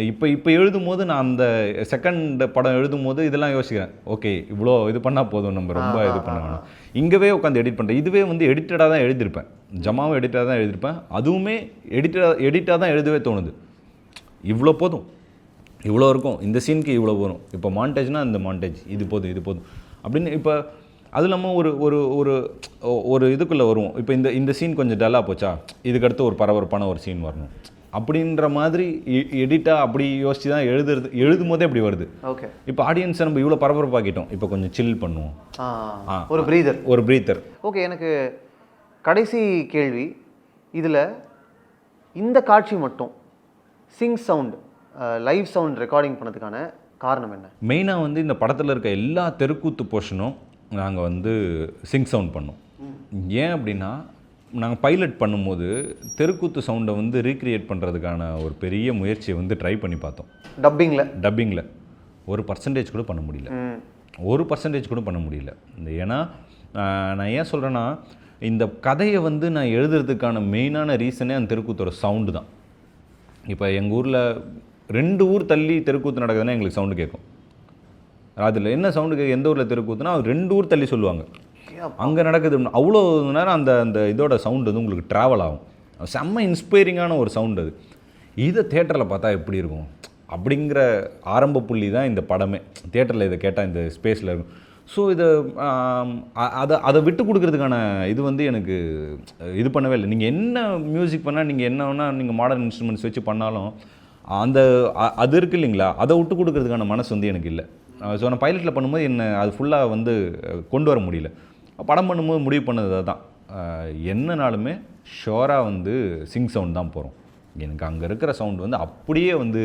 இப்போ எழுதும் போது நான் அந்த செகண்ட் படம் எழுதும் போது இதெல்லாம் யோசிக்கிறேன், ஓகே இவ்வளோ இது பண்ணால் போதும், நம்ம ரொம்ப இது பண்ண வேணாம். இங்கேவே உட்காந்து எடிட் பண்ணுறேன். இதுவே வந்து எடிட்டடாக தான் எழுதியிருப்பேன், ஜமாவும் எடிட்டடாக தான் எழுதியிருப்பேன். அதுவுமே எடிட்டாக தான் எழுதவே தோணுது. இவ்வளோ போதும், இவ்வளோ இருக்கும், இந்த சீனுக்கு இவ்வளோ வரும், இப்போ மாண்டேஜ்னால் இந்த மாண்டேஜ் இது போதும் அப்படின்னு. இப்போ அது இல்லாமல் ஒரு இதுக்குள்ளே வருவோம். இப்போ இந்த சீன் கொஞ்சம் டல்லாக போச்சா, இதுக்கடுத்து ஒரு பரபரப்பான ஒரு சீன் வரணும் அப்படின்ற மாதிரி எடிட்டாக அப்படி யோசிச்சு தான் எழுதும் போதே அப்படி வருது. ஓகே, இப்போ ஆடியன்ஸை நம்ம இவ்வளோ பரபரப்பாக்கிட்டோம், இப்போ கொஞ்சம் சில் பண்ணுவோம், ஒரு பிரீதர். ஓகே, எனக்கு கடைசி கேள்வி, இதில் இந்த காட்சி மட்டும் sync sound live sound recording பண்ணதுக்கான காரணம் என்ன? மெயினாக வந்து இந்த படத்தில் இருக்க எல்லா தெருக்கூத்து போர்ஷனும் நாங்கள் வந்து சிங் சவுண்ட் பண்ணோம். ஏன் அப்படின்னா நாங்கள் பைலட் பண்ணும்போது தெருக்கூத்து சவுண்டை வந்து ரீக்ரியேட் பண்ணுறதுக்கான ஒரு பெரிய முயற்சியை வந்து ட்ரை பண்ணி பார்த்தோம். டப்பிங்கில் 1% கூட பண்ண முடியல. 1% கூட பண்ண முடியல. ஏன்னா நான் ஏன் சொல்கிறேன்னா, இந்த கதையை வந்து நான் எழுதுறதுக்கான மெயினான ரீசனே அந்த தெருக்கூத்தோட சவுண்டு தான். இப்போ எங்கள் ஊரில் 2 ஊர் தள்ளி தெருக்கூத்து நடக்குதுன்னா எங்களுக்கு சவுண்டு கேட்கும். அதில் என்ன சவுண்டு எந்த ஊரில் தெருக்கூத்துனா 2 ஊர் தள்ளி சொல்லுவாங்க அங்கே நடக்குது. அவ்வளோ நேரம் அந்த இதோட சவுண்டு வந்து உங்களுக்கு ட்ராவல் ஆகும். செம்ம இன்ஸ்பைரிங்கான ஒரு சவுண்டு அது. இதை தேட்டரில் பார்த்தா எப்படி இருக்கும் அப்படிங்கிற ஆரம்ப புள்ளி தான் இந்த படமே. தேட்டரில் இதை கேட்டால் இந்த ஸ்பேஸில் இருக்கும். ஸோ இதை அதை விட்டு கொடுக்கறதுக்கான இது வந்து எனக்கு இது பண்ணவே இல்லை. நீங்கள் என்ன மியூசிக் பண்ணால், நீங்கள் என்ன வேணால் நீங்கள் மாடர்ன் இன்ஸ்ட்ருமெண்ட்ஸ் வச்சு பண்ணாலும் அது இருக்குது இல்லைங்களா, அதை விட்டு கொடுக்கறதுக்கான மனசு வந்து எனக்கு இல்லை. ஸோ நான் பைலட்டில் பண்ணும்போது அது ஃபுல்லாக வந்து கொண்டு வர முடியல. படம் பண்ணும்போது முடிவு பண்ணது தான், என்னனாலுமே ஷோராக வந்து சிங் சவுண்ட் தான் போகிறோம். எனக்கு அங்கே இருக்கிற சவுண்ட் வந்து அப்படியே வந்து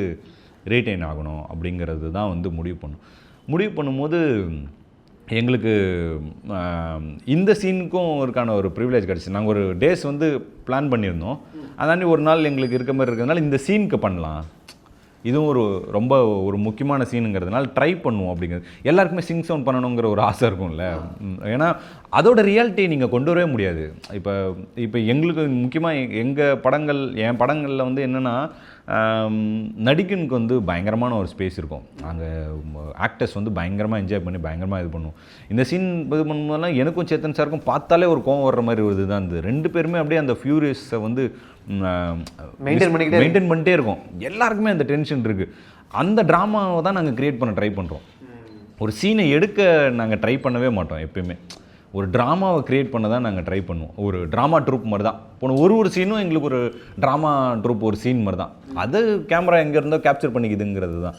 ரீட்டைன் ஆகணும் அப்படிங்கிறது தான் வந்து முடிவு பண்ணும்போது எங்களுக்கு இந்த சீனுக்கும் இருக்கான ஒரு ப்ரிவிலேஜ் கிடச்சி. நாங்கள் ஒரு டேஸ் வந்து பிளான் பண்ணியிருந்தோம். அதாண்டி ஒரு நாள் எங்களுக்கு இருக்க மாதிரி இருக்கிறதுனால இந்த சீனுக்கு பண்ணலாம், இதுவும் ரொம்ப ஒரு முக்கியமான சீனுங்கிறதுனால ட்ரை பண்ணுவோம் அப்படிங்கிறது. எல்லாருக்குமே சிங் சவுண்ட் பண்ணணுங்கிற ஒரு ஆசை இருக்கும்ல. ஏன்னா அதோட ரியாலிட்டி நீங்கள் கொண்டு வரவே முடியாது. இப்போ எங்களுக்கு முக்கியமாக என் படங்களில் வந்து என்னென்னா, நடிகனுக்கு வந்து பயங்கரமான ஒரு ஸ்பேஸ் இருக்கும். அங்கே ஆக்டர்ஸ் வந்து பயங்கரமாக என்ஜாய் பண்ணி பயங்கரமாக இது பண்ணுவோம். இந்த சீன் இது பண்ணும்போதெல்லாம் எனக்கும் சேத்தன் சாருக்கும் பார்த்தாலே ஒரு கோவம் வர்ற மாதிரி ஒரு இதுதான். இந்த 2 பேருமே அப்படியே அந்த ஃபியூரியஸை வந்து மெயின்டைன் பண்ணிட்டே இருக்கும். எல்லாருக்குமே அந்த டென்ஷன் இருக்குது. அந்த ட்ராமாவை தான் நாங்கள் க்ரியேட் பண்ண ட்ரை பண்ணுறோம். ஒரு சீனை எடுக்க நாங்கள் ட்ரை பண்ணவே மாட்டோம். எப்பயுமே ஒரு ட்ராமாவை க்ரியேட் பண்ண தான் நாங்கள் ட்ரை பண்ணுவோம். ஒரு ட்ராமா ட்ரூப் மாதிரி தான் போன ஒரு சீனும் எங்களுக்கு ஒரு ட்ராமா ட்ரூப் ஒரு சீன் மாதிரி தான். அது கேமரா எங்கே இருந்தோ கேப்சர் பண்ணிக்குதுங்கிறது தான்.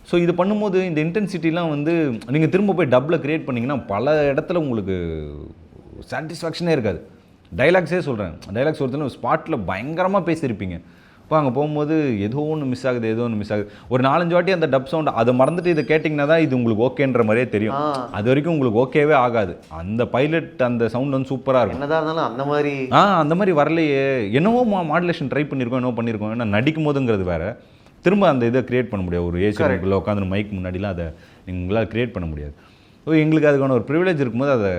ஸோ இது பண்ணும்போது இந்த இன்டென்சிட்டிலாம் வந்து நீங்கள் திரும்ப போய் டப்பில் க்ரியேட் பண்ணிங்கன்னா பல இடத்துல உங்களுக்கு சாட்டிஸ்ஃபேக்ஷனே இருக்காது. டைலாக்ஸே சொல்கிறேன், டைலாக்ஸ் ஒருத்தர் ஸ்பாட்டில் பயங்கரமாக பேசியிருப்பீங்க, இப்போ அங்கே போகும்போது ஏதோ ஒன்று மிஸ் ஆகுது, ஏதோ ஒன்று மிஸ் ஆகுது. ஒரு 4-5 வாட்டி அந்த டப் சவுண்ட் அதை மறந்துட்டு இதை கேட்டிங்கன்னா தான் இது உங்களுக்கு ஓகேன்ற மாதிரியே தெரியும். அது வரைக்கும் உங்களுக்கு ஓகேவே ஆகாது. அந்த பைலட் அந்த சவுண்ட் வந்து சூப்பராக இருக்கும். என்னதான் இருந்தாலும் அந்த மாதிரி அந்த மாதிரி வரலையே, என்னவோ மாடுலேஷன் ட்ரை பண்ணியிருக்கோம், என்னவோ பண்ணியிருக்கோம். ஏன்னா நடிக்கும் போதுங்கிறது வேறு, திரும்ப அந்த இதை க்ரியேட் பண்ண முடியாது. ஒரு ஏசி ரூமுக்குள்ளே உட்காந்து மைக் முன்னாடிலாம் அதை உங்களால் க்ரியேட் பண்ண முடியாது. ஸோ எங்களுக்கு அதுக்கான ஒரு ப்ரிவிலேஜ் இருக்கும்போது அதை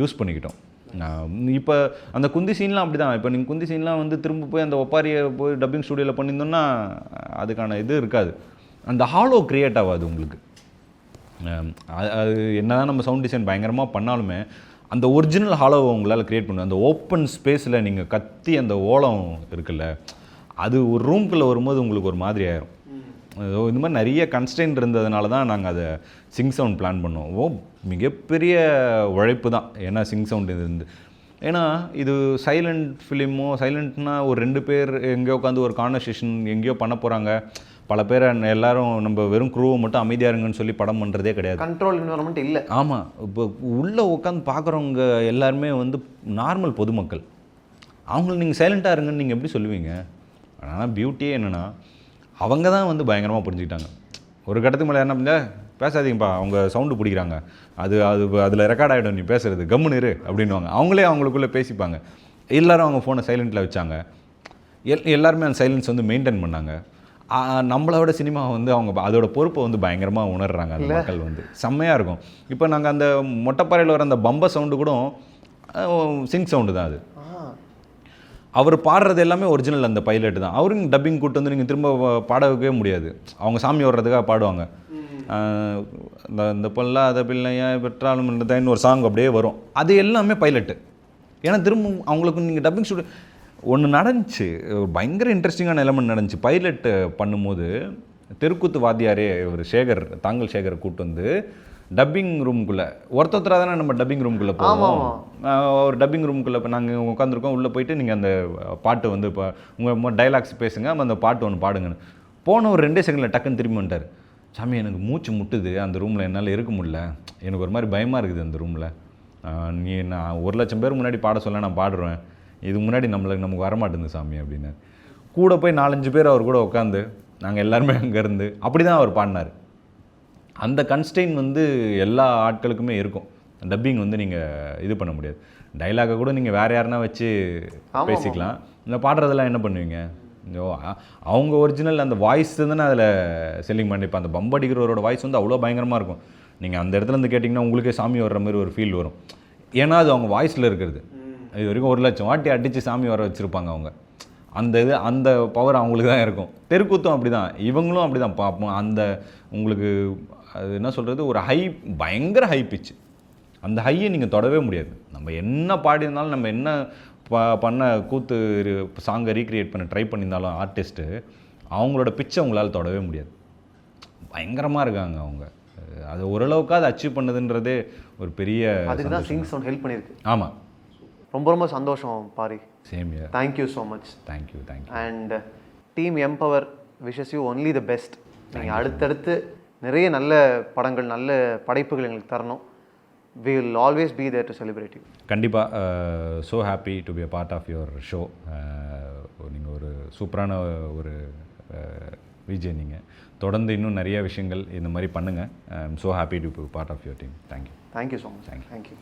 யூஸ் பண்ணிக்கிட்டோம். இப்போ அந்த குந்தி சீன்லாம் அப்படி தான். இப்போ நீங்கள் குந்தி சீன்லாம் வந்து திரும்ப போய் அந்த ஒப்பாரியை போய் டப்பிங் ஸ்டுடியோவில் பண்ணியிருந்தோன்னா அதுக்கான இது இருக்காது. அந்த ஹாலோ க்ரியேட் ஆகாது உங்களுக்கு. அது என்ன தான் நம்ம சவுண்ட் டிசைன் பயங்கரமாக பண்ணாலுமே அந்த ஒரிஜினல் ஹாலோவை உங்களால் க்ரியேட் பண்ணும். அந்த ஓப்பன் ஸ்பேஸில் நீங்கள் கத்தி அந்த ஓலம் இருக்குல்ல, அது ஒரு ரூம்குள்ளே வரும்போது உங்களுக்கு ஒரு மாதிரி ஆயிரும். இந்த மாதிரி நிறைய கன்ஸ்டன்ட் இருந்ததுனால தான் நாங்கள் அதை சிங் சவுண்ட் பிளான் பண்ணோம். மிகப்பெரிய உழைப்பு தான். ஏன்னா சிங் சவுண்ட் இது ஏன்னா இது சைலண்ட் ஃபிலிமோ, சைலண்ட்னா ஒரு 2 பேர் எங்கேயோ உட்காந்து ஒரு கான்வர்சேஷன் எங்கேயோ பண்ண போகிறாங்க. பல பேர் எல்லாரும் நம்ம வெறும் குரூவை மட்டும் அமைதியாக இருங்கன்னு சொல்லி படம் பண்ணுறதே கிடையாது. கண்ட்ரோல் என்வரன்மெண்ட் இல்லை. ஆமாம். இப்போ உள்ளே உட்காந்து பார்க்குறவங்க எல்லாருமே வந்து நார்மல் பொதுமக்கள். அவங்கள நீங்கள் சைலண்ட்டாக இருங்கன்னு நீங்கள் எப்படி சொல்லுவீங்க? ஆனால் பியூட்டியே என்னென்னா அவங்க தான் வந்து பயங்கரமாக புரிஞ்சுக்கிட்டாங்க. ஒரு கட்டத்துக்கு மேலே என்ன பண்ண பேசாதீங்கப்பா, அவங்க சவுண்டு பிடிக்கிறாங்க, அதில் ரெக்கார்ட் ஆகிடும் நீ பேசுகிறது, கம்முன்னு இரு அப்படின்வாங்க. அவங்களே அவங்களுக்குள்ளே பேசிப்பாங்க. எல்லோரும் அவங்க ஃபோனை சைலண்ட்டில் வச்சாங்க. எல்லாருமே அந்த சைலன்ஸ் வந்து மெயின்டைன் பண்ணாங்க. நம்மளோட சினிமா வந்து அவங்க அதோட பொறுப்பை வந்து பயங்கரமாக உணர்றாங்க அந்த மக்கள் வந்து. செம்மையாக இருக்கும். இப்போ நாங்கள் அந்த மொட்டைப்பாறையில் வர அந்த பம்ப சவுண்டு கூட சிங் சவுண்டு தான். அது அவர் பாடுறது எல்லாமே ஒரிஜினல் அந்த பைலட் தான். அவரும் டப்பிங் கூட்டு வந்து நீங்கள் திரும்ப பாட வைக்கவே முடியாது. அவங்க சாமி வர்றதுக்காக பாடுவாங்க. இந்த பொல்லாத பிள்ளையா பெற்றாலும் ஒரு சாங் அப்படியே வரும். அது எல்லாமே பைலட்டு. ஏன்னா திரும்ப அவங்களுக்கு நீங்கள் டப்பிங் ஸ்டுடியோ ஒன்று நடந்துச்சு, பயங்கர இன்ட்ரெஸ்டிங்கான எலமெண்ட் நடந்துச்சு. பைலட்டு பண்ணும்போது தெருக்கூத்து வாத்தியாரே ஒரு சேகர், தாங்கல் சேகரை கூப்பிட்டு வந்து டப்பிங் ரூமுக்குள்ளே ஒருத்தராக தானே நம்ம டப்பிங் ரூமுக்குள்ளே போவோம். ஒரு டப்பிங் ரூமுக்குள்ளே இப்போ நாங்கள் உட்காந்துருக்கோம். உள்ளே போயிட்டு நீங்கள் அந்த பாட்டு வந்து இப்போ உங்கள் டைலாக்ஸ் பேசுங்க, அந்த பாட்டு ஒன்று பாடுங்கன்னு போன ஒரு 2 செகண்டில் டக்குன்னு திரும்பி வந்துட்டார். சாமி எனக்கு மூச்சு முட்டுது அந்த ரூமில், என்னால் இருக்க முடியல, எனக்கு ஒரு மாதிரி பயமாக இருக்குது அந்த ரூமில். நீ நான் 1,00,000 பேர் முன்னாடி பாட சொல்ல நான் பாடுறேன், இது முன்னாடி நமக்கு வரமாட்டேங்குது சாமி அப்படின்னு. கூட போய் 4-5 பேர் அவர் கூட உட்காந்து நாங்கள் எல்லாருமே அங்கேருந்து அப்படி தான் அவர் பாடினார். அந்த கன்ஸ்டெயின் வந்து எல்லா ஆட்களுக்குமே இருக்கும். டப்பிங் வந்து நீங்கள் இது பண்ண முடியாது. டைலாகை கூட நீங்கள் வேறு யாருன்னா வச்சு பேசிக்கலாம். இந்த பாடுறதெல்லாம் என்ன பண்ணுவீங்க? அவங்க ஒரிஜினல் அந்த வாய்ஸ் தானே அதில் செல்லிங் பண்ணி. இப்போ அந்த பம்படிக்கிறவரோட வாய்ஸ் வந்து அவ்வளோ பயங்கரமாக இருக்கும். நீங்கள் அந்த இடத்துல இருந்து கேட்டிங்கன்னா உங்களுக்கே சாமி வர்ற மாதிரி ஒரு ஃபீல் வரும். ஏன்னா அது அவங்க வாய்ஸில் இருக்கிறது. இது வரைக்கும் 1,00,000 வாட்டி அடித்து சாமி வர வச்சுருப்பாங்க அவங்க. அந்த பவர் அவங்களுக்கு தான் இருக்கும். தெருக்கூத்தும் அப்படி தான், இவங்களும் அப்படி தான் பார்ப்போம். அந்த உங்களுக்கு அது என்ன சொல்கிறது, ஒரு பயங்கர ஹை பிச்சு. அந்த ஹையை நீங்கள் தொடவே முடியாது. நம்ம என்ன பாடியிருந்தாலும், நம்ம என்ன பண்ண கூத்து சாங்கை ரீக்ரியேட் பண்ண ட்ரை பண்ணியிருந்தாலும் ஆர்டிஸ்ட்டு அவங்களோட பிச்சை உங்களால் தொடவே முடியாது. பயங்கரமாக இருக்காங்க அவங்க. அது ஓரளவுக்கு அது அச்சீவ் பண்ணுதுன்றதே ஒரு பெரிய, அதுக்கு தான் சிங் சவுண்ட் ஹெல்ப் பண்ணியிருக்கு. ஆமாம். ரொம்ப ரொம்ப சந்தோஷம் Pari. Same year. Thank you so much. Thank you. And team empower wishes you only the best. நீங்கள் அடுத்தடுத்து நிறைய நல்ல படங்கள், நல்ல படைப்புகள் எங்களுக்கு தரணும். we will always be there to celebrate you. கண்டிப்பாக. So happy to be a part of your show. நீங்கள் ஒரு சூப்பரான ஒரு விஜய். நீங்கள் தொடர்ந்து இன்னும் நிறைய விஷயங்கள் இந்த மாதிரி பண்ணுங்கள். I'm so happy to be part of your team. Thank you. Thank you so much. Thank you.